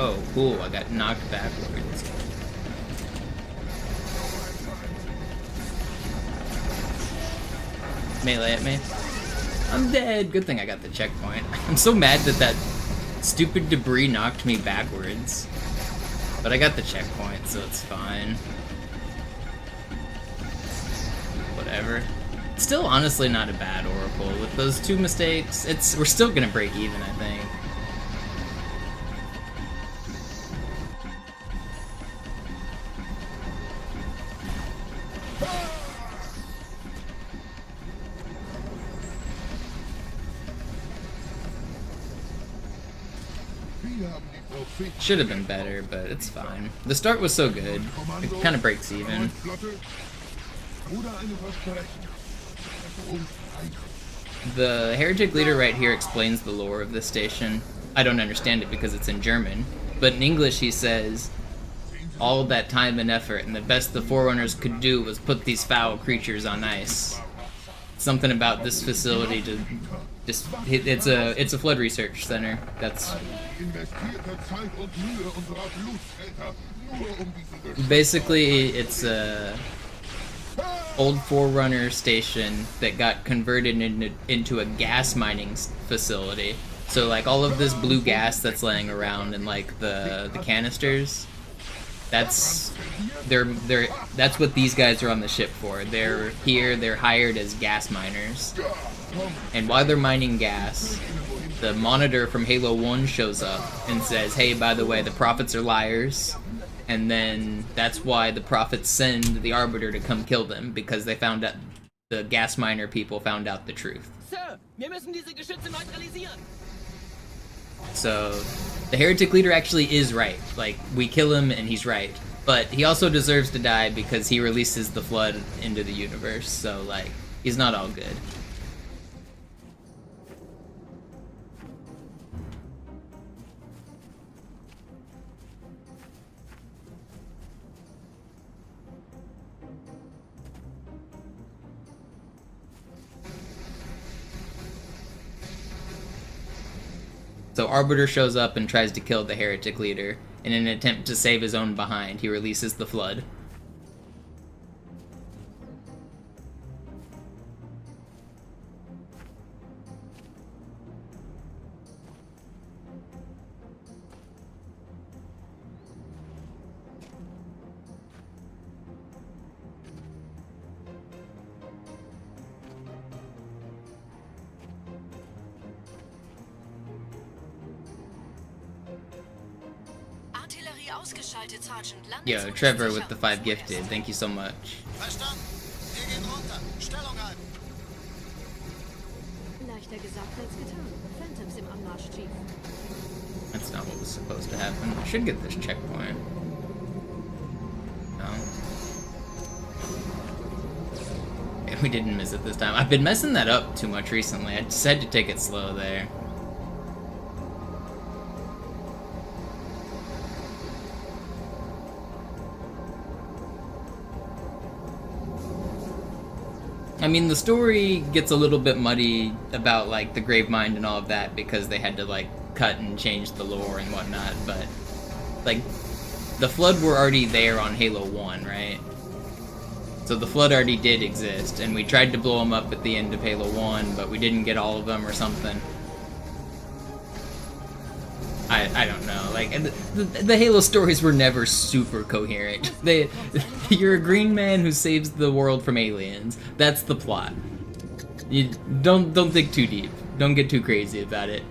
Oh, cool, I got knocked backwards. Melee at me. I'm dead. Good thing I got the checkpoint. I'm so mad that that stupid debris knocked me backwards. But I got the checkpoint, so it's fine. Whatever. Still honestly not a bad Oracle. With those two mistakes, we're still gonna break even, I think. Should have been better, but it's fine. The start was so good, it kind of breaks even. The heretic leader right here explains the lore of this station. I don't understand it because it's in German, but in English he says, all that time and effort, and the best the Forerunners could do was put these foul creatures on ice. Something about this facility to just it's a flood research center. That's basically it's a old Forerunner station that got converted into a gas mining facility. So like all of this blue gas that's laying around and like the canisters, that's what these guys are on the ship for. They're here, they're hired as gas miners. And while they're mining gas, the monitor from Halo 1 shows up and says, hey, by the way, the prophets are liars. And then that's why the prophets send the Arbiter to come kill them, because they found out, the gas miner people found out the truth. Sir, wir müssen diese Geschütze neutralisieren. So, the heretic leader actually is right. Like, we kill him and he's right. But he also deserves to die because he releases the flood into the universe, so, like, he's not all good. So Arbiter shows up and tries to kill the heretic leader. In an attempt to save his own behind, he releases the flood. Energie ausgeschaltet, Sergeant. Yo, Trevor with the 5 gifted. Thank you so much. Verstanden. Wir gehen runter. Stellung halten. Leichter gesagt als getan. Phantoms im Anmarsch, Chief. That's not what was supposed to happen. I should get this checkpoint. No. Yeah, we didn't miss it this time. I've been messing that up too much recently. I decided to take it slow there. I mean, the story gets a little bit muddy about, like, the Gravemind and all of that because they had to, like, cut and change the lore and whatnot, but, like, the Flood were already there on Halo 1, right? So the Flood already did exist, and we tried to blow them up at the end of Halo 1, but we didn't get all of them or something. I don't know, like, the Halo stories were never super coherent. You're a green man who saves the world from aliens. That's the plot. You don't dig too deep. Don't get too crazy about it.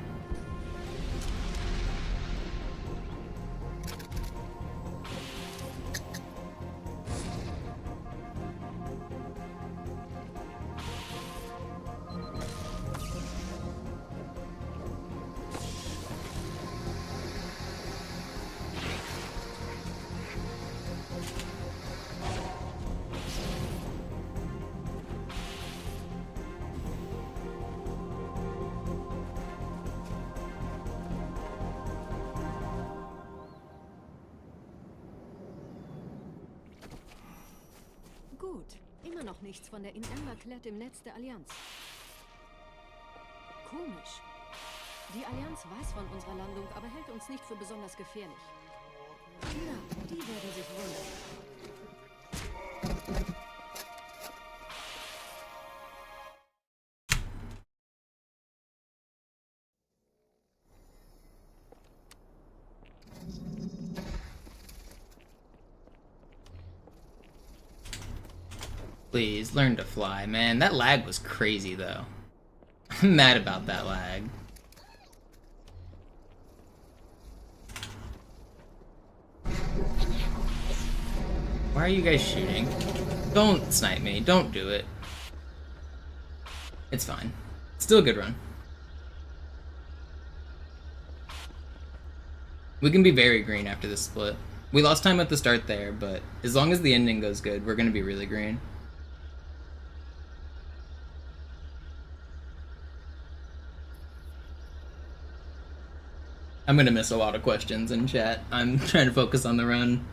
Gut. Immer noch nichts von der In-Ember-Klett im Netz der Allianz. Komisch. Die Allianz weiß von unserer Landung, aber hält uns nicht für besonders gefährlich. Na, die werden sich wundern. Please, learn to fly, man. That lag was crazy, though. I'm mad about that lag. Why are you guys shooting? Don't snipe me. Don't do it. It's fine. Still a good run. We can be very green after this split. We lost time at the start there, but as long as the ending goes good, we're gonna be really green. I'm gonna miss a lot of questions in chat. I'm trying to focus on the run.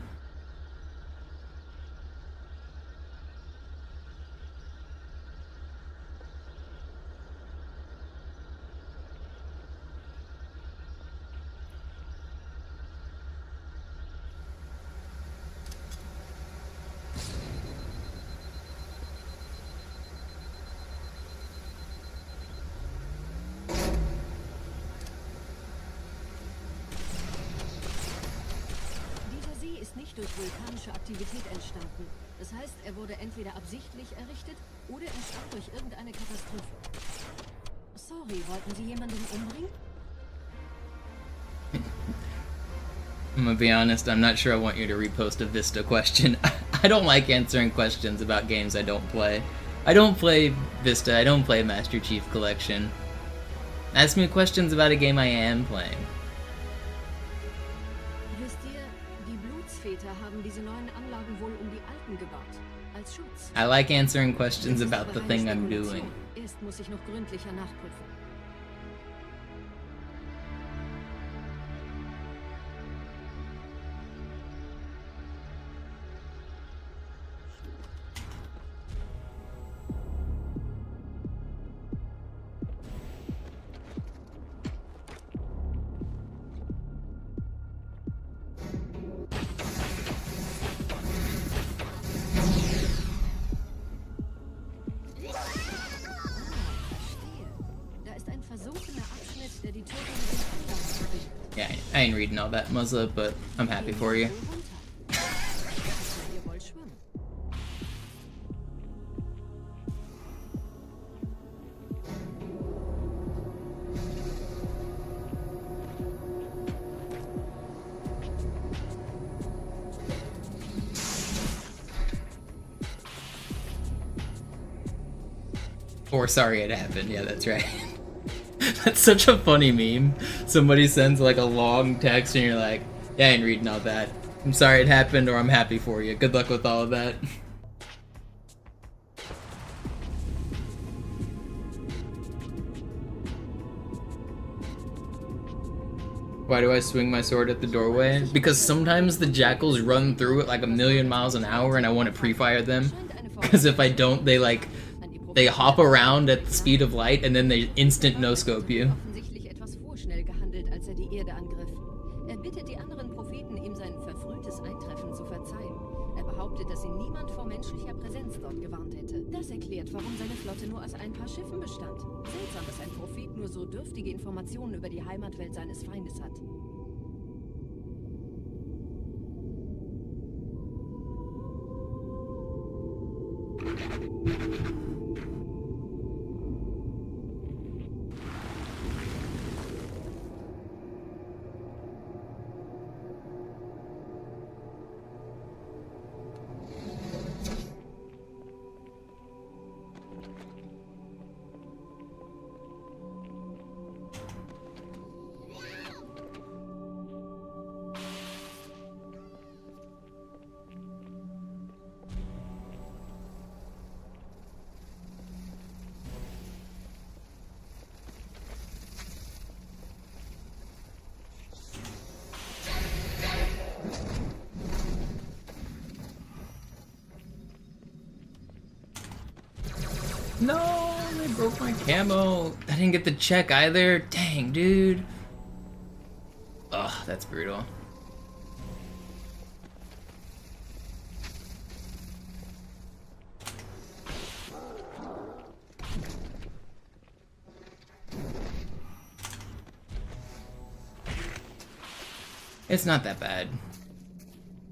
Durch vulkanische Aktivität entstanden. Das heißt, er wurde entweder absichtlich errichtet oder entstand durch irgendeine Katastrophe. Sorry, wollten Sie jemanden umbringen? I'm gonna be honest, I'm not sure I want you to repost a Vista question. I don't like answering questions about games I don't play. I don't play Vista, I don't play Master Chief Collection. Ask me questions about a game I am playing. Haben diese neuen Anlagen wohl die alten gebaut. Als Schutz. I like answering questions about the thing I'm doing. Erst muss ich noch gründlicher nachprüfen. Yeah, I ain't reading all that, Muzza, but I'm happy for you. Or sorry it happened. Yeah, that's right. That's such a funny meme. Somebody sends like a long text and you're like, yeah, I ain't reading all that. I'm sorry it happened, or I'm happy for you. Good luck with all of that. Why do I swing my sword at the doorway? Because sometimes the jackals run through it like a million miles an hour and I want to pre-fire them. Because if I don't, they hop around at the speed of light and then they instant no-scope you. Offensichtlich etwas vorschnell gehandelt, als die Erde angriff. Bittet die anderen Propheten, ihm sein verfrühtes Eintreffen zu verzeihen. Behauptet, dass ihn niemand vor menschlicher Präsenz dort gewarnt hätte. Das erklärt, warum seine Flotte nur aus ein paar Schiffen bestand. Seltsam, dass ein Prophet nur so dürftige Informationen über die Heimatwelt seines Feindes hat. No, they broke my camo. I didn't get the check either. Dang, dude. Ugh, that's brutal. It's not that bad.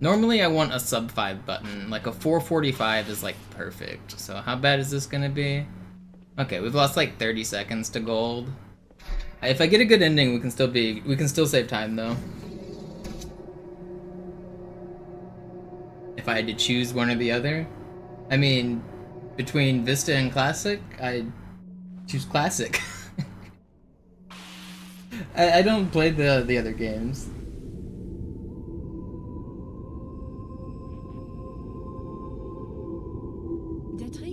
Normally I want a sub 5 button, like a 445 is like perfect. So how bad is this gonna be? Okay, we've lost like 30 seconds to gold. If I get a good ending, we can still save time though. If I had to choose one or the other, I mean, between Vista and Classic, I'd choose Classic. I don't play the other games.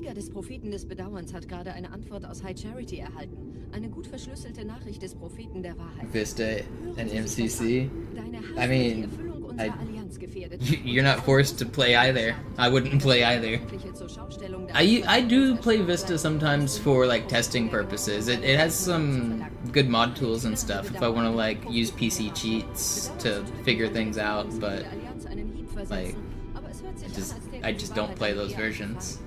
Des Propheten des Bedauerns hat gerade eine Antwort aus High Charity erhalten. Eine gut verschlüsselte Nachricht des Propheten der Wahrheit. Vista and MCC? I mean, you're not forced to play either. I wouldn't play either. I do play Vista sometimes for like testing purposes. It has some good mod tools and stuff if I want to like use PC cheats to figure things out, but like I just don't play those versions.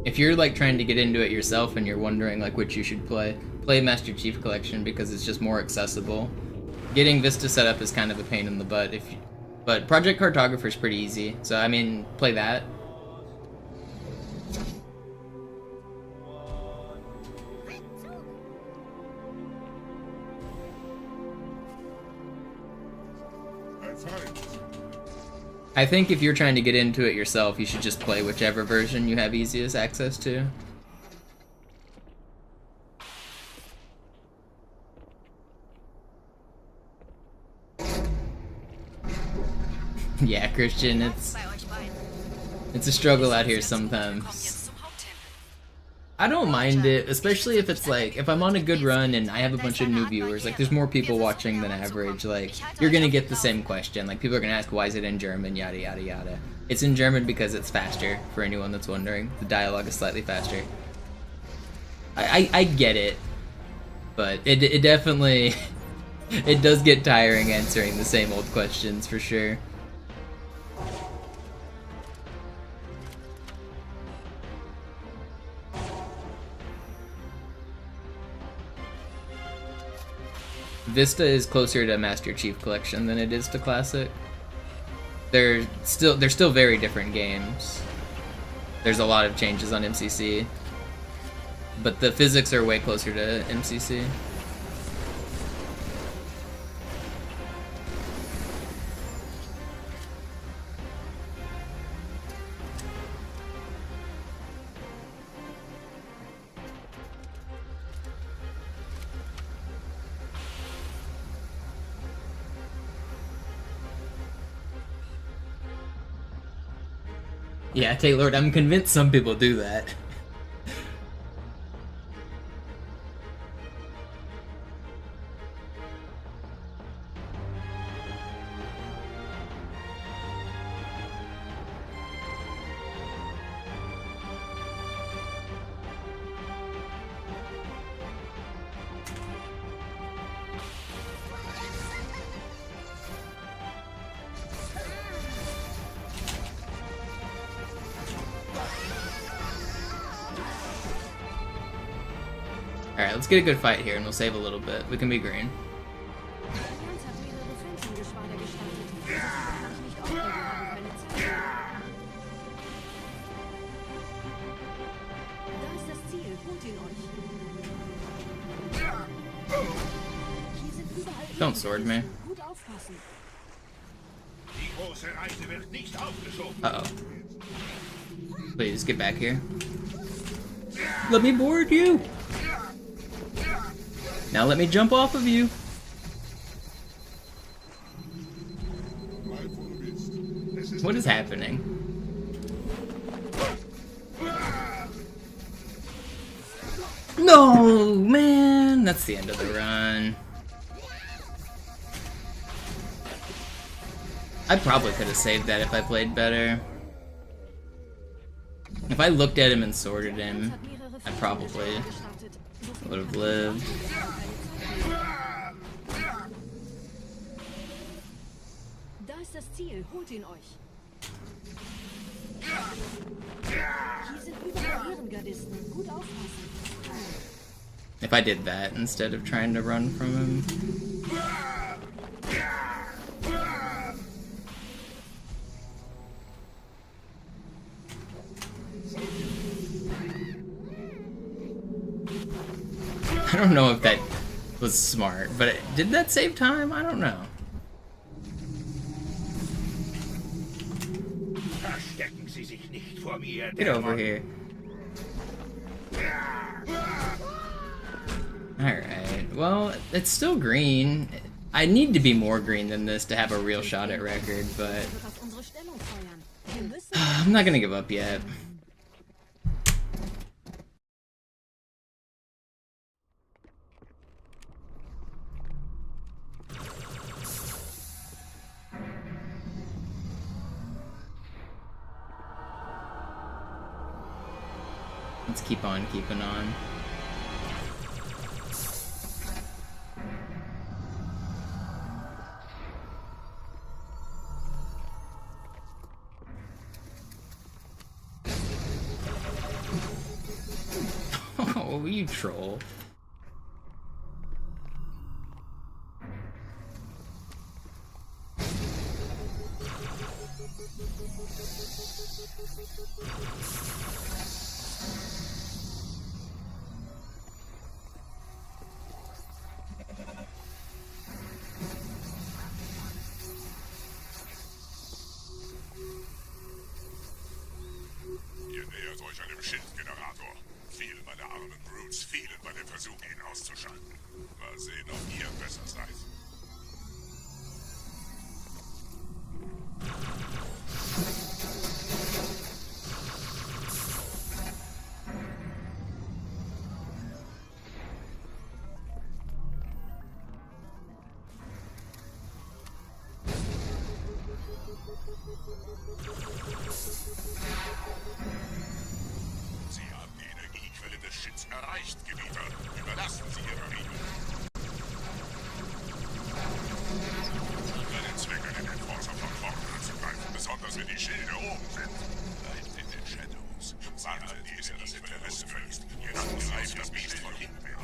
If you're like trying to get into it yourself and you're wondering like which you should play Master Chief Collection because it's just more accessible. Getting Vista set up is kind of a pain in the butt but Project Cartographer is pretty easy. So I mean, play that. I think if you're trying to get into it yourself, you should just play whichever version you have easiest access to. Yeah, Christian, it's a struggle out here sometimes. I don't mind it, especially if it's like, if I'm on a good run and I have a bunch of new viewers, like there's more people watching than average, like you're gonna get the same question, like people are gonna ask why is it in German, yada yada yada. It's in German because it's faster, for anyone that's wondering. The dialogue is slightly faster. I get it, but it definitely, it does get tiring answering the same old questions for sure. Vista is closer to Master Chief Collection than it is to Classic. They're still very different games. There's a lot of changes on MCC, but the physics are way closer to MCC. Yeah, Taylor, I'm convinced some people do that. Alright, let's get a good fight here and we'll save a little bit. We can be green. Die Allianz hat mehrere Feldjägergeschwader gestartet. Sie wahrscheinlich nicht aufgeben, haben keine Zeit. Da ist das Ziel. Holt ihn euch. Hier sind überall Don't sword me. Gut aufpassen. Die große Reise wird nicht aufgeschoben. Uh-oh. Please, get back here. Let me board you! Now let me jump off of you! What is happening? No, man! That's the end of the run. I probably could have saved that if I played better. If I looked at him and sorted him, I probably would have lived. Da ist das Ziel. Holt ihn euch. Hier sind überall Ehrengardisten. Gut aufpassen. If I did that instead of trying to run from him. I don't know if that was smart, but did that save time? I don't know. Verstecken Sie sich nicht vor mir, Get over here. Alright, well, it's still green. I need to be more green than this to have a real shot at record, but Wird auf unsere Stellung feuern. Wir müssen... I'm not gonna give up yet. Let's keep on keeping on. Oh, you troll. Ihr nähert euch einem Schildgenerator. Viele meiner armen Brutes fielen bei dem Versuch, ihn auszuschalten. Mal sehen, ob ihr besser seid. Sie haben die Energiequelle des Shits erreicht, Gebieter. Überlassen Sie Ihre Riegel. Bei den Zwecken den Enforcer von vorn anzugreifen, besonders wenn die Schilde oben sind. Bleibt in den Shadows. Wartet, bis er das Interesse verliest. Jetzt greift das Biest von hinten her.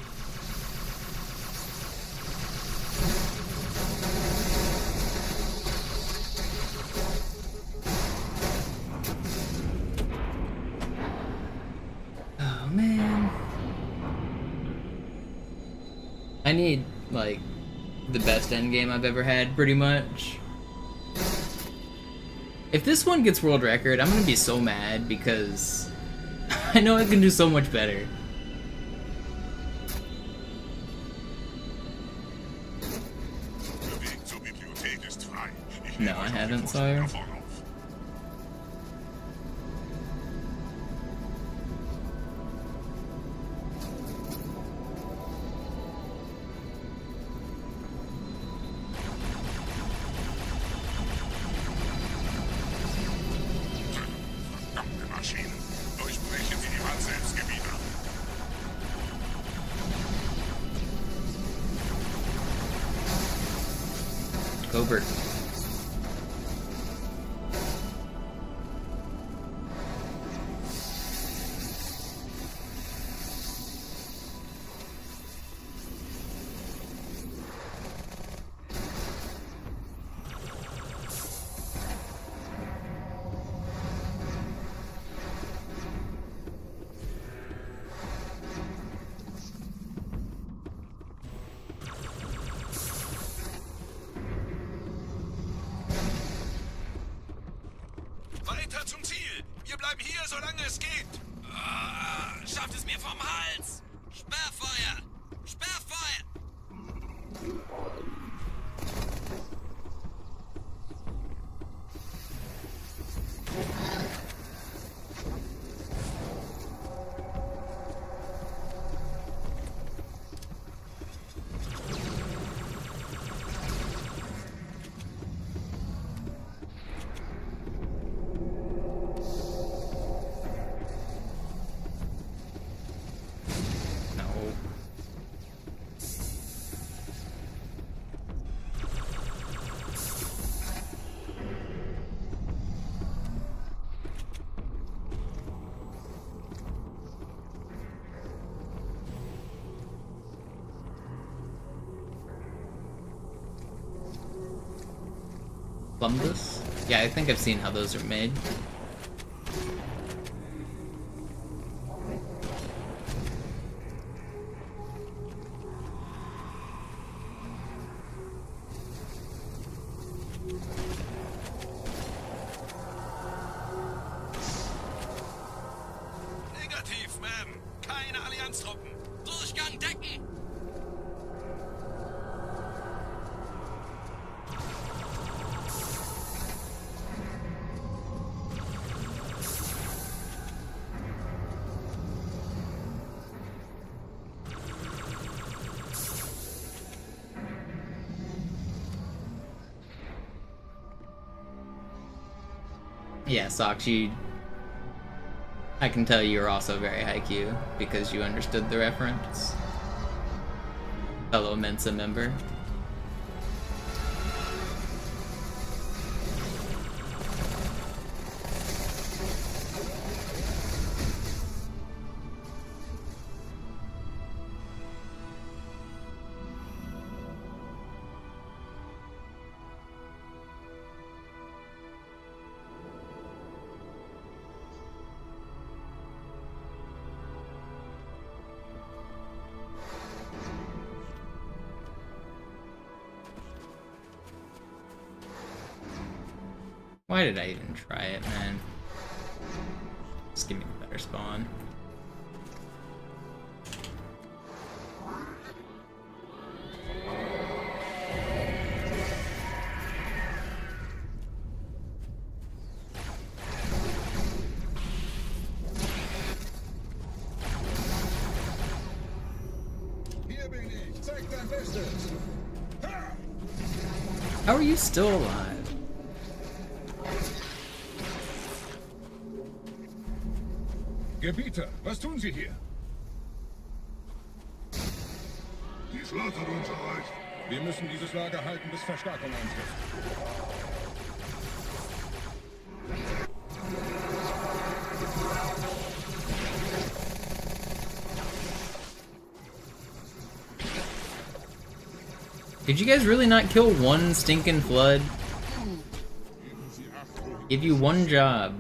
Oh man. I need, like, the best endgame I've ever had, pretty much. If this one gets world record, I'm gonna be so mad because I know I can do so much better. Der Weg zur Bibliothek ist frei. Ich No, nehme I euch auf haven't, die Sire. Vorschläge davon auf. Covert. Weiter zum Ziel! Wir bleiben hier, solange es geht! Schafft es mir vom Hals! Sperrfeuer! Sperrfeuer! Plumbus? Yeah, I think I've seen how those are made. Negativ, Ma'am. Keine Allianztruppen. Durchgang decken! Yeah, Sakshi, I can tell you're also very haiku because you understood the reference. Fellow Mensa member. Why did I even try it, man? Just give me a better spawn. Hier bin ich. Zeig dein Bestes. How are you still alive? Gebieter, was tun Sie hier? Die Flotte hat uns erreicht. Wir müssen dieses Lager halten, bis Verstärkung eintrifft. Did you guys really not kill one stinking flood? Give you one job.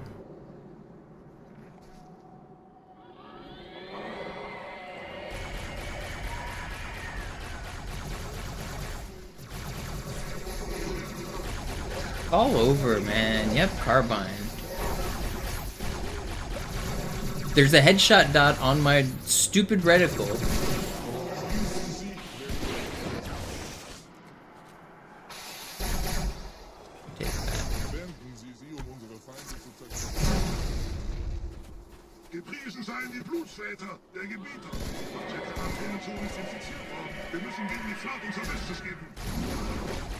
All over, man. You have carbine. There's a headshot dot on my stupid reticle. Take that. Gepriesen seien die Blutsväter, der Gebieter. Unsere Atomzone ist infiziert worden. Wir müssen gegen die Flotte unser Bestes geben.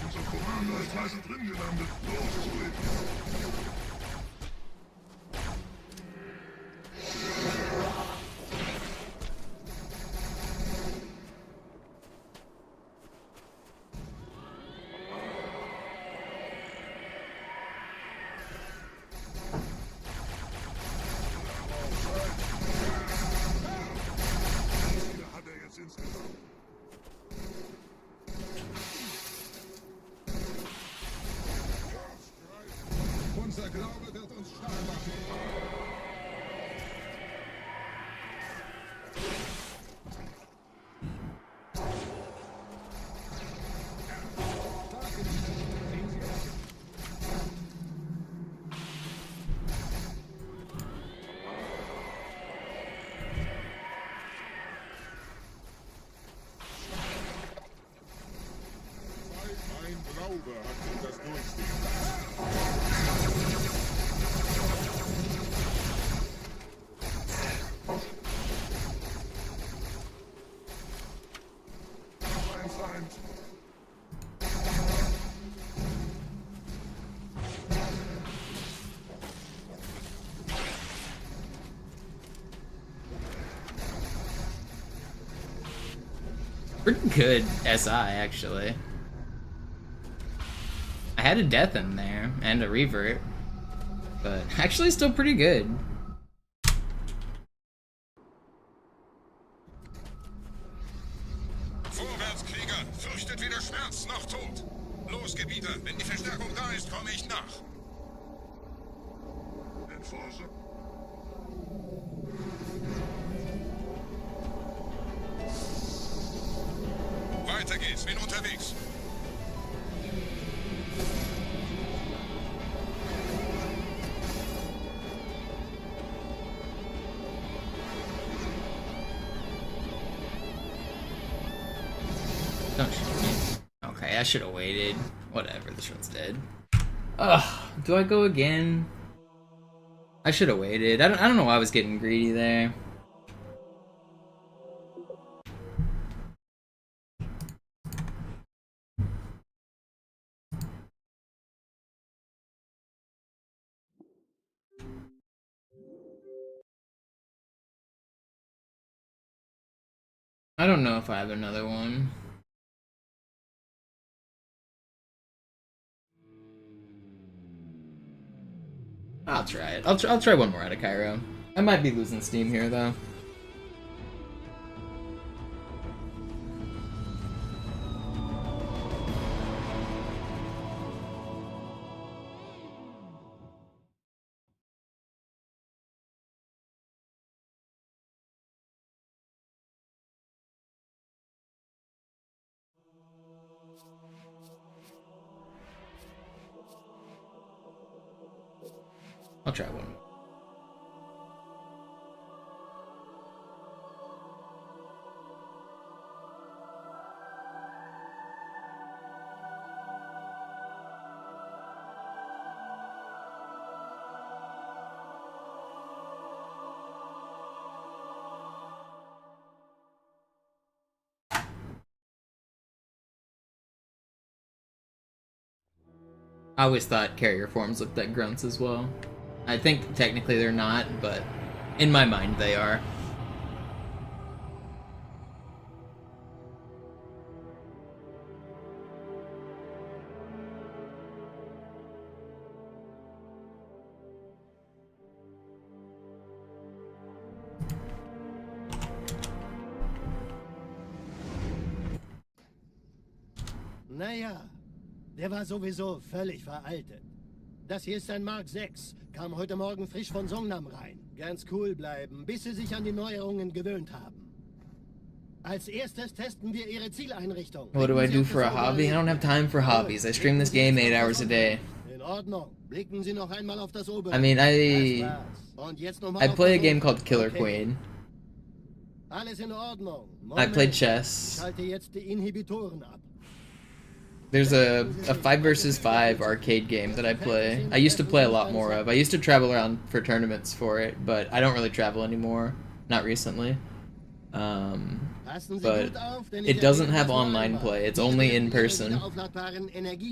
Unser Commander ist heißer drin gelandet. Los, Squid. Gruber hat sich das Durchstehen. Mein Feind. Pretty good SI, actually. I had a death in there, and a revert, but actually still pretty good. Vorwärts, Krieger! Fürchtet weder Schmerz noch Tod! Los, Gebieter! Wenn die Verstärkung da ist, komme ich nach! Entforsche. Weiter geht's, bin unterwegs! Don't shoot me. Okay, I should have waited. Whatever, this one's dead. Ugh, do I go again? I should have waited. I don't know why I was getting greedy there. I don't know if I have another one. I'll try it. I'll try one more out of Cairo. I might be losing steam here, though. I'll try one. I always thought carrier forms looked like grunts as well. I think technically they're not, but in my mind they are. Naja, der war sowieso völlig veraltet. Das hier ist ein Mark 6. Kam heute Morgen frisch von Songnam rein. Ganz cool bleiben, bis sie sich an die Neuerungen gewöhnt haben. Als erstes testen wir ihre Zieleinrichtung. What do I do for a hobby? I don't have time for hobbies. I stream this game 8 hours a day. In Ordnung. Blicken Sie noch einmal auf das obere. I mean, Und jetzt noch mal I auf play a das game untere. called Killer Okay. Queen. Alles in Ordnung. I played Moment. chess. Ich schalte jetzt die Inhibitoren ab. There's a 5 versus 5 arcade game that I play. I used to play a lot more of. I used to travel around for tournaments for it, but I don't really travel anymore. Not recently. But it doesn't have online play. It's only in person.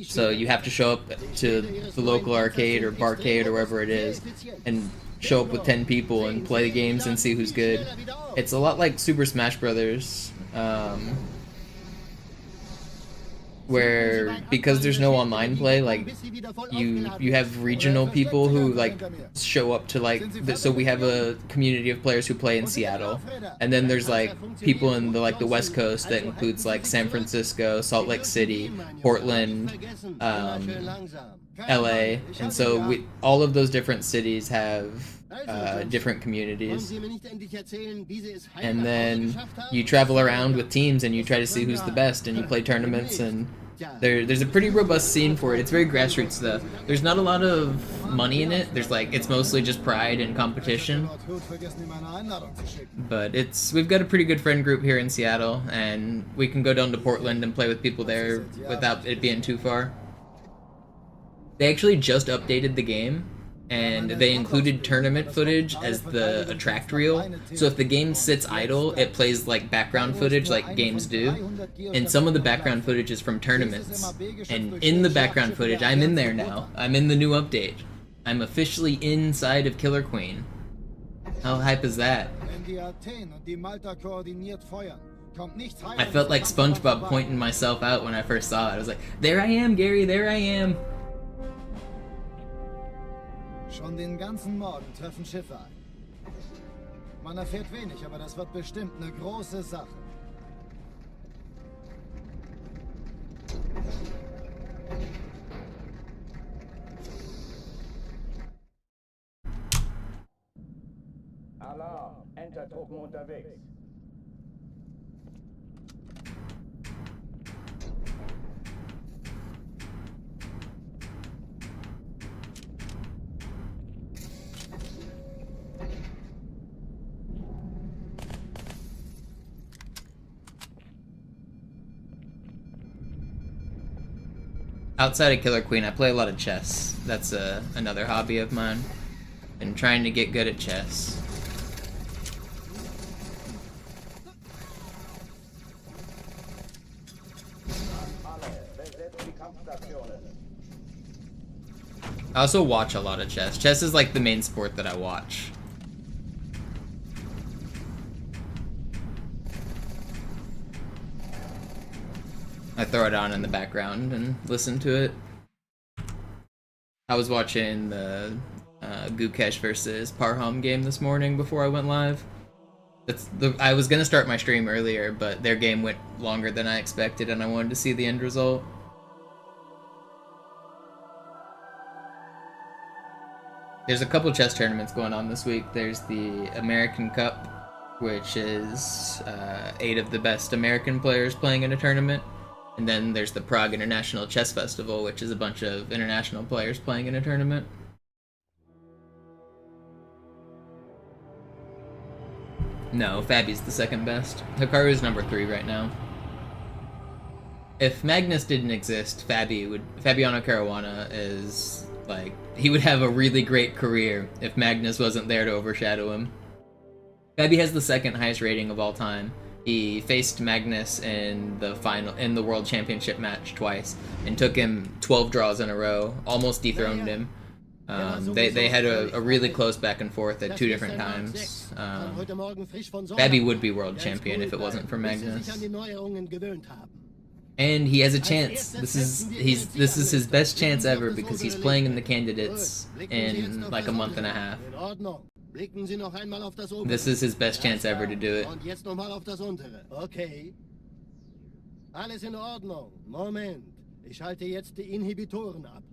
So you have to show up to the local arcade or barcade or wherever it is and show up with 10 people and play the games and see who's good. It's a lot like Super Smash Brothers. Where because there's no online play, like you have regional people who like show up to like so we have a community of players who play in Seattle, and then there's like people in the like the West Coast that includes like San Francisco, Salt Lake City, Portland, LA, and so all of those different cities have different communities, and then you travel around with teams and you try to see who's the best, and you play tournaments, and there's a pretty robust scene for it. It's very grassroots stuff. There's not a lot of money in it. There's like it's mostly just pride and competition, but we've got a pretty good friend group here in Seattle, and we can go down to Portland and play with people there without it being too far. They actually just updated the game, and they included tournament footage as the attract reel. So if the game sits idle, it plays like background footage like games do. And some of the background footage is from tournaments. And in the background footage, I'm in there now. I'm in the new update. I'm officially inside of Killer Queen. How hype is that? I felt like SpongeBob pointing myself out when I first saw it. I was like, there I am, Gary, there I am. Schon den ganzen Morgen treffen Schiffe ein. Man erfährt wenig, aber das wird bestimmt eine große Sache. Alarm! Entertruppen unterwegs. Outside of Killer Queen, I play a lot of chess. That's another hobby of mine. Been trying to get good at chess. I also watch a lot of chess. Chess is like the main sport that I watch. I throw it on in the background and listen to it. I was watching the Gukesh versus Parham game this morning before I went live. I was gonna start my stream earlier, but their game went longer than I expected, and I wanted to see the end result. There's a couple chess tournaments going on this week. There's the American Cup, which is 8 of the best American players playing in a tournament. And then there's the Prague International Chess Festival, which is a bunch of international players playing in a tournament. No, Fabi's the second best. Hikaru's number 3 right now. If Magnus didn't exist, Fabiano Caruana is, like, he would have a really great career if Magnus wasn't there to overshadow him. Fabi has the second highest rating of all time. He faced Magnus in the World Championship match twice and took him 12 draws in a row, almost dethroned him. They had a really close back and forth at 2 different times. Fabi would be world champion if it wasn't for Magnus. And he has a chance. This is his best chance ever because he's playing in the candidates in like a month and a half. This is his best chance ever to do it. Okay. Alles in Ordnung. Moment. Ich schalte jetzt die Inhibitoren ab.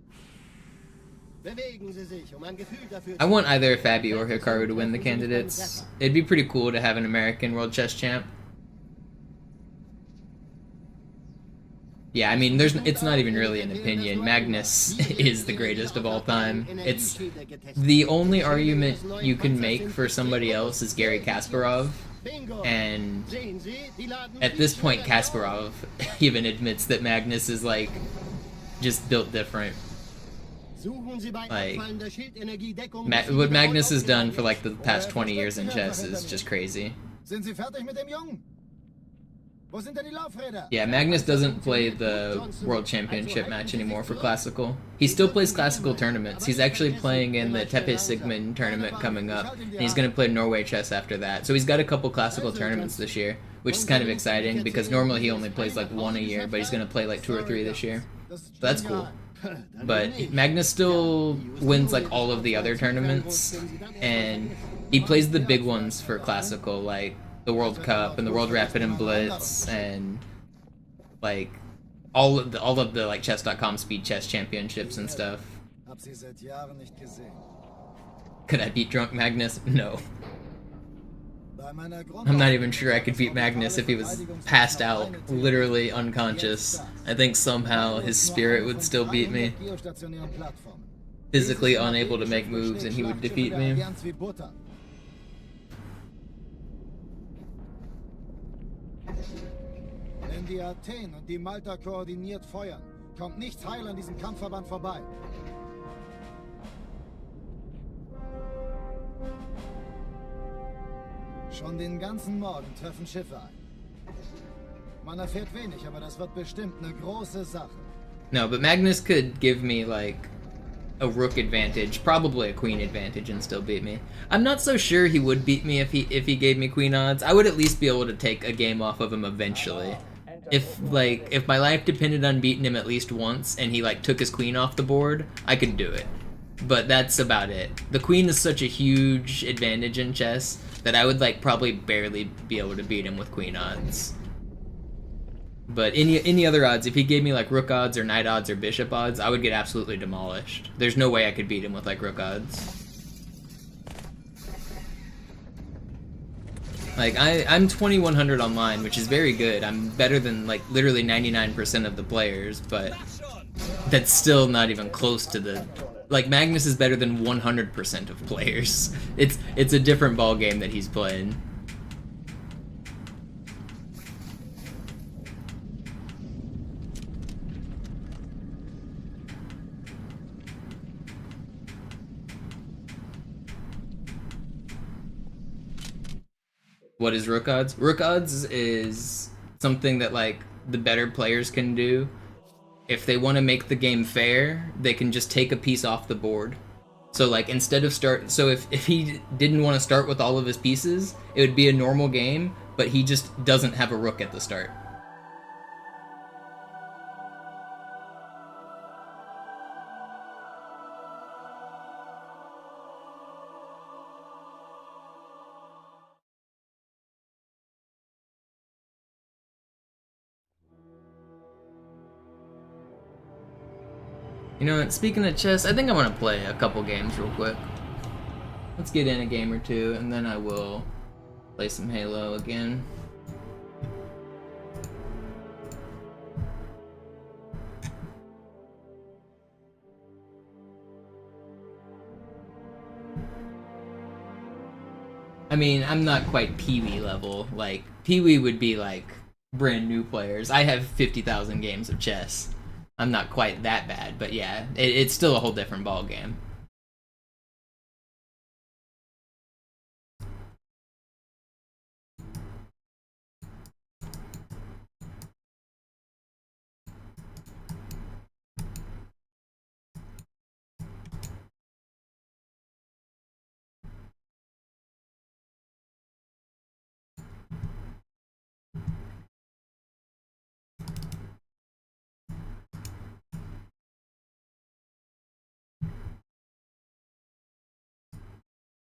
Bewegen Sie sich, ein Gefühl dafür. I want either Fabi or Hikaru to win the candidates. It'd be pretty cool to have an American world chess champ. Yeah, I mean, it's not even really an opinion. Magnus is the greatest of all time. It's the only argument you can make for somebody else is Garry Kasparov, and at this point, Kasparov even admits that Magnus is like just built different. Like what Magnus has done for like the past 20 years in chess is just crazy. Yeah, Magnus doesn't play the World Championship match anymore for Classical. He still plays Classical tournaments. He's actually playing in the Tepe Sigmund tournament coming up, and he's going to play Norway chess after that. So he's got a couple Classical tournaments this year, which is kind of exciting because normally he only plays like 1 a year, but he's going to play like 2 or 3 this year. So that's cool. But Magnus still wins like all of the other tournaments, and he plays the big ones for Classical, like the World Cup and the World Rapid and Blitz and like all of the like chess.com speed chess championships and stuff. Could I beat drunk Magnus? No. I'm not even sure I could beat Magnus if he was passed out, literally unconscious. I think somehow his spirit would still beat me. Physically unable to make moves and he would defeat me. Wenn die Athen und die Malta koordiniert feuern, Kommt nichts heil an diesem Kampfverband vorbei. Schon den ganzen Morgen treffen Schiffe ein. Man erfährt wenig, aber das wird bestimmt eine große Sache. No, but Magnus could give me, like, a rook advantage, probably a queen advantage, and still beat me. I'm not so sure he would beat me if he gave me queen odds. I would at least be able to take a game off of him eventually. If my life depended on beating him at least once, and he, like, took his queen off the board, I could do it. But that's about it. The queen is such a huge advantage in chess that I would, like, probably barely be able to beat him with queen odds. But any other odds, if he gave me like rook odds or knight odds or bishop odds, I would get absolutely demolished. There's no way I could beat him with like rook odds. Like I'm 2100 online, which is very good. I'm better than like literally 99% of the players, but that's still not even close to the like Magnus is better than 100% of players. It's a different ball game that he's playing. What is rook odds? Rook odds is something that like the better players can do. If they want to make the game fair, they can just take a piece off the board. So like instead of if he didn't want to start with all of his pieces, it would be a normal game, but he just doesn't have a rook at the start. You know what, speaking of chess, I think I want to play a couple games real quick. Let's get in a game or two, and then I will play some Halo again. I mean, I'm not quite Pee-wee level. Like, Pee-wee would be like brand new players. I have 50,000 games of chess. I'm not quite that bad, but yeah, it's still a whole different ball game.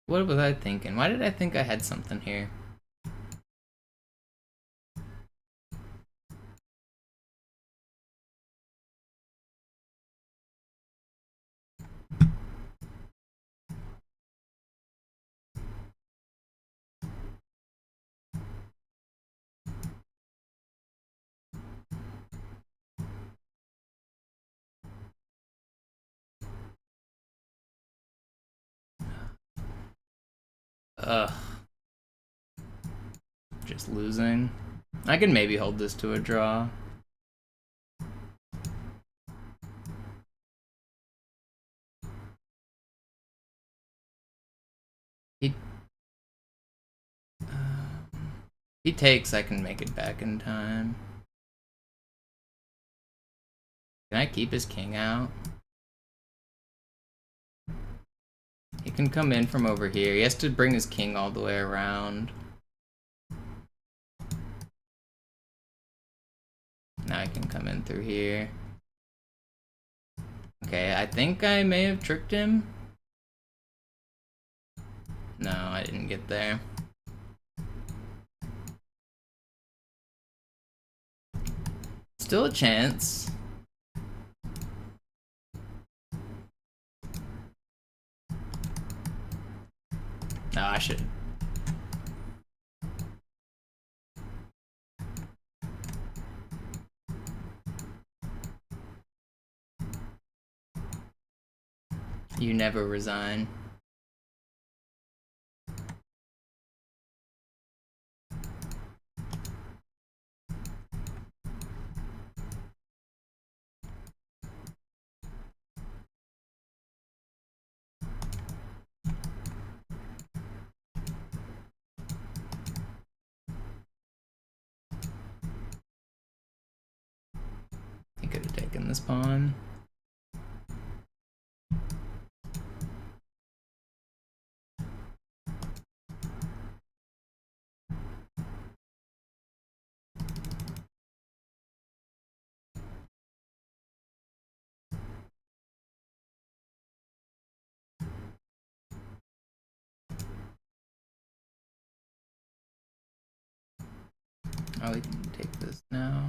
What was I thinking? Why did I think I had something here? Ugh. Just losing. I can maybe hold this to a draw. He takes, I can make it back in time. Can I keep his king out? He can come in from over here. He has to bring his king all the way around. Now I can come in through here. Okay, I think I may have tricked him. No, I didn't get there. Still a chance. No, I should. You never resign. in this pawn. Oh, we can take this now.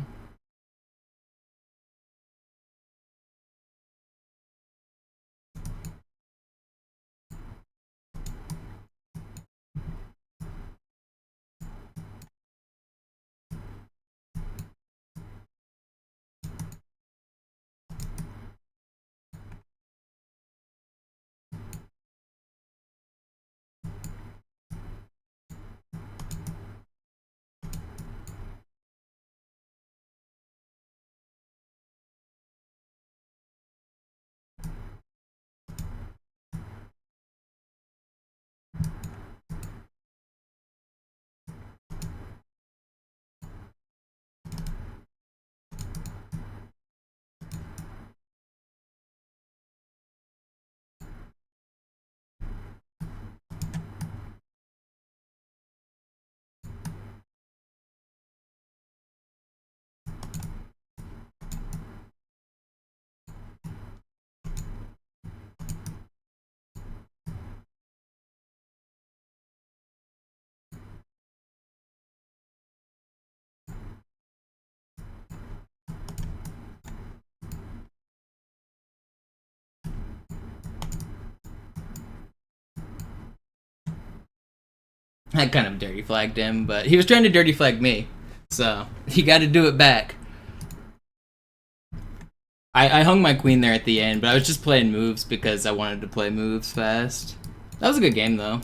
I kind of dirty flagged him, but he was trying to dirty flag me, so you got to do it back. I hung my queen there at the end, but I was just playing moves because I wanted to play moves fast. That was a good game, though.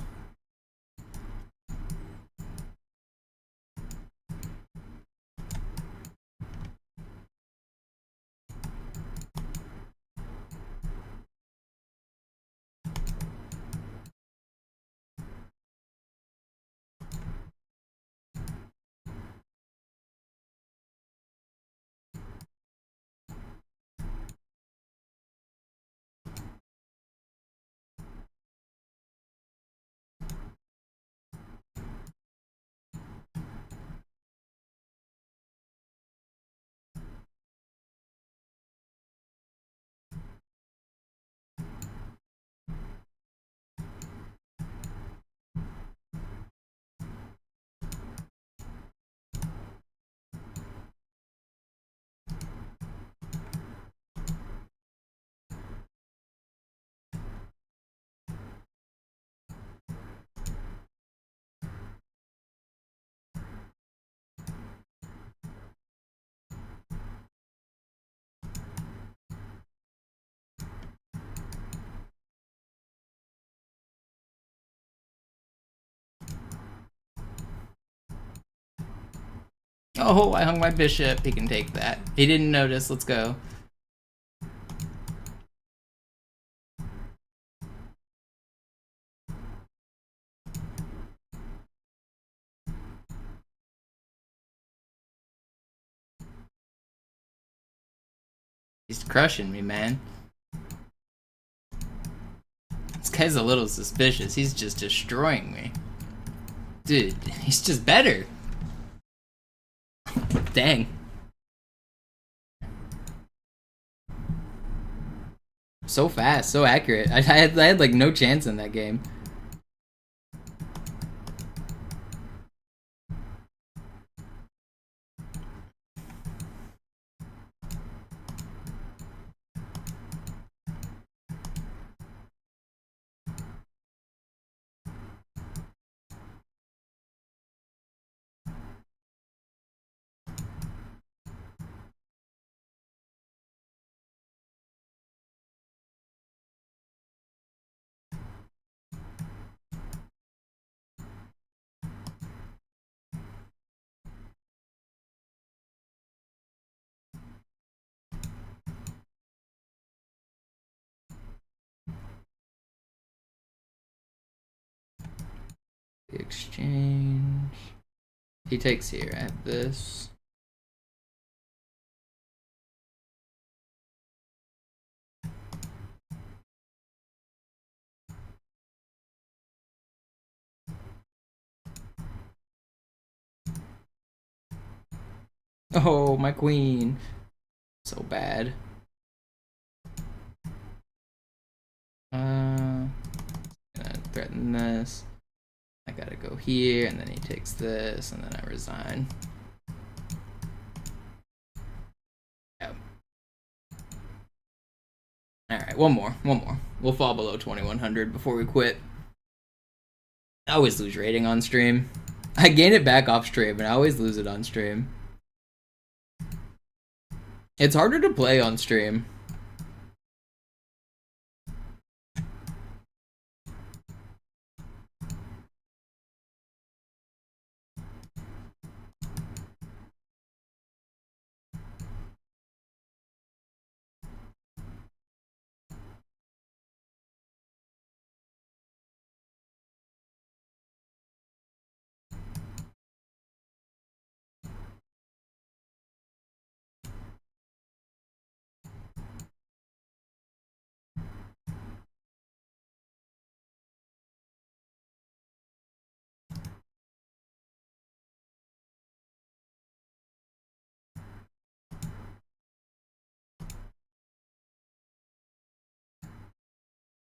Oh, I hung my bishop. He can take that. He didn't notice. Let's go. He's crushing me, man. This guy's a little suspicious. He's just destroying me. Dude, he's just better. Dang. So fast, so accurate. I had like no chance in that game. The exchange. He takes here. I have this. Oh, my queen. So bad. Gonna threaten this. I gotta go here, and then he takes this, and then I resign. Yeah. Alright, one more. We'll fall below 2100 before we quit. I always lose rating on stream. I gain it back off stream, and I always lose it on stream. It's harder to play on stream.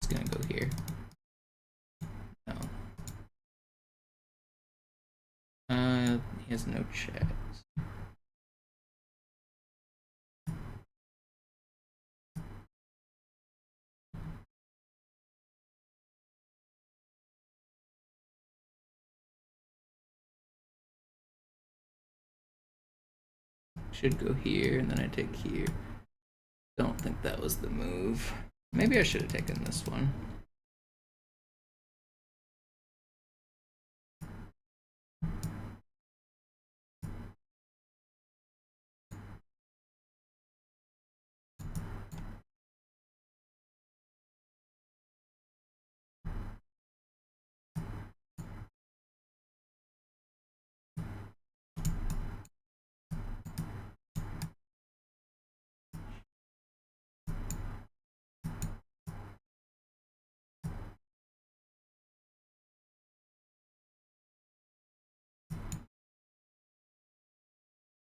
It's gonna go here. No. He has no checks. Should go here, and then I take here. Don't think that was the move. Maybe I should have taken this one.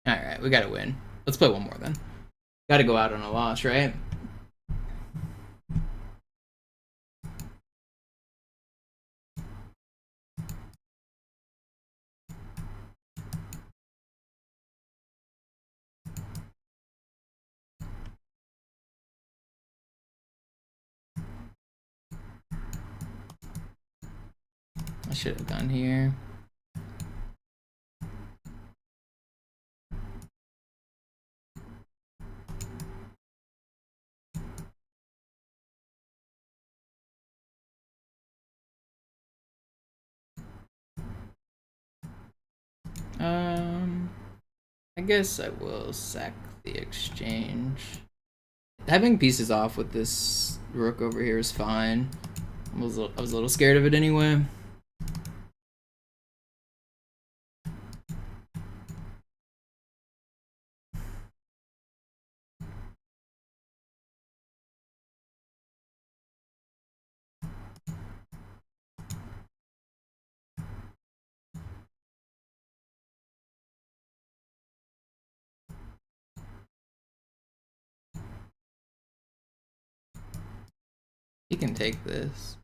Alright, we gotta win. Let's play one more then. Gotta go out on a loss, right? I should have gone here. I guess I will sack the exchange. Having pieces off with this rook over here is fine. I was a little scared of it anyway. He can take this.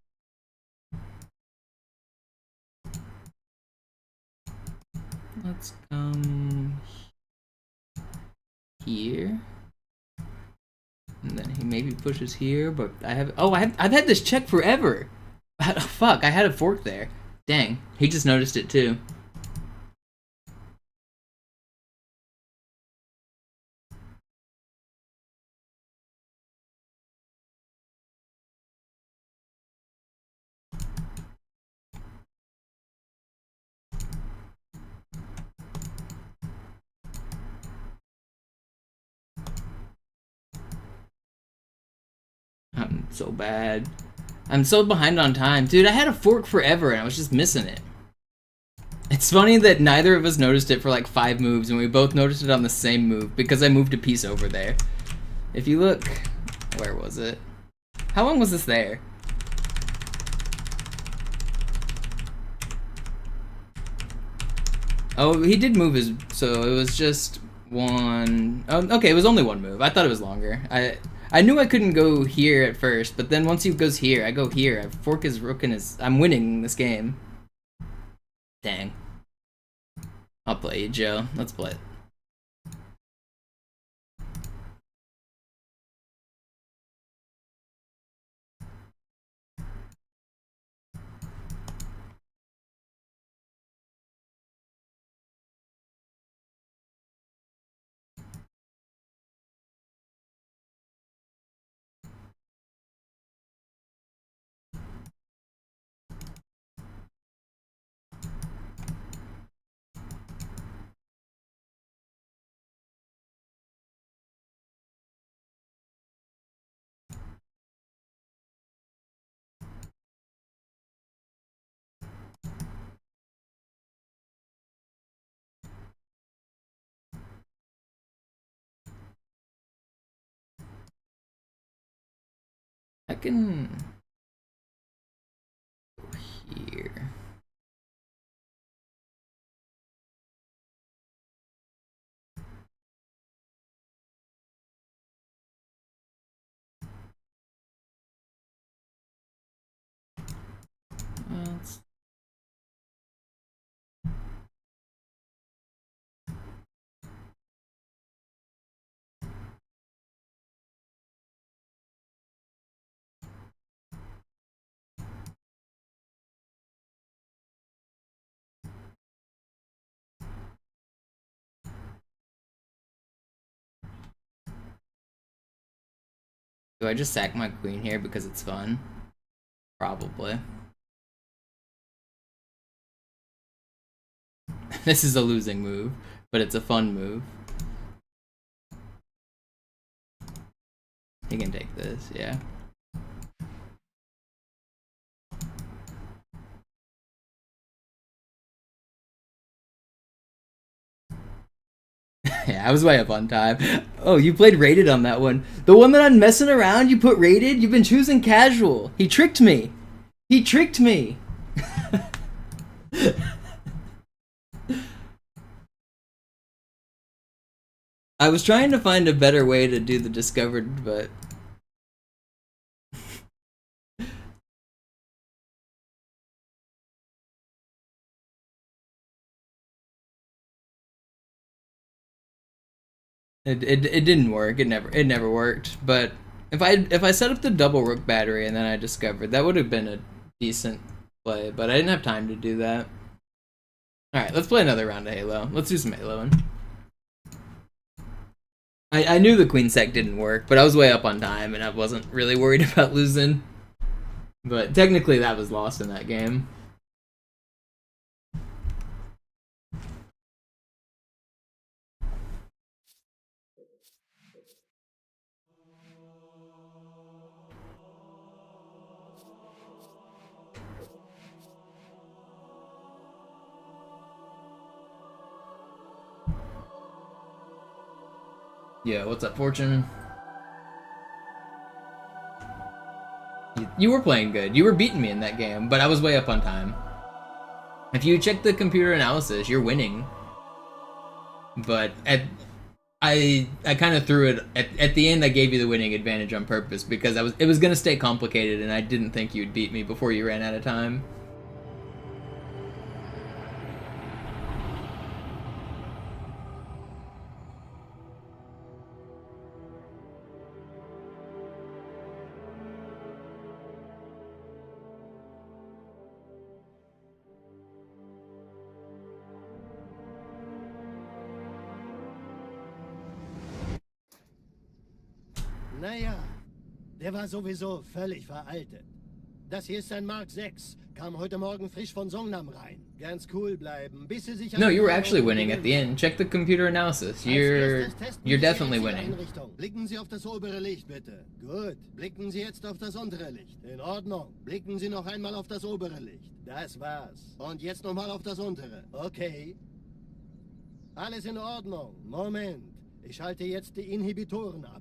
Let's come here. And then he maybe pushes here, but I've had this check forever. Fuck, I had a fork there. Dang, he just noticed it too. I'm so bad. I'm so behind on time. Dude, I had a fork forever and I was just missing it. It's funny that neither of us noticed it for like 5 moves and we both noticed it on the same move because I moved a piece over there. If you look... Where was it? How long was this there? Oh, he did move his... So it was just one. Oh, okay, it was only one move. I thought it was longer. I knew I couldn't go here at first, but then once he goes here, I go here. I fork his rook and his. I'm winning this game. Dang. I'll play you, Joe. Let's play it. I can go here. Do I just sack my queen here because it's fun? Probably. This is a losing move, but it's a fun move. He can take this, yeah. Yeah, I was way up on time. Oh, you played rated on that one. The one that I'm messing around, you put rated? You've been choosing casual. He tricked me. He tricked me. I was trying to find a better way to do the discovered, but... It didn't work. It never worked. But if I set up the double rook battery and then I discovered, that would have been a decent play. But I didn't have time to do that. All right, let's play another round of Halo. Let's do some Haloing. I knew the queen sec didn't work, but I was way up on time and I wasn't really worried about losing. But technically, that was lost in that game. Yeah, what's up, Fortune? You were playing good. You were beating me in that game, but I was way up on time. If you check the computer analysis, you're winning. But I kind of threw it at the end. I gave you the winning advantage on purpose because it was gonna stay complicated, and I didn't think you'd beat me before you ran out of time. Naja, der war sowieso völlig veraltet. Das hier ist ein Mark 6. Kam heute Morgen frisch von Songnam rein. Ganz cool bleiben, bis sie sich... No, you were actually winning at the end. Check the computer analysis. You're definitely winning. Blicken Sie auf das obere Licht, bitte. Gut. Blicken Sie jetzt auf das untere Licht. In Ordnung. Blicken Sie noch einmal auf das obere Licht. Das war's. Und jetzt nochmal auf das untere. Okay. Alles in Ordnung. Moment. Ich schalte jetzt die Inhibitoren ab.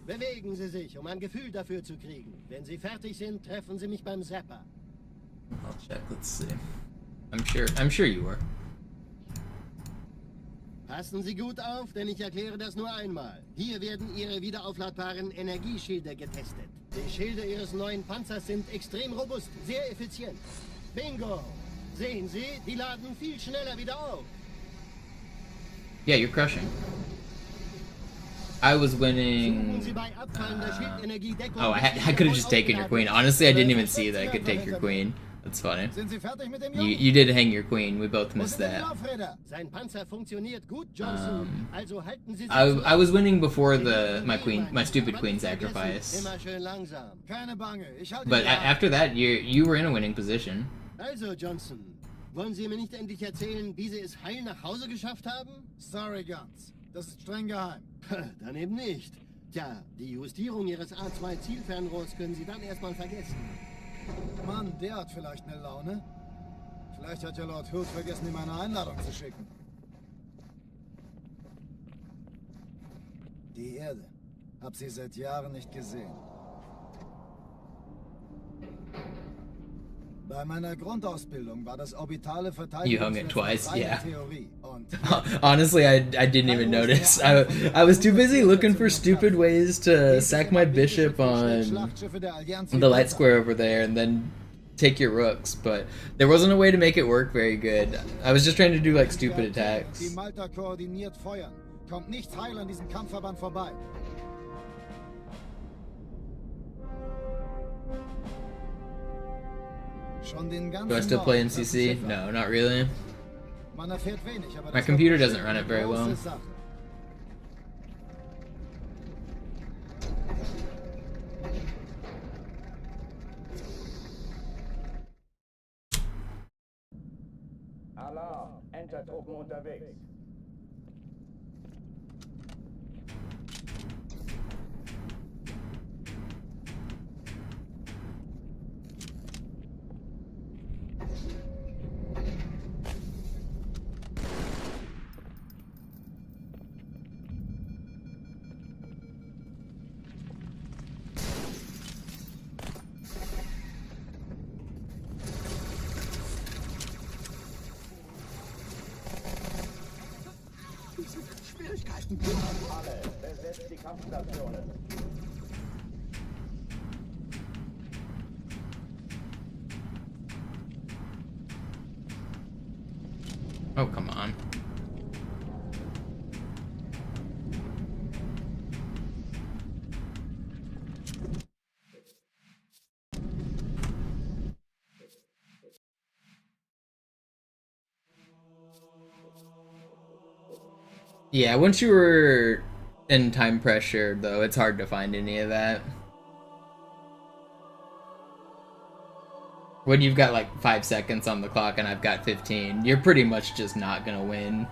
Bewegen Sie sich, um ein Gefühl dafür zu kriegen. Wenn Sie fertig sind, treffen Sie mich beim Zapper. I'll check, let's see. I'm sure you were. Passen Sie gut auf, denn ich erkläre das nur einmal. Hier werden Ihre wiederaufladbaren Energieschilde getestet. Die Schilde Ihres neuen Panzers sind extrem robust, sehr effizient. Bingo! Sehen Sie, die laden viel schneller wieder auf. Yeah, you're crushing. I was winning. Suchen Sie bei abfallender Schildenergiedeckung Oh, I could have just taken your queen. Honestly, I didn't even see that I could take your queen. That's funny. Sind Sie fertig mit dem You did hang your queen. We both missed that. Sein Panzer funktioniert gut, Johnson. Also halten Sie sich I was winning before my stupid queen sacrifice. Immer schön langsam. Keine Bange, ich halte But die Hand. after that, you were in a winning position. Also, Johnson, wollen Sie mir nicht endlich erzählen, wie Sie es heil nach Hause geschafft haben? Sorry, Guns. Das ist streng geheim. Dann eben nicht. Tja, die Justierung Ihres A2-Zielfernrohrs können Sie dann erstmal vergessen. Mann, der hat vielleicht eine Laune. Vielleicht hat ja Lord Hood vergessen, ihm eine Einladung zu schicken. Die Erde. Hab sie seit Jahren nicht gesehen. Bei meiner Grundausbildung war das orbitale You hung it Verteidigungsnetz twice, eine yeah. Theorie. Und Honestly, I didn't even notice. I was too busy looking for stupid ways to sack my bishop on the light square over there and then take your rooks, but there wasn't a way to make it work very good. I was just trying to do like stupid Die attacks. Malta koordiniert feuern. Kommt nichts heil an diesem Kampfverband vorbei. Schon den ganzen Do I still play Morgen NCC? treffen No, not really. Man erfährt wenig, aber My das computer wird doesn't run it very eine well. große Sache. Alarm! Entertruppen unterwegs. Alle, besetzt die Kampfstationen. Oh, come on. Yeah, once you were in time pressure, though, it's hard to find any of that. When you've got like 5 seconds on the clock and I've got 15, you're pretty much just not gonna win.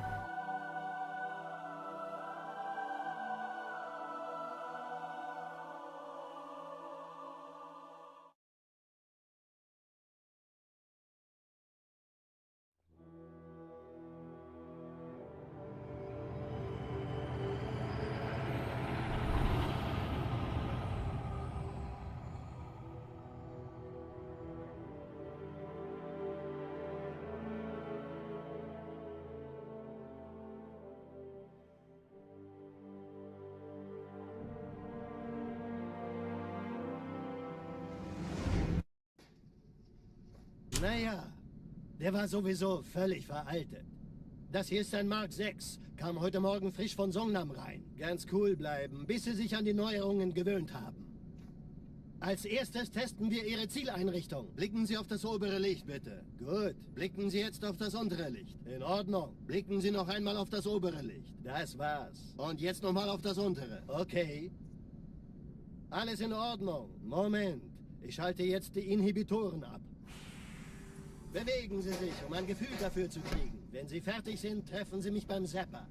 Naja, der war sowieso völlig veraltet. Das hier ist ein Mark 6. Kam heute Morgen frisch von Songnam rein. Ganz cool bleiben, bis Sie sich an die Neuerungen gewöhnt haben. Als erstes testen wir Ihre Zieleinrichtung. Blicken Sie auf das obere Licht, bitte. Gut. Blicken Sie jetzt auf das untere Licht. In Ordnung. Blicken Sie noch einmal auf das obere Licht. Das war's. Und jetzt nochmal auf das untere. Okay. Alles in Ordnung. Moment. Ich schalte jetzt die Inhibitoren ab. Bewegen Sie sich, um ein Gefühl dafür zu kriegen. Wenn Sie fertig sind, treffen Sie mich beim Zapper.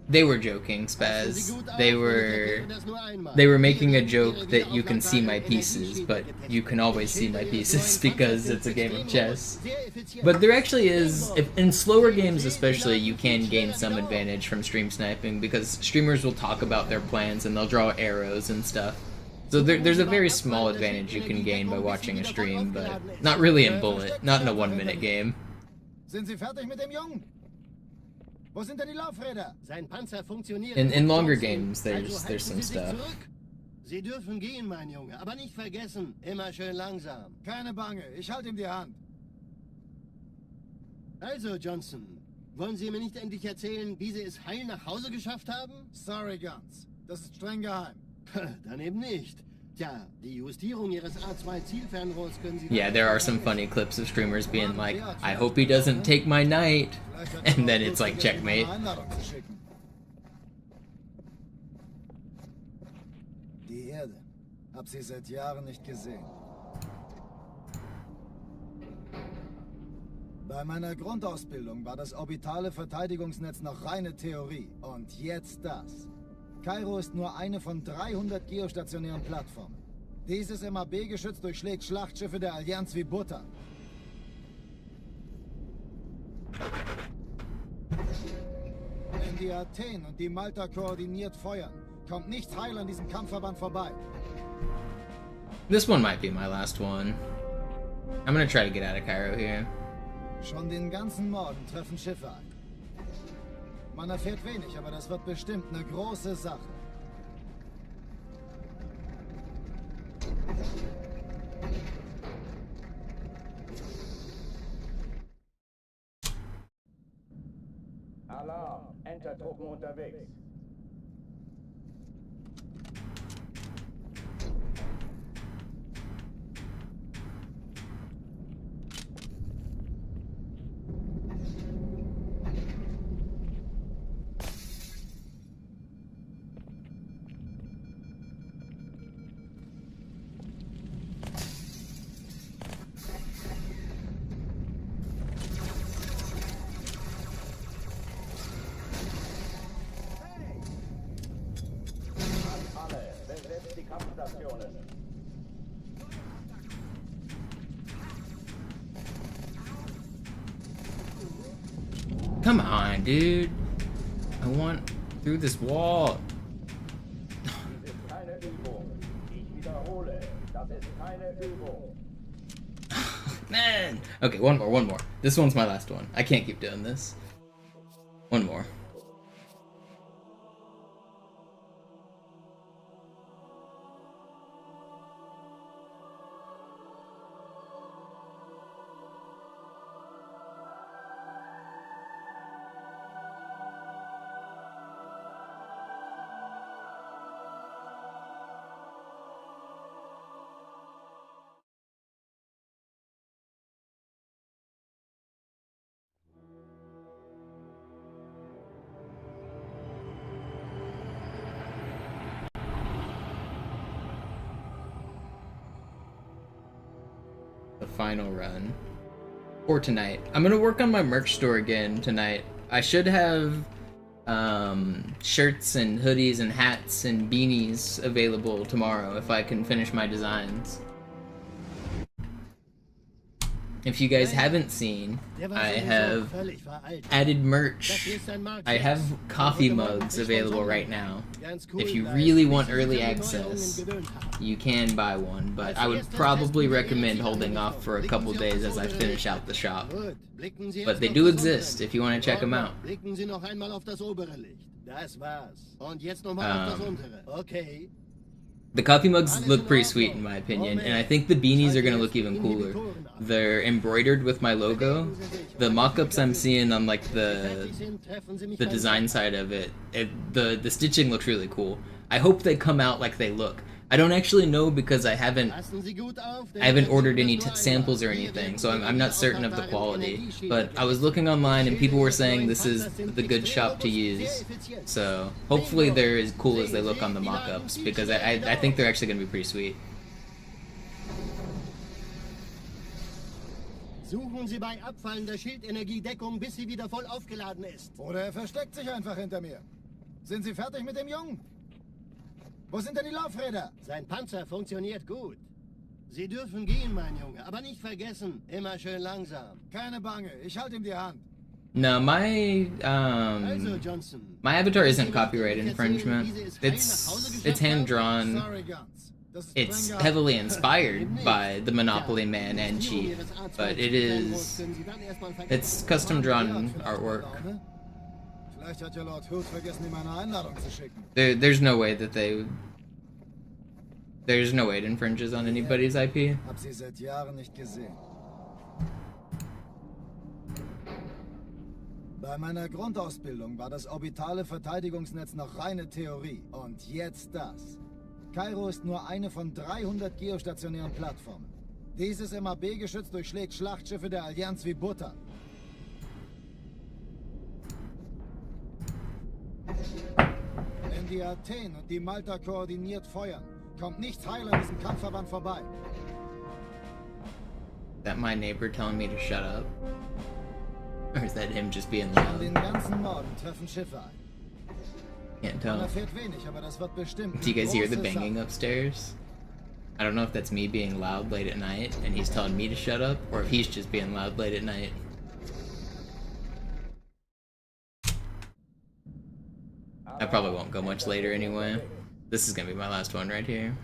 They were joking, Spaz. They were making a joke that you can see my pieces, but you can always see my pieces because it's a game of chess. But there actually is, in slower games especially, you can gain some advantage from stream sniping because streamers will talk about their plans and they'll draw arrows and stuff. So there's a very small advantage you can gain by watching a stream, but not really in Bullet, not in a 1-minute game. Sind Sie fertig mit dem Jungen? Wo sind denn die Laufräder? Sein Panzer funktioniert. In longer games, there's some stuff. Sie dürfen gehen, mein Junge, aber nicht vergessen, immer schön langsam. Keine Bange, ich halte ihm die Hand. Also, Johnson, wollen Sie mir nicht endlich erzählen, wie Sie es heil nach Hause geschafft haben? Sorry, Guns. Das ist streng geheim. Dann eben nicht. Tja, die Justierung Ihres A2-Zielfernrohrs können Sie... Yeah, there are some funny clips of streamers being like, I hope he doesn't take my knight. And then it's like, checkmate. Die Erde. Hab sie seit Jahren nicht gesehen. Bei meiner Grundausbildung war das orbitale Verteidigungsnetz noch reine Theorie. Und jetzt das. Kairo ist nur eine von 300 geostationären Plattformen. Dieses MAB-Geschütz durchschlägt Schlachtschiffe der Allianz wie Butter. Wenn die Athen und die Malta koordiniert feuern, kommt nichts heil an diesem Kampfverband vorbei. This one might be my last one. I'm gonna try to get out of Cairo here. Schon den ganzen Morgen treffen Schiffe ein. Man erfährt wenig, aber das wird bestimmt eine große Sache. Alarm! Entertruppen unterwegs. Come on, dude. I want through this wall. Dies ist keine Übung. Ich wiederhole, das ist keine Übung. Man. Okay, one more. This one's my last one. I can't keep doing this. One more. The final run for tonight. I'm gonna work on my merch store again tonight. I should have shirts and hoodies and hats and beanies available tomorrow if I can finish my designs. If you guys haven't seen, I have added merch. I have coffee mugs available right now. If you really want early access, you can buy one, but I would probably recommend holding off for a couple days as I finish out the shop. But they do exist if you want to check them out. The coffee mugs look pretty sweet in my opinion, and I think the beanies are going to look even cooler. They're embroidered with my logo. The mock-ups I'm seeing on like the design side of it, the stitching looks really cool. I hope they come out like they look. I don't actually know because I haven't ordered any samples or anything, so I'm not certain of the quality. But I was looking online and people were saying this is the good shop to use. So hopefully they're as cool as they look on the mock-ups, because I think they're actually going to be pretty sweet. Suchen Sie bei abfallender Schildenergiedeckung, bis sie wieder voll aufgeladen ist. Oder versteckt sich einfach hinter mir. Sind Sie fertig mit dem Jungen? Wo sind denn die Laufräder? Sein Panzer funktioniert gut. Sie dürfen gehen, mein Junge, aber nicht vergessen, immer schön langsam. Keine Bange, ich halte ihm die Hand. No, my avatar isn't copyright infringement. It's hand drawn. Sorry, Guns. it's heavily inspired by the Monopoly Man and Chief, but it's custom drawn artwork. Vielleicht hat ja Lord Hood vergessen, ihm eine Einladung zu schicken. There's no way it infringes on anybody's IP. Hab sie seit Jahren nicht gesehen. Bei meiner Grundausbildung war das orbitale Verteidigungsnetz noch reine Theorie. Und jetzt das. Kairo ist nur eine von 300 geostationären Plattformen. Dieses MAB-Geschütz durchschlägt Schlachtschiffe der Allianz wie Butter. Wenn die Athen und die Malta koordiniert feuern, kommt nichts heil an diesem Kampfverband vorbei. That my neighbor telling me to shut up? Or is that him just being An loud? den ganzen Norden treffen Schiffe ein. Can't Man tell. erfährt wenig, aber das wird bestimmt Do you guys hear the eine große banging Sache. upstairs? I don't know if that's me being loud late at night and he's telling me to shut up, or if he's just being loud late at night. I probably won't go much later anyway. This is gonna be my last one right here.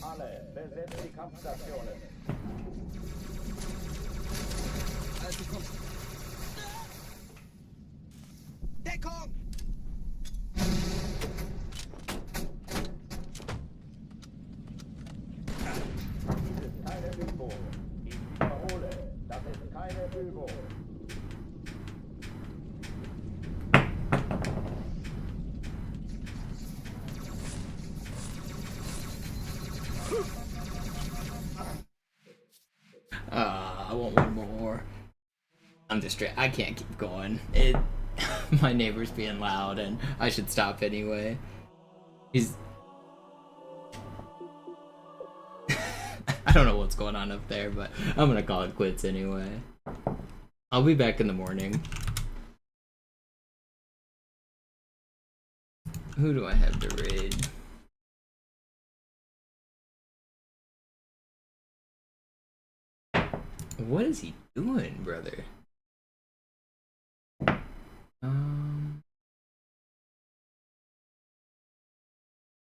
Alle, besetzt die Kampfstationen. Also komm. Deckung! Dies ist keine Übung. Ich wiederhole, das ist keine Übung. I want one more. I'm distracted. I can't keep going. My neighbor's being loud, and I should stop anyway. He's. I don't know what's going on up there, but I'm gonna call it quits anyway. I'll be back in the morning. Who do I have to raid? What is he doing, brother?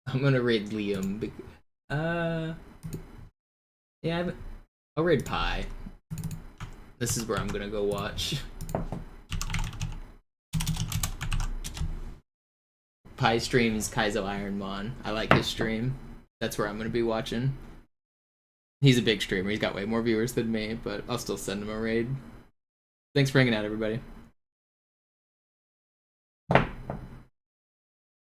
I'm gonna raid Liam. Yeah, I'll raid Pi. This is where I'm gonna go watch. Pi streams Kaizo Ironmon. I like his stream. That's where I'm gonna be watching. He's a big streamer. He's got way more viewers than me, but I'll still send him a raid. Thanks for hanging out, everybody.